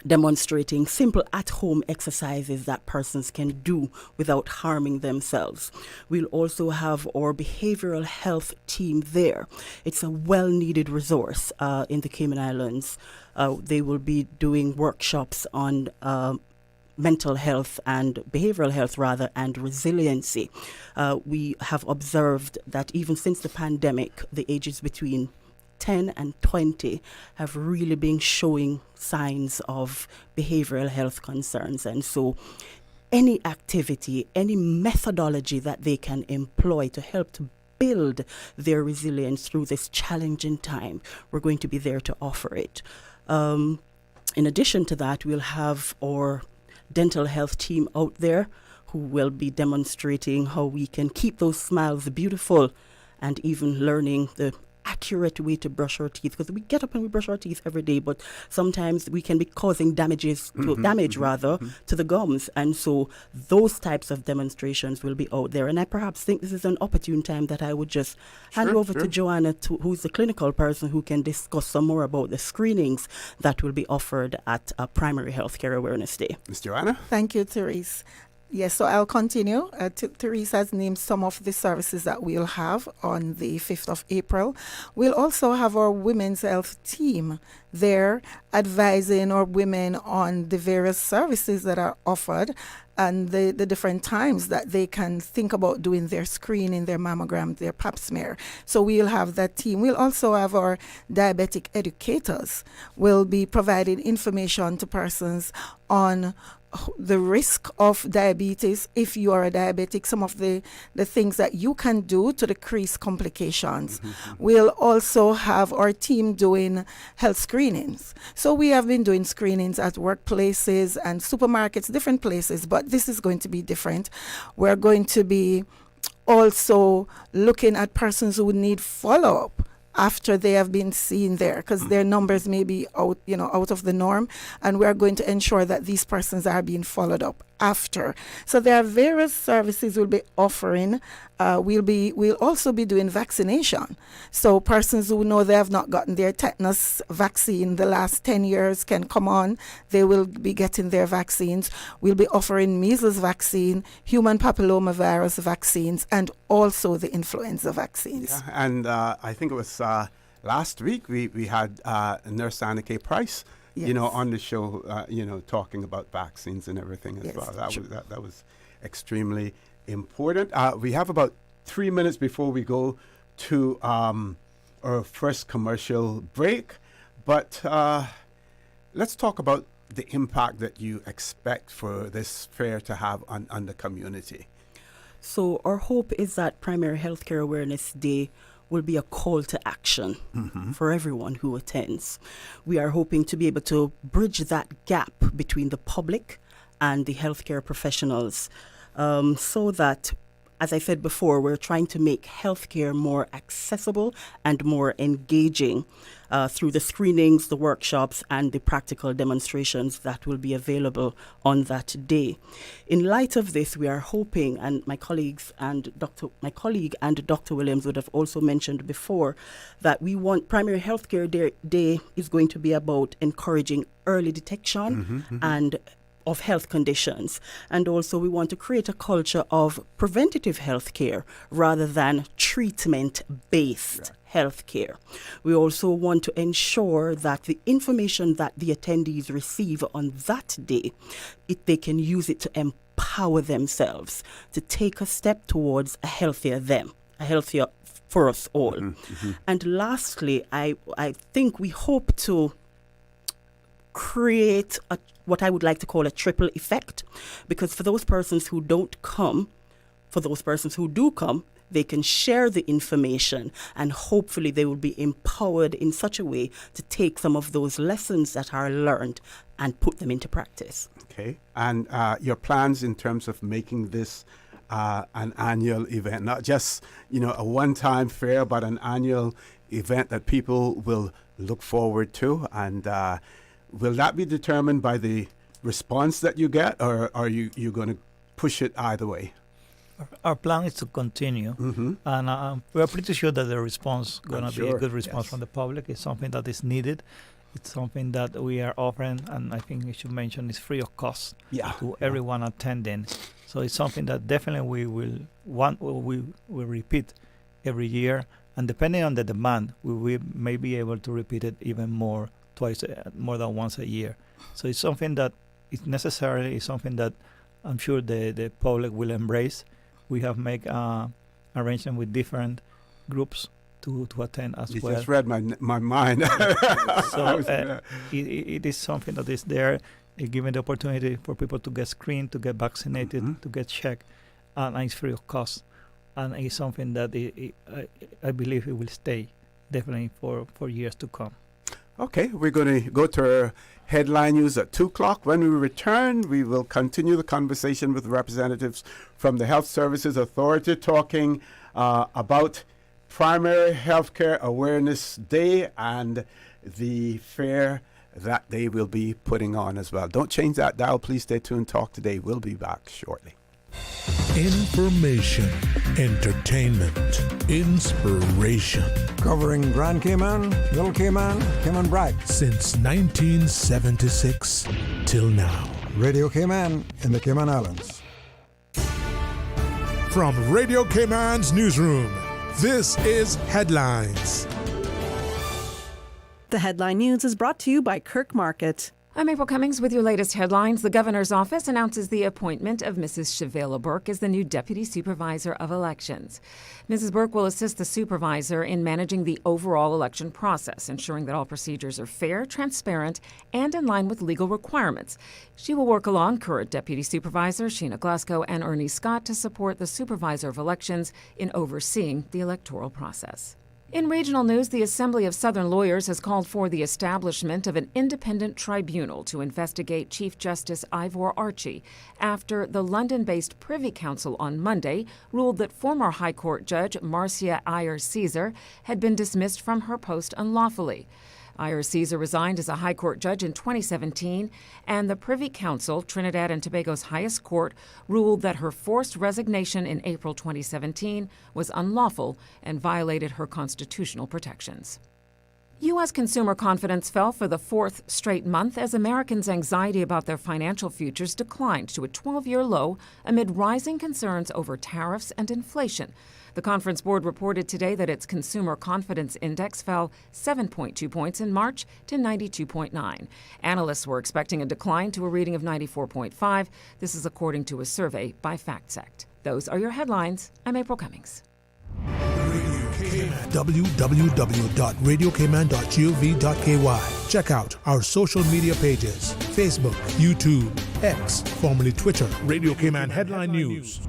demonstrating simple at-home exercises that persons can do without harming themselves. We'll also have our behavioral health team there. It's a well-needed resource in the Cayman Islands. They will be doing workshops on mental health and behavioral health and resiliency. We have observed that even since the pandemic, the ages between 10 and 20 have really been showing signs of behavioral health concerns. And so any activity, any methodology that they can employ to help to build their resilience through this challenging time, we're going to be there to offer it. In addition to that, we'll have our dental health team out there who will be demonstrating how we can keep those smiles beautiful, and even learning the accurate way to brush our teeth, because we get up and we brush our teeth every day, but sometimes we can be causing damage to the gums. And so those types of demonstrations will be out there. And I perhaps think this is an opportune time that I would just hand over to Joanna, who's the clinical person who can discuss some more about the screenings that will be offered at Primary Healthcare Awareness Day. Ms. Joanna? Thank you, Therese. Yes, so I'll continue. Therese has named some of the services that we'll have on the 5th of April. We'll also have our women's health team there advising our women on the various services that are offered and the different times that they can think about doing their screening, their mammogram, their pap smear. So we'll have that team. We'll also have our diabetic educators. We'll be providing information to persons on the risk of diabetes. If you are a diabetic, some of the things that you can do to decrease complications. We'll also have our team doing health screenings. So we have been doing screenings at workplaces and supermarkets, different places, but this is going to be different. We're going to be also looking at persons who need follow-up after they have been seen there, because their numbers may be out of the norm, and we are going to ensure that these persons are being followed up after. So there are various services we'll be offering. We'll also be doing vaccination. So persons who know they have not gotten their tetanus vaccine the last 10 years can come on. They will be getting their vaccines. We'll be offering measles vaccine, human papillomavirus vaccines, and also the influenza vaccines. Yeah, and I think it was last week we had Nurse Annika Price, yes, on the show, talking about vaccines and everything as well. That was extremely important. We have about 3 minutes before we go to our first commercial break, but let's talk about the impact that you expect for this fair to have on the community. So our hope is that Primary Healthcare Awareness Day will be a call to action for everyone who attends. We are hoping to be able to bridge that gap between the public and the healthcare professionals, so that, as I said before, we're trying to make healthcare more accessible and more engaging through the screenings, the workshops, and the practical demonstrations that will be available on that day. In light of this, we are hoping, and my colleague and Dr. Williams would have also mentioned before, that we want Primary Healthcare Day is going to be about encouraging early detection and of health conditions. And also we want to create a culture of preventative health care rather than treatment-based health care. We also want to ensure that the information that the attendees receive on that day, they can use it to empower themselves to take a step towards a healthier them, a healthier for us all. And lastly, I think we hope to create what I would like to call a triple effect, because for those persons who don't come, for those persons who do come, they can share the information, and hopefully they will be empowered in such a way to take some of those lessons that are learned and put them into practice. Okay. And your plans in terms of making this an annual event, not just, a one-time fair, but an annual event that people will look forward to. And will that be determined by the response that you get, or are you going to push it either way? Our plan is to continue, and we're pretty sure that the response going to be a good response from the public. It's something that is needed. It's something that we are offering, and I think we should mention is free of cost to everyone attending. So it's something that definitely we will repeat every year, and depending on the demand, we may be able to repeat it even more than once a year. So it's something that is necessary. It's something that I'm sure the public will embrace. We have made arrangement with different groups to attend as well. You just read my mind. So it is something that is there, giving the opportunity for people to get screened, to get vaccinated, to get checked, and it's free of cost. And it's something that I believe it will stay definitely for years to come. Okay, we're going to go to our headline news at 2 o'clock. When we return, we will continue the conversation with representatives from the Health Services Authority talking about Primary Healthcare Awareness Day and the fair that they will be putting on as well. Don't change that dial. Please stay tuned. Talk Today. We'll be back shortly. Information, entertainment, inspiration. Covering Grand Cayman, Little Cayman, Cayman Brac. Since 1976 till now. Radio Cayman in the Cayman Islands. From Radio Cayman's newsroom, this is Headlines. The headline news is brought to you by Kirk Market. I'm April Cummings with your latest headlines. The governor's office announces the appointment of Mrs. Shavela Burke as the new Deputy Supervisor of Elections. Mrs. Burke will assist the supervisor in managing the overall election process, ensuring that all procedures are fair, transparent, and in line with legal requirements. She will work along current Deputy Supervisor Sheena Glasgow and Ernie Scott to support the Supervisor of Elections in overseeing the electoral process. In regional news, the Assembly of Southern Lawyers has called for the establishment of an independent tribunal to investigate Chief Justice Ivor Archie after the London-based Privy Council on Monday ruled that former High Court Judge Marcia Ayers-Caesar had been dismissed from her post unlawfully. Ayers-Caesar resigned as a High Court judge in 2017, and the Privy Council, Trinidad and Tobago's highest court, ruled that her forced resignation in April 2017 was unlawful and violated her constitutional protections. U.S. consumer confidence fell for the fourth straight month as Americans' anxiety about their financial futures declined to a 12-year low amid rising concerns over tariffs and inflation. The Conference Board reported today that its Consumer Confidence Index fell 7.2 points in March to 92.9. Analysts were expecting a decline to a reading of 94.5. This is according to a survey by FactSect. Those are your headlines. I'm April Cummings. www.radiocayman.gov.ky. Check out our social media pages: Facebook, YouTube, X, formerly Twitter, Radio Cayman Headline News.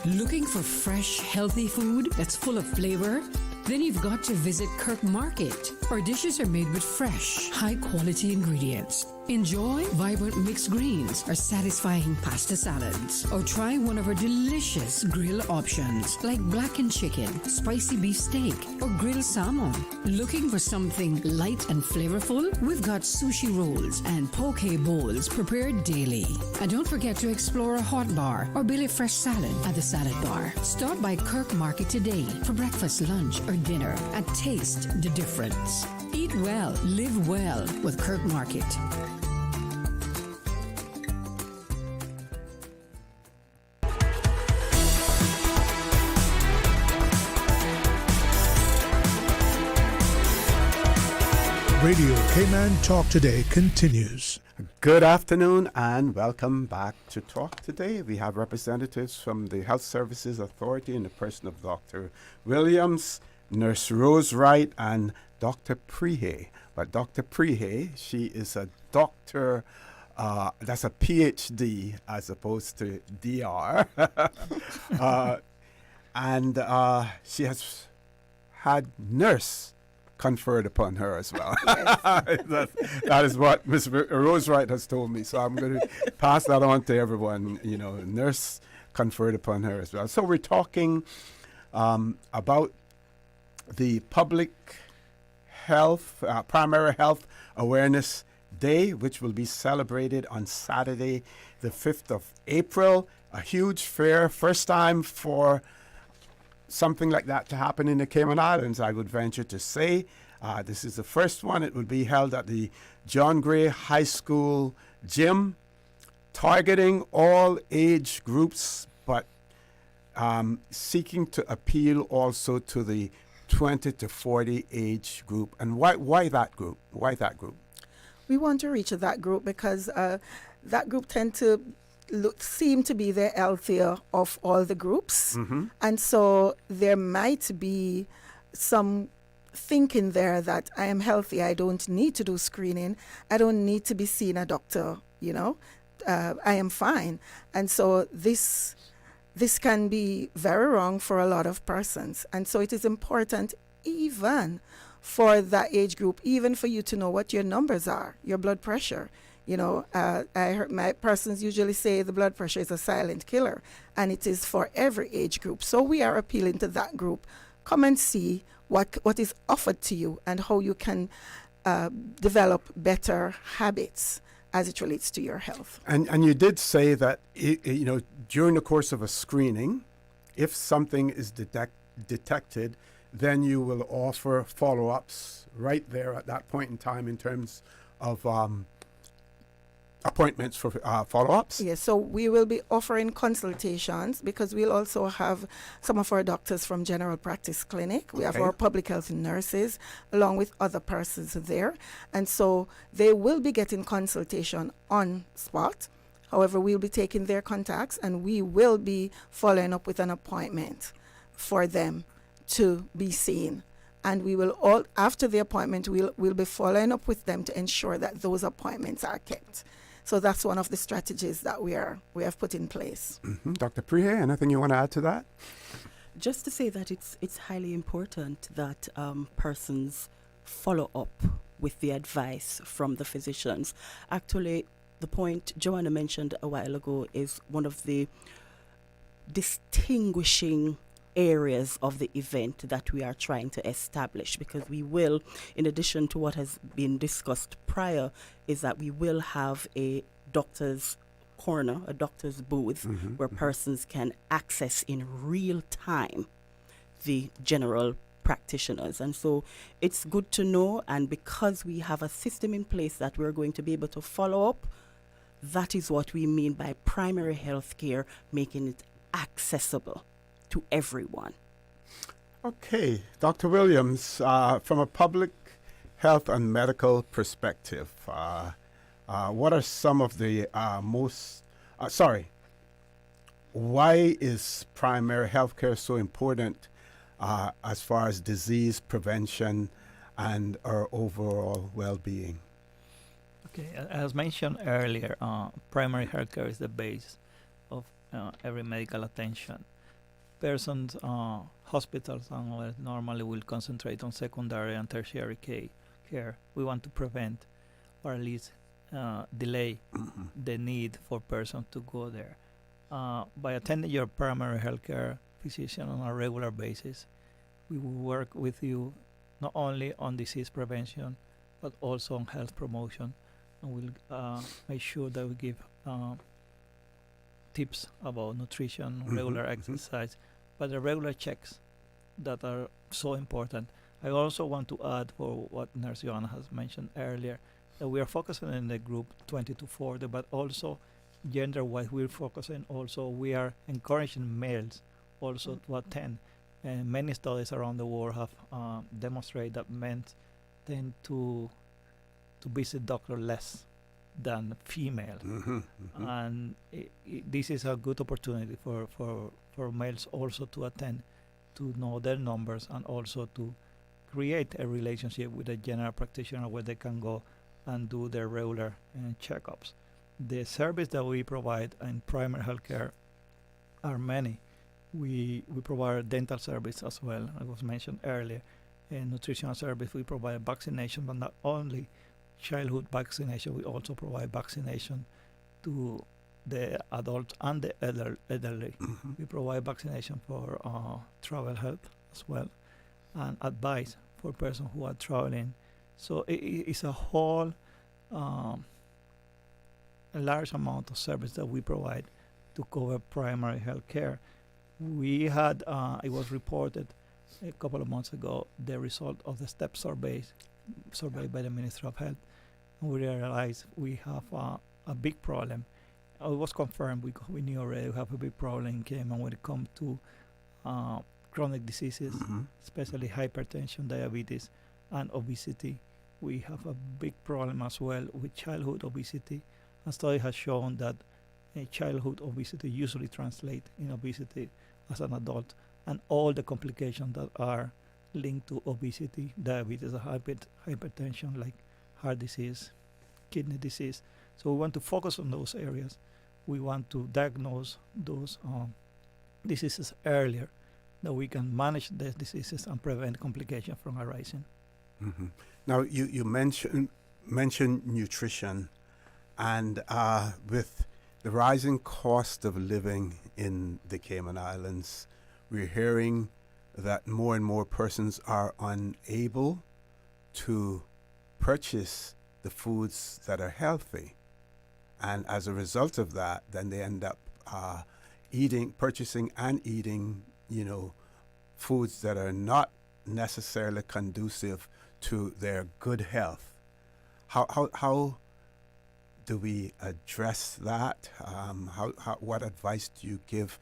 Looking for fresh, healthy food that's full of flavor? Then you've got to visit Kirk Market. Our dishes are made with fresh, high-quality ingredients. Enjoy vibrant mixed greens or satisfying pasta salads. Or try one of our delicious grill options like blackened chicken, spicy beef steak, or grilled salmon. Looking for something light and flavorful? We've got sushi rolls and poke bowls prepared daily. And don't forget to explore a hot bar or Billy Fresh salad at the salad bar. Stop by Kirk Market today for breakfast, lunch, or dinner and taste the difference. Eat well, live well with Kirk Market. Radio Cayman Talk Today continues. Good afternoon and welcome back to Talk Today. We have representatives from the Health Services Authority in the person of Dr. Williams, Nurse Rose-Wright, and Dr. Prehay But Dr. Prehay, she is a doctor, that's a PhD as opposed to DR. And she has had nurse conferred upon her as well. that is what Ms. Rose-Wright has told me. So I'm going to pass that on to everyone. You know, nurse conferred upon her as well. So we're talking about the public health, primary health awareness day, which will be celebrated on Saturday, the 5th of April. A huge fair, first time for something like that to happen in the Cayman Islands, I would venture to say. This is the first one. It will be held at the John Gray High School gym, targeting all age groups, but seeking to appeal also to the 20 to 40 age group. And why that group? Why that group? We want to reach that group because that group tend to seem to be the healthier of all the groups. Mm-hmm. And so there might be some thinking there that I am healthy, I don't need to do screening, I don't need to be seeing a doctor, you know, I am fine. And so this can be very wrong for a lot of persons. And so it is important even for that age group, even for you to know what your numbers are, your blood pressure. You know, I heard my persons usually say the blood pressure is a silent killer, and it is for every age group. So we are appealing to that group. Come and see what is offered to you and how you can develop better habits as it relates to your health. And you did say that, you know, during the course of a screening, if something is detected, then you will offer follow-ups right there at that point in time in terms of appointments for follow-ups? Yes, so we will be offering consultations because we'll also have some of our doctors from general practice clinic. We have our public health nurses along with other persons there. And so they will be getting consultation on spot. However, we'll be taking their contacts and we will be following up with an appointment for them to be seen. And we will all, after the appointment, we'll be following up with them to ensure that those appointments are kept. So that's one of the strategies that we have put in place. Mm-hmm. Dr. Prehay, anything you want to add to that? Just to say that it's highly important that persons follow up with the advice from the physicians. Actually, the point Joanna mentioned a while ago is one of the distinguishing areas of the event that we are trying to establish, because we will, in addition to what has been discussed prior, is that we will have a doctor's corner, a doctor's booth, where persons can access in real time the general practitioners. And so it's good to know, and because we have a system in place that we're going to be able to follow up, that is what we mean by primary health care, making it accessible to everyone. Okay, Dr. Williams, from a public health and medical perspective, what are some of the why is primary health care so important as far as disease prevention and our overall well-being? Okay, as mentioned earlier, primary health care is the base of every medical attention. Persons, hospitals and others normally will concentrate on secondary and tertiary care. We want to prevent or at least delay the need for persons to go there. By attending your primary health care physician on a regular basis, we will work with you not only on disease prevention but also on health promotion, and we'll make sure that we give tips about nutrition, regular exercise, but the regular checks that are so important. I also want to add for what Nurse Joanna has mentioned earlier, that we are focusing in the group 20 to 40, but also gender-wise, we're focusing also, we are encouraging males also to attend. And many studies around the world have demonstrated that men tend to visit doctor less than female, and this is a good opportunity for males also to attend, to know their numbers and also to create a relationship with a general practitioner where they can go and do their regular checkups. The service that we provide in primary health care are many. We provide dental service as well, I was mentioned earlier, and nutritional service. We provide vaccination, but not only childhood vaccination, we also provide vaccination to the adults and the elderly. We provide vaccination for travel health as well, and advice for persons who are traveling. So it's a whole a large amount of service that we provide to cover primary health care. We had, it was reported a couple of months ago, the result of the STEP survey by the Ministry of Health. And we realized we have a big problem. It was confirmed, we knew already we have a big problem in Cayman when it comes to chronic diseases, especially hypertension, diabetes, and obesity. We have a big problem as well with childhood obesity. A study has shown that childhood obesity usually translates in obesity as an adult, and all the complications that are linked to obesity, diabetes, hypertension, like heart disease, kidney disease. So we want to focus on those areas. We want to diagnose those diseases earlier, that we can manage the diseases and prevent complications from arising. Now, you mentioned nutrition, and with the rising cost of living in the Cayman Islands, we're hearing that more and more persons are unable to purchase the foods that are healthy. And as a result of that, then they end up purchasing and eating, foods that are not necessarily conducive to their good health. How do we address that? What advice do you give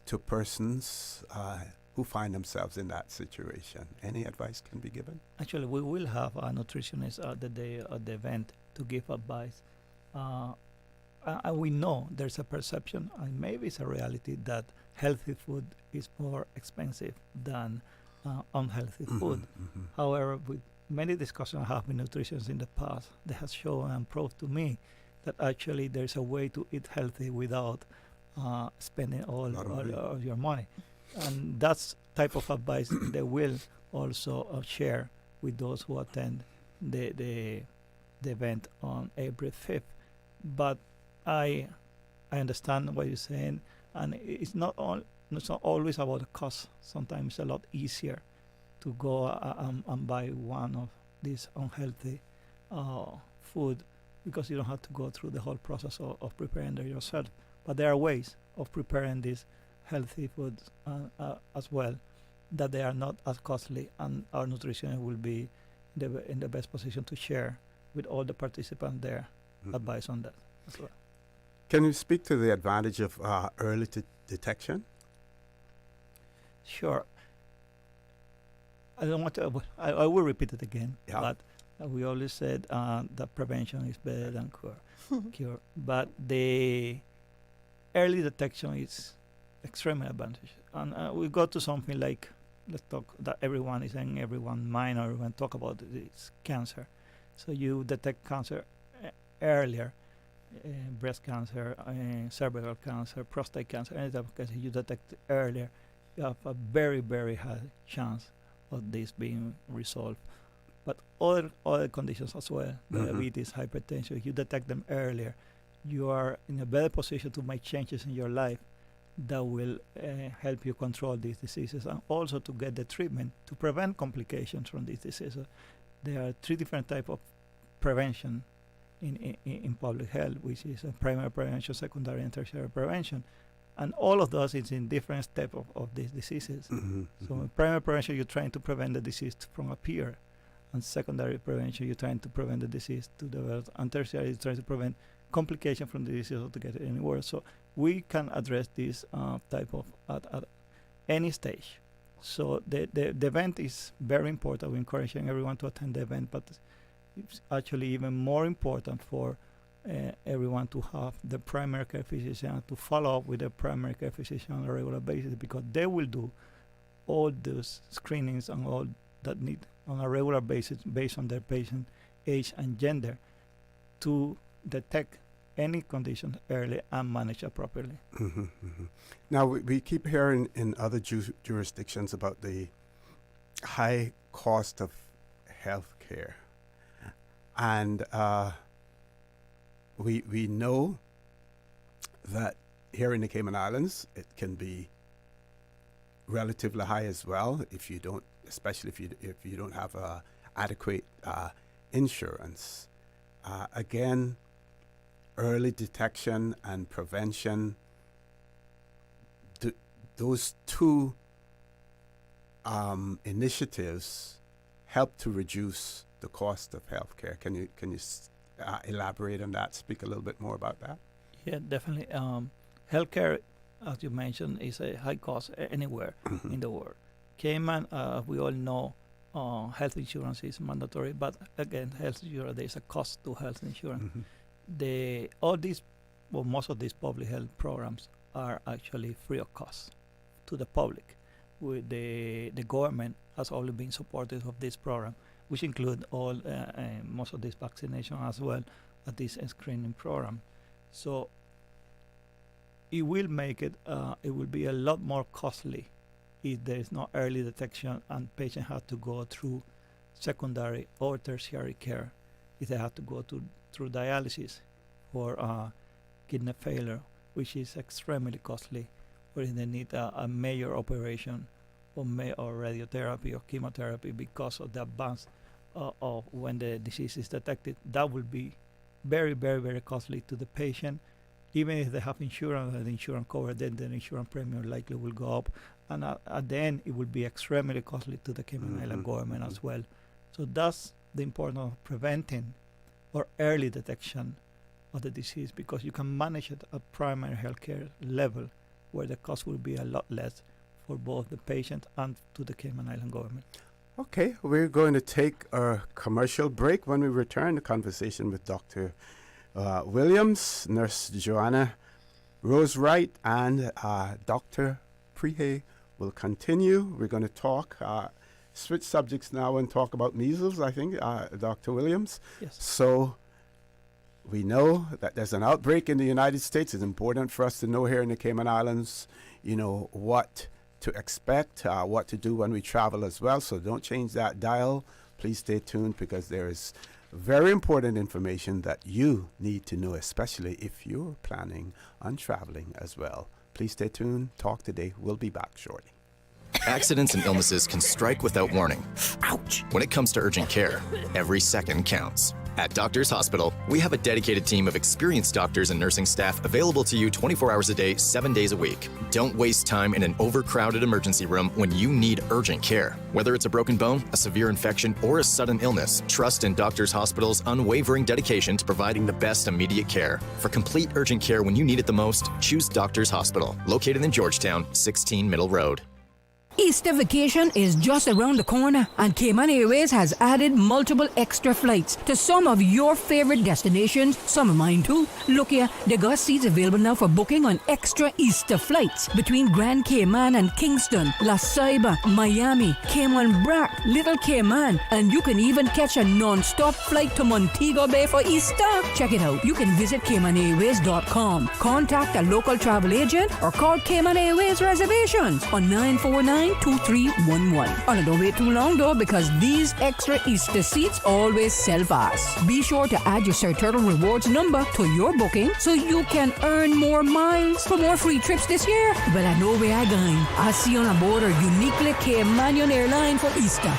to persons who find themselves in that situation? Any advice can be given? Actually, we will have a nutritionist at the day of the event to give advice. And we know there's a perception, and maybe it's a reality, that healthy food is more expensive than unhealthy food. However, with many discussions I have with nutritionists in the past, they have shown and proved to me that actually there's a way to eat healthy without spending all your money. And that's type of advice they will also share with those who attend the event on April 5th. But I understand what you're saying, and it's not always about the cost. Sometimes it's a lot easier to go and buy one of these unhealthy food, because you don't have to go through the whole process of preparing them yourself. But there are ways of preparing these healthy foods as well, that they are not as costly, and our nutritionist will be in the best position to share with all the participants there advice on that as well. Can you speak to the advantage of early detection? Sure. I don't want to. I will repeat it again. Yeah. But we always said that prevention is better than cure. But the early detection is extremely advantageous. And we go to something like, let's talk that everyone is in everyone's mind, or everyone talk about this cancer. So you detect cancer earlier. Breast cancer, cervical cancer, prostate cancer, any type of cancer, you detect earlier, you have a very, very high chance of this being resolved. But other conditions as well, diabetes, hypertension, if you detect them earlier, you are in a better position to make changes in your life that will help you control these diseases, and also to get the treatment to prevent complications from these diseases. There are 3 different types of prevention in public health, which is primary prevention, secondary and tertiary prevention, and all of those is in different steps of these diseases. So in primary prevention, you're trying to prevent the disease from appear, and secondary prevention, you're trying to prevent the disease to develop, and tertiary, you're trying to prevent complication from the disease or to get it any worse. So we can address this type of at any stage. So the event is very important. We're encouraging everyone to attend the event, but it's actually even more important for everyone to have the primary care physician, to follow up with the primary care physician on a regular basis, because they will do all those screenings and all that need on a regular basis, based on their patient age and gender, to detect any condition early and manage appropriately. Now, we keep hearing in other jurisdictions about the high cost of health care. And we know that here in the Cayman Islands, it can be relatively high as well if you don't, especially if you don't have adequate insurance. Again, early detection and prevention, those two initiatives help to reduce the cost of healthcare. Can you elaborate on that? Speak a little bit more about that. Yeah, definitely. Healthcare, as you mentioned, is a high cost anywhere in the world. Cayman, we all know, health insurance is mandatory, but again, health insurance, there is a cost to health insurance. Most of these public health programs are actually free of cost to the public. With the government has always been supportive of this program, which include most of this vaccination as well as this screening program. So it will make it will be a lot more costly if there is no early detection and patients have to go through secondary or tertiary care, if they have to go through dialysis for kidney failure, which is extremely costly, or if they need a major operation or radiotherapy or chemotherapy because of the advance of when the disease is detected. That will be very, very, very costly to the patient. Even if they have insurance and the insurance cover, then the insurance premium likely will go up. And at the end, it will be extremely costly to the Cayman Island government as well. So that's the importance of preventing or early detection of the disease, because you can manage it at primary healthcare level, where the cost will be a lot less for both the patient and to the Cayman Island government. Okay, we're going to take a commercial break. When we return, the conversation with Dr. Williams, Nurse Joanna Rose-Wright, and Dr. Prehay will continue. We're going to talk, switch subjects now and talk about measles, I think, Dr. Williams. Yes. So we know that there's an outbreak in the United States. It's important for us to know here in the Cayman Islands, what to expect, what to do when we travel as well. So don't change that dial. Please stay tuned, because there is very important information that you need to know, especially if you're planning on traveling as well. Please stay tuned. Talk today. We'll be back shortly. Accidents and illnesses can strike without warning. Ouch! When it comes to urgent care, every second counts. At Doctors Hospital, we have a dedicated team of experienced doctors and nursing staff available to you 24 hours a day, 7 days a week. Don't waste time in an overcrowded emergency room when you need urgent care. Whether it's a broken bone, a severe infection, or a sudden illness, trust in Doctors Hospital's unwavering dedication to providing the best immediate care. For complete urgent care when you need it the most, choose Doctors Hospital, located in Georgetown, 16 Middle Road. Easter vacation is just around the corner, and Cayman Airways has added multiple extra flights to some of your favorite destinations, some of mine too. Look here, they got seats available now for booking on extra Easter flights between Grand Cayman and Kingston, La Ceiba, Miami, Cayman Brac, Little Cayman, and you can even catch a non-stop flight to Montego Bay for Easter. Check it out. You can visit CaymanAirways.com, contact a local travel agent, or call Cayman Airways Reservations on 949-2311. And don't wait too long though, because these extra Easter seats always sell fast. Be sure to add your Sir Turtle Rewards number to your booking so you can earn more miles for more free trips this year. Well, I know where I'm going. I'll see you on board a uniquely Caymanian airline for Easter.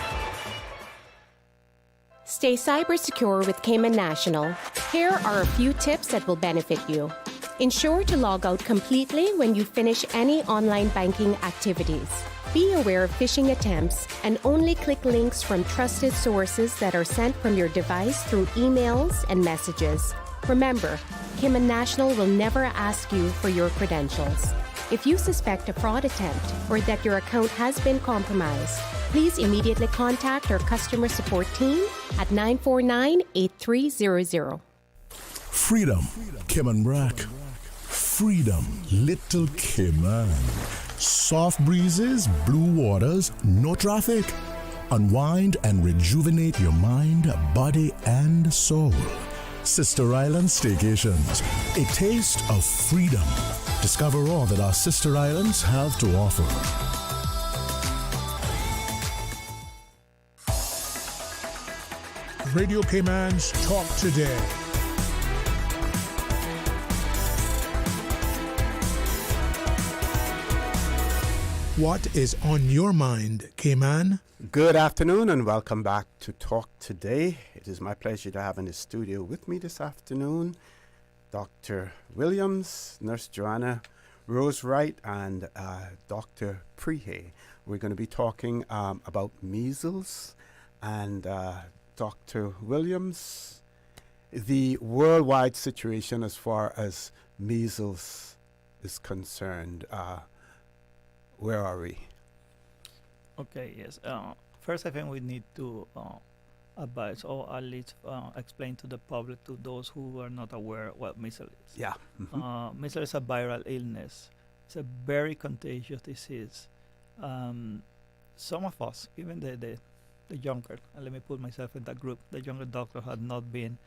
Stay cyber secure with Cayman National. Here are a few tips that will benefit you. Ensure to log out completely when you finish any online banking activities. Be aware of phishing attempts and only click links from trusted sources that are sent from your device through emails and messages. Remember, Cayman National will never ask you for your credentials. If you suspect a fraud attempt or that your account has been compromised, please immediately contact our customer support team at 949-8300. Freedom, Cayman Brac. Freedom, Little Cayman. Soft breezes, blue waters, no traffic. Unwind and rejuvenate your mind, body, and soul. Sister Island Staycations, a taste of freedom. Discover all that our sister islands have to offer. Radio Cayman's Talk Today. What is on your mind, Cayman? Good afternoon and welcome back to Talk Today. It is my pleasure to have in the studio with me this afternoon Dr. Williams, Nurse Joanna Rose-Wright, and Dr. Prehay. We're going to be talking about measles. And Dr. Williams, the worldwide situation as far as measles is concerned, where are we? Okay, yes. First, I think we need to advise or at least explain to the public, to those who are not aware what measles is. Yeah. Measles is a viral illness. It's a very contagious disease. Some of us, even the younger, and let me put myself in that group, the younger doctor had not been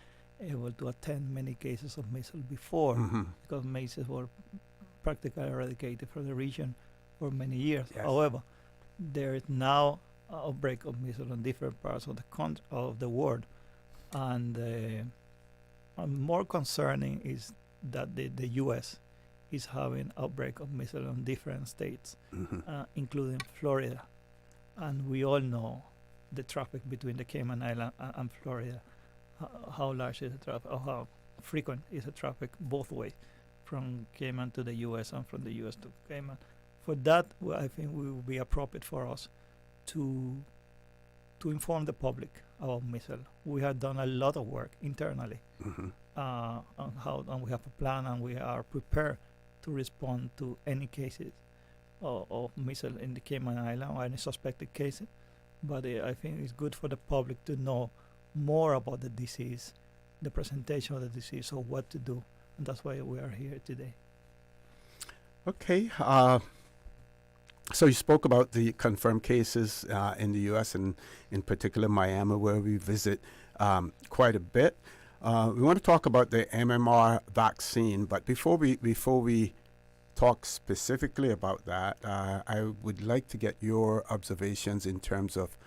able to attend many cases of measles before because measles were practically eradicated from the region for many years. Yes. However, there is now an outbreak of measles in different parts of the world, and more concerning is that the U.S. is having outbreak of measles in different states, including Florida, and we all know the traffic between the Cayman Islands and Florida, how large is the traffic, or how frequent is the traffic both ways, from Cayman to the U.S. and from the U.S. to Cayman. For that, I think it will be appropriate for us to inform the public about measles. We have done a lot of work internally on how, and we have a plan, and we are prepared to respond to any cases of measles in the Cayman Island or any suspected cases. But I think it's good for the public to know more about the disease, the presentation of the disease, or what to do. And that's why we are here today. Okay. So you spoke about the confirmed cases in the U.S. and in particular Miami, where we visit quite a bit. We want to talk about the MMR vaccine, but before we talk specifically about that, I would like to get your observations in terms of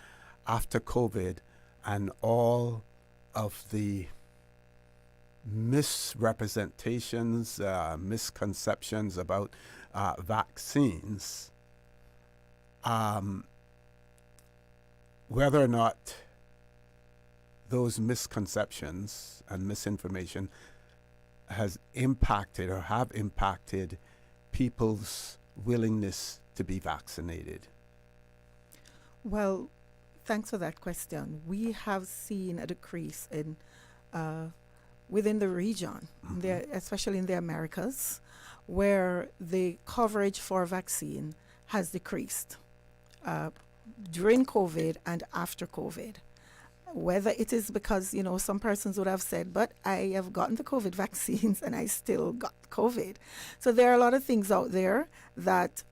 after COVID and all of the misrepresentations, misconceptions about vaccines, whether or not those misconceptions and misinformation has impacted or have impacted people's willingness to be vaccinated. Well, thanks for that question. We have seen a decrease in within the region, especially in the Americas, where the coverage for vaccine has decreased during COVID and after COVID. Whether it is because, some persons would have said, but I have gotten the COVID vaccines and I still got COVID. So there are a lot of things out there that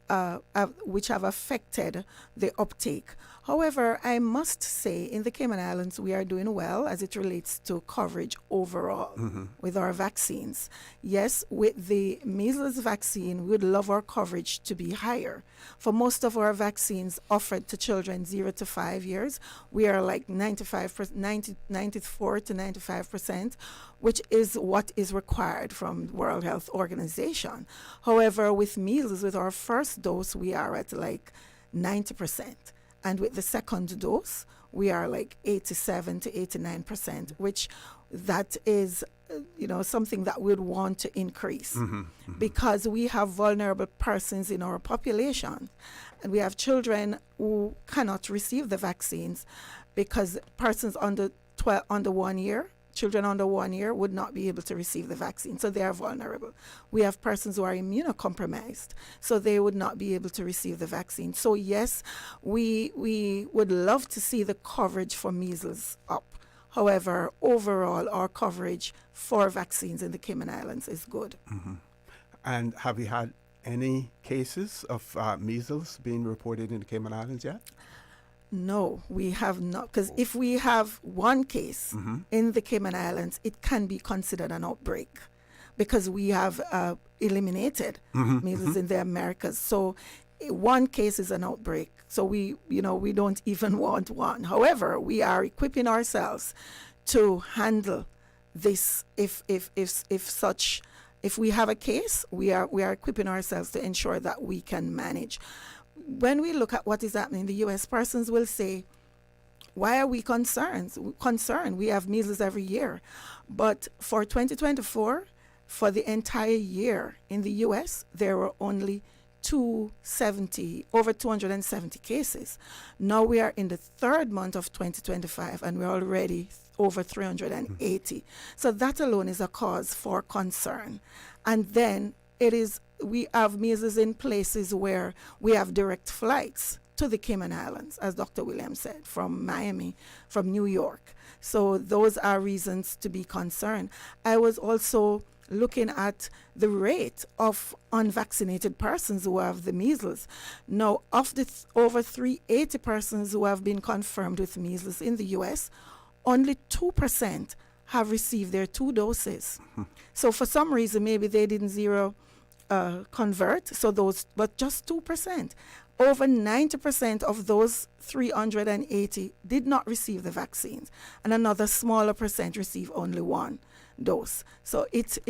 which have affected the uptake. However, I must say in the Cayman Islands, we are doing well as it relates to coverage overall with our vaccines. Yes, with the measles vaccine, we would love our coverage to be higher. For most of our vaccines offered to children 0 to 5 years, we are like 94 to 95%, which is what is required from the World Health Organization. However, with measles, with our first dose, we are at like 90%. And with the second dose, we are like 87 to 89%, which that is, something that we'd want to increase because we have vulnerable persons in our population. And we have children who cannot receive the vaccines because persons under 1 year, children under 1 year would not be able to receive the vaccine, so they are vulnerable. We have persons who are immunocompromised, so they would not be able to receive the vaccine. So yes, we would love to see the coverage for measles up. However, overall, our coverage for vaccines in the Cayman Islands is good. And have you had any cases of measles being reported in the Cayman Islands yet? No, we have not. Because if we have one case in the Cayman Islands, it can be considered an outbreak because we have eliminated measles in the Americas. So one case is an outbreak. So we don't even want one. However, we are equipping ourselves to handle this if we have a case, we are equipping ourselves to ensure that we can manage. When we look at what is happening in the U.S., persons will say, why are we concerned? We have measles every year. But for 2024, for the entire year in the U.S., there were only over 270 cases. Now we are in the third month of 2025, and we're already over 380. So that alone is a cause for concern. And then we have measles in places where we have direct flights to the Cayman Islands, as Dr. Williams said, from Miami, from New York. So those are reasons to be concerned. I was also looking at the rate of unvaccinated persons who have the measles. Now, of the over 380 persons who have been confirmed with measles in the U.S., only 2% have received their 2 doses. So for some reason, maybe they didn't convert, but just 2%. Over 90% of those 380 did not receive the vaccines, and another smaller percent received only 1 dose. So it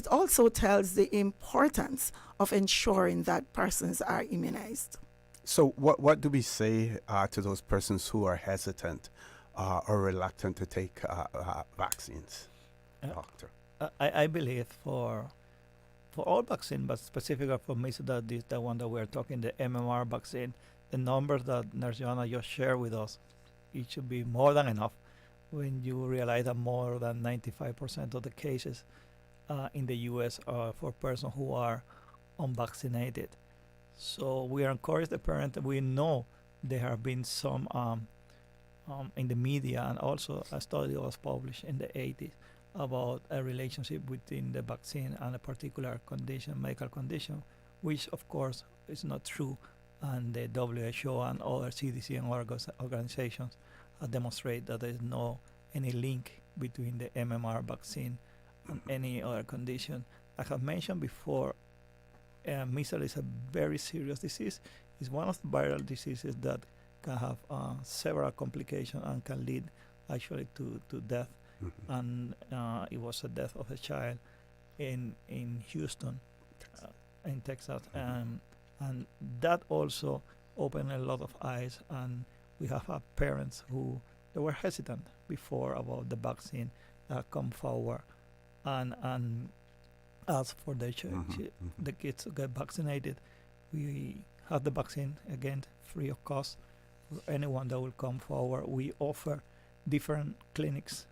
also tells the importance of ensuring that persons are immunized. So what do we say to those persons who are hesitant or reluctant to take vaccines, Doctor? I believe for all vaccine, but specifically for measles, that is the one that we're talking, the MMR vaccine, the numbers that Nurse Joanna just shared with us, it should be more than enough when you realize that more than 95% of the cases in the U.S. are for persons who are unvaccinated. So we are encouraging the parent. We know there have been some in the media, and also a study was published in the 80s about a relationship between the vaccine and a particular condition, medical condition, which of course is not true. And the WHO and other CDC and other organizations demonstrate that there is any link between the MMR vaccine and any other condition. I have mentioned before, measles is a very serious disease. It's one of the viral diseases that can have several complications and can lead actually to death. And it was a death of a child in Houston, in Texas, and that also opened a lot of eyes. And we have parents who they were hesitant before about the vaccine come forward and ask for their the kids to get vaccinated. We have the vaccine again free of cost for anyone that will come forward. We offer different clinics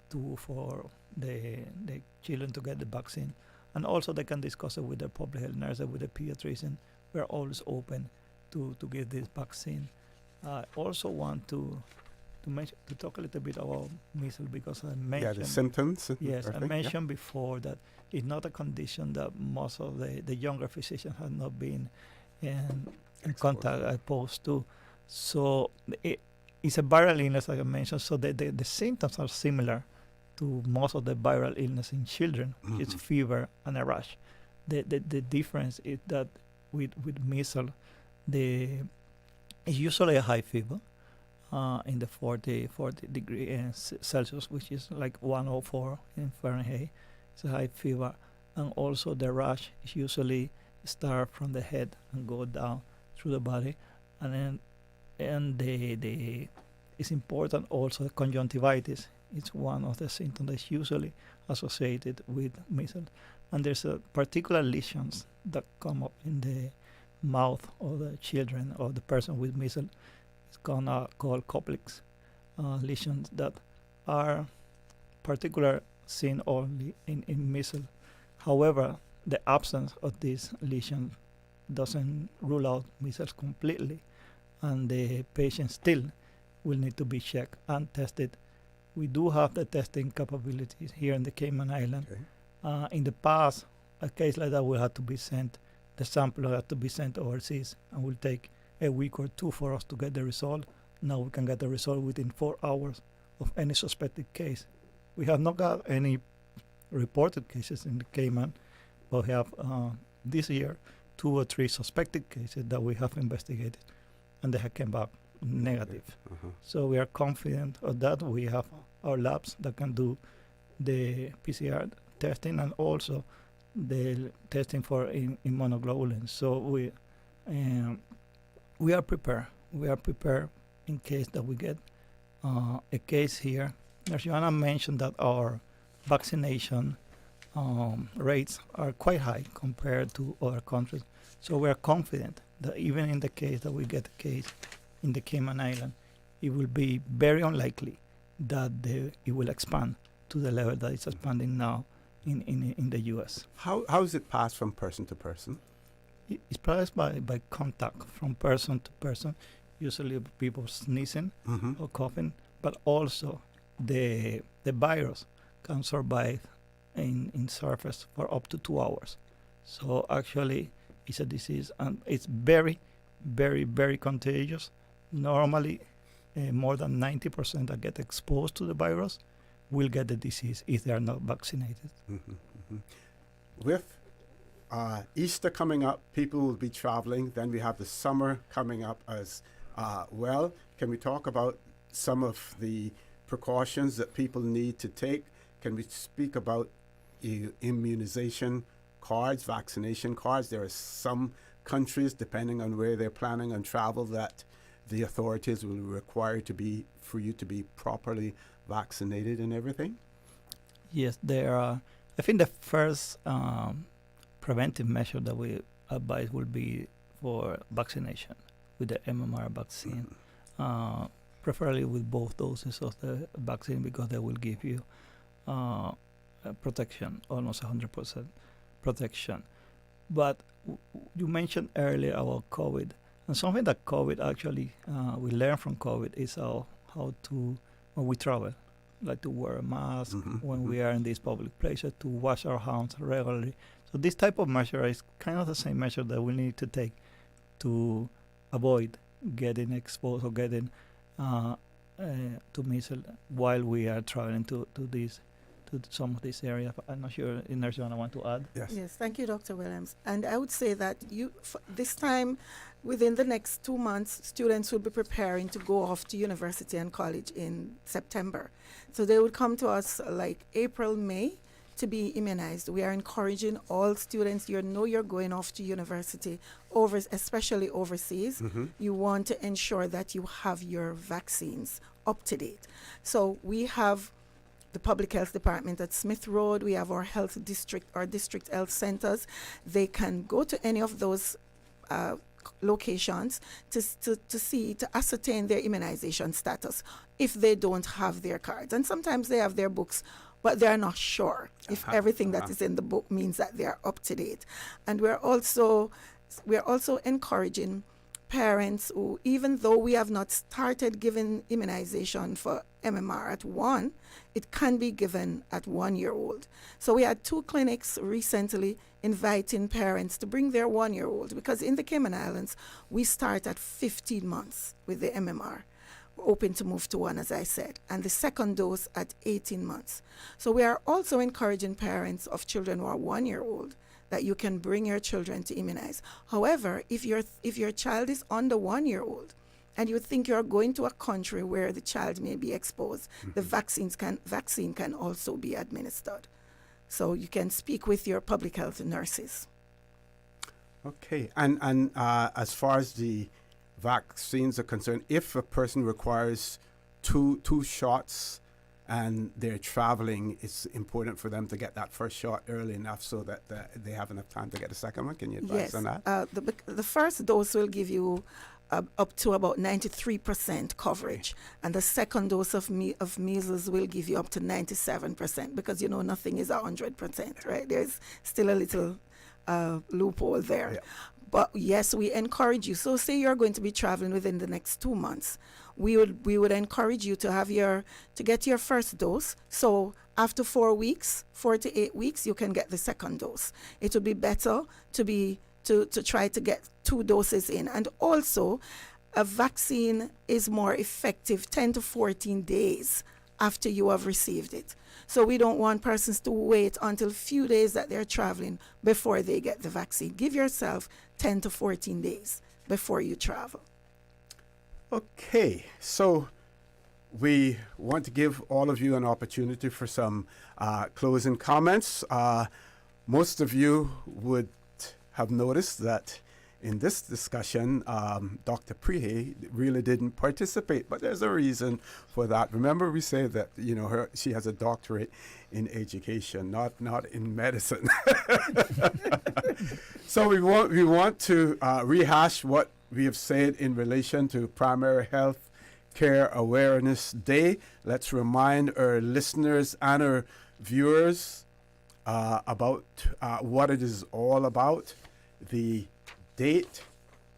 for the children to get the vaccine, and also they can discuss it with their public health nurse, with the pediatrician. We're always open to give this vaccine. I also want to talk a little bit about measles, because I mentioned the symptoms. Yes, I mentioned before that it's not a condition that most of the younger physicians have not been in contact opposed to. So it's a viral illness, like I mentioned, so the symptoms are similar to most of the viral illness in children, which is fever and a rash. The difference is that with measles, it's usually a high fever in the 40 degrees Celsius, which is like 104 in Fahrenheit. It's a high fever. And also the rash is usually start from the head and go down through the body. And it's important also the conjunctivitis. It's one of the symptoms that's usually associated with measles. And there's a particular lesions that come up in the mouth of the children or the person with measles. It's called complex lesions that are particular seen only in measles. However, the absence of this lesion doesn't rule out measles completely, and the patient still will need to be checked and tested. We do have the testing capabilities here in the Cayman Islands. In the past, a case like that will have to be sent, the sample will have to be sent overseas and will take a week or two for us to get the result. Now we can get the result within 4 hours of any suspected case. We have not got any reported cases in the Cayman, but we have this year 2 or 3 suspected cases that we have investigated, and they have come back negative. So we are confident of that. We have our labs that can do the PCR testing and also the testing for immunoglobulins. So we are prepared. We are prepared in case that we get a case here. As Joanna mentioned, that our vaccination rates are quite high compared to other countries. So we are confident that even in the case that we get a case in the Cayman Islands, it will be very unlikely that it will expand to the level that it's expanding now in the U.S. How is it passed from person to person? It's passed by contact from person to person, usually people sneezing or coughing, but also the virus can survive in surface for up to 2 hours. So actually, it's a disease, and it's very, very, very contagious. Normally, more than 90% that get exposed to the virus will get the disease if they are not vaccinated. With Easter coming up, people will be traveling. Then we have the summer coming up as well. Can we talk about some of the precautions that people need to take? Can we speak about immunization cards, vaccination cards? There are some countries, depending on where they're planning on travel, that the authorities will require for you to be properly vaccinated and everything? Yes, there are. I think the first preventive measure that we advise will be for vaccination with the MMR vaccine, preferably with both doses of the vaccine, because they will give you protection, almost 100% protection. But you mentioned earlier about COVID, and something that COVID actually we learn from COVID is how to, when we travel, like to wear a mask when we are in these public places, to wash our hands regularly. So this type of measure is kind of the same measure that we need to take to avoid getting exposed or getting to measles while we are traveling to some of these areas. I'm not sure if Nurse Joanna want to add. Yes, thank you, Dr. Williams. And I would say that this time, within the next 2 months, students will be preparing to go off to university and college in September. So they would come to us like April, May to be immunized. We are encouraging all students, you're going off to university, especially overseas. You want to ensure that you have your vaccines up to date. So we have the public health department at Smith Road. We have our district health centers. They can go to any of those locations to ascertain their immunization status if they don't have their cards. And sometimes they have their books, but they're not sure if everything that is in the book means that they are up to date. And we're also encouraging parents who, even though we have not started giving immunization for MMR at 1, it can be given at 1 year old. So we had 2 clinics recently inviting parents to bring their 1 year old, because in the Cayman Islands, we start at 15 months with the MMR. We're open to move to 1, as I said, and the second dose at 18 months. So we are also encouraging parents of children who are 1 year old that you can bring your children to immunize. However, if your child is under 1 year old and you think you're going to a country where the child may be exposed, the vaccine can also be administered. So you can speak with your public health nurses. Okay, and as far as the vaccines are concerned, if a person requires two shots and they're traveling, it's important for them to get that first shot early enough so that they have enough time to get a second one. Can you advise on that? The first dose will give you up to about 93% coverage, and the second dose of measles will give you up to 97%, because nothing is 100%, right? There's still a little loophole there. Yeah. But yes, we encourage you. So say you're going to be traveling within the next 2 months, we would encourage you to get your first dose. So after 4 to 8 weeks, you can get the second dose. It would be better to be to try to get 2 doses in. And also, a vaccine is more effective 10 to 14 days after you have received it. So we don't want persons to wait until a few days that they're traveling before they get the vaccine. Give yourself 10 to 14 days before you travel. Okay, so we want to give all of you an opportunity for some closing comments. Most of you would have noticed that in this discussion, Dr. Prehay really didn't participate, but there's a reason for that. Remember, we say that she has a doctorate in education, not in medicine. So we want to rehash what we have said in relation to Primary Health Care Awareness Day. Let's remind our listeners and our viewers about what it is all about, the date,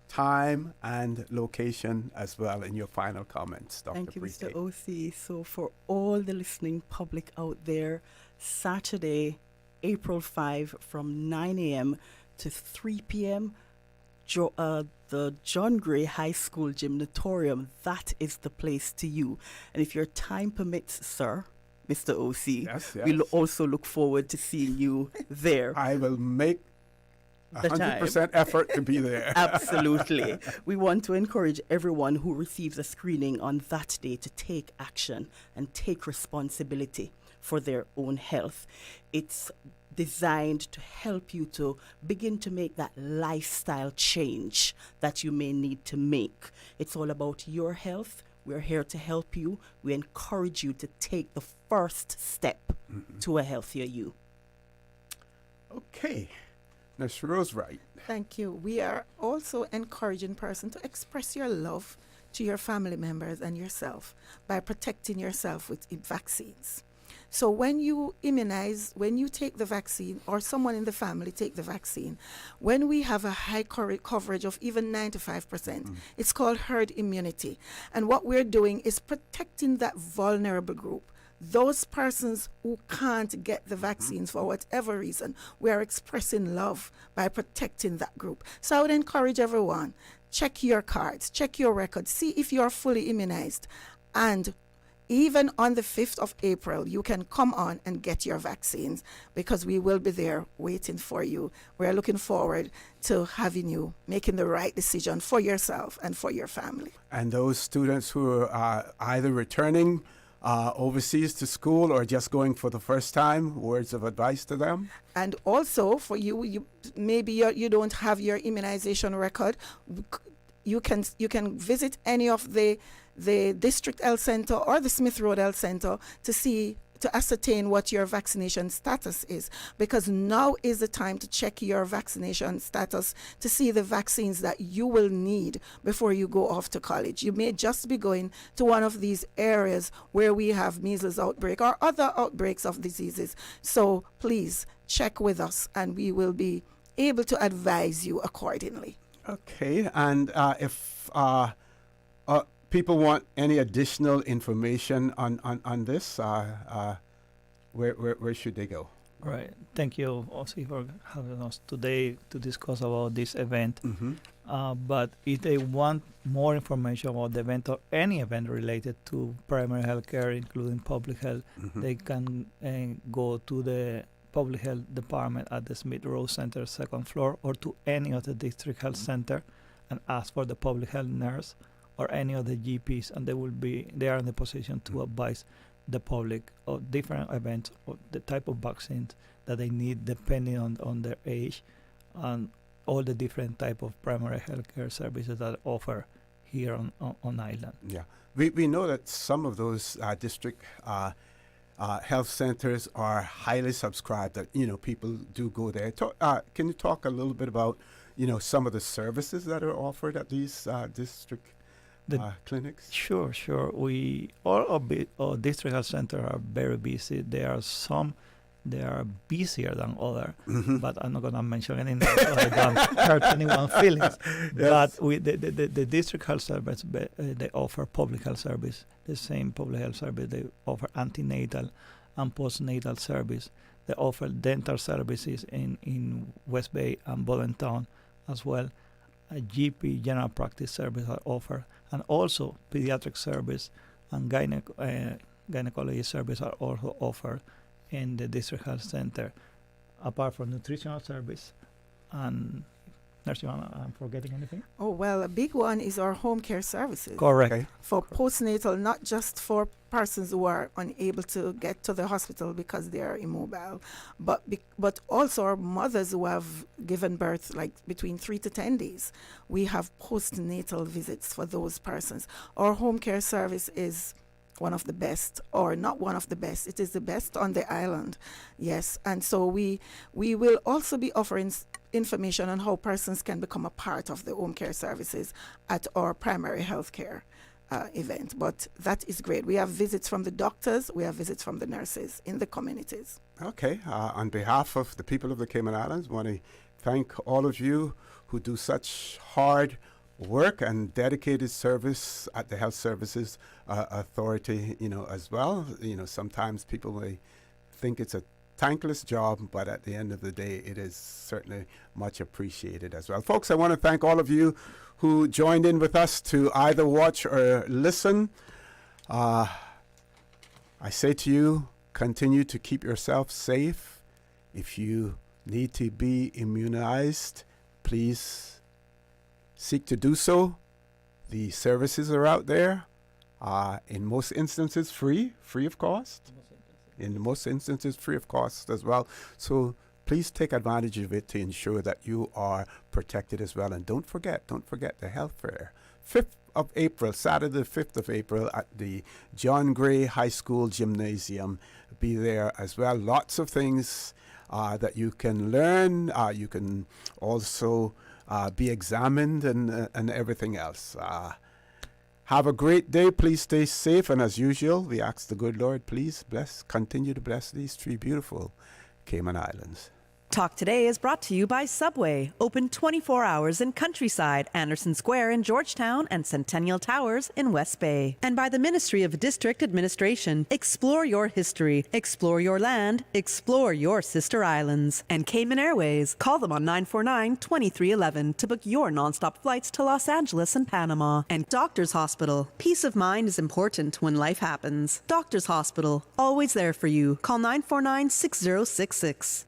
time, and location as well in your final comments, Dr. Thank you, Mr. Prehay. OC. So for all the listening public out there, Saturday, April 5 from 9 a.m. to 3 p.m., the John Gray High School Gymnatorium, that is the place to you. And if your time permits, sir, Mr. OC, yes. we'll also look forward to seeing you there. I will make 100% effort to be there. Absolutely. We want to encourage everyone who receives a screening on that day to take action and take responsibility for their own health. It's designed to help you to begin to make that lifestyle change that you may need to make. It's all about your health. We're here to help you. We encourage you to take the first step to a healthier you. Okay. Ms. Rose-Wright. Thank you. We are also encouraging persons to express your love to your family members and yourself by protecting yourself with vaccines. So when you immunize, when you take the vaccine, or someone in the family take the vaccine, when we have a high coverage of even 95%, it's called herd immunity. And what we're doing is protecting that vulnerable group. Those persons who can't get the vaccines for whatever reason, we are expressing love by protecting that group. So I would encourage everyone, check your cards, check your records, see if you are fully immunized. And even on the 5th of April, you can come on and get your vaccines because we will be there waiting for you. We're looking forward to having you making the right decision for yourself and for your family. And those students who are either returning overseas to school or just going for the first time, words of advice to them? And also for you maybe you don't have your immunization record, you can visit any of the District Health Center or the Smith Road Health Center to ascertain what your vaccination status is, because now is the time to check your vaccination status to see the vaccines that you will need before you go off to college. You may just be going to one of these areas where we have measles outbreak or other outbreaks of diseases. So please check with us and we will be able to advise you accordingly. Okay, and if people want any additional information on this, where should they go? Right. Thank you, Ozzy, for having us today to discuss about this event. But if they want more information about the event or any event related to primary health care, including public health, they can go to the Public Health Department at the Smith Road Center, 2nd floor, or to any of the District Health Center and ask for the public health nurse or any of the GPs, and they are in the position to advise the public of different events or the type of vaccines that they need depending on their age and all the different type of primary health care services that offer here on island. Yeah, we know that some of those district health centers are highly subscribed. That people do go there. Can you talk a little bit about some of the services that are offered at these district clinics? Sure. All district health centers are very busy. They are busier than other, but I'm not gonna mention any names so I don't hurt anyone's feelings. Yes. But the district health service, they offer public health service. The same public health service, they offer antenatal and postnatal service. They offer dental services in West Bay and Bodentown as well. A GP general practice service are offered, and also pediatric service and gynecology service are also offered in the district health center, apart from nutritional service. And Nurse Joanna, I'm forgetting anything? Oh, well, a big one is our home care services. Correct. Okay. For postnatal, not just for persons who are unable to get to the hospital because they are immobile, but also our mothers who have given birth like between 3 to 10 days. We have postnatal visits for those persons. Our home care service is one of the best, or not one of the best. It is the best on the island, yes. And so we will also be offering information on how persons can become a part of the home care services at our primary health care event. But that is great. We have visits from the doctors, we have visits from the nurses in the communities. Okay, on behalf of the people of the Cayman Islands, I want to thank all of you who do such hard work and dedicated service at the Health Services Authority, as well. Sometimes people may think it's a thankless job, but at the end of the day, it is certainly much appreciated as well. Folks, I want to thank all of you who joined in with us to either watch or listen. I say to you, continue to keep yourself safe. If you need to be immunized, please seek to do so. The services are out there. In most instances, free of cost. In most instances, free of cost as well. So please take advantage of it to ensure that you are protected as well. And don't forget the health fair. 5th of April, Saturday the 5th of April at the John Gray High School Gymnasium. Be there as well. Lots of things that you can learn. You can also be examined and everything else. Have a great day. Please stay safe. And as usual, we ask the good Lord, please continue to bless these 3 beautiful Cayman Islands. Talk Today is brought to you by Subway, open 24 hours in Countryside, Anderson Square in Georgetown, and Centennial Towers in West Bay. And by the Ministry of District Administration, explore your history, explore your land, explore your sister islands. And Cayman Airways, call them on 949-2311 to book your nonstop flights to Los Angeles and Panama. And Doctors Hospital, peace of mind is important when life happens. Doctors Hospital, always there for you. Call 949-6066.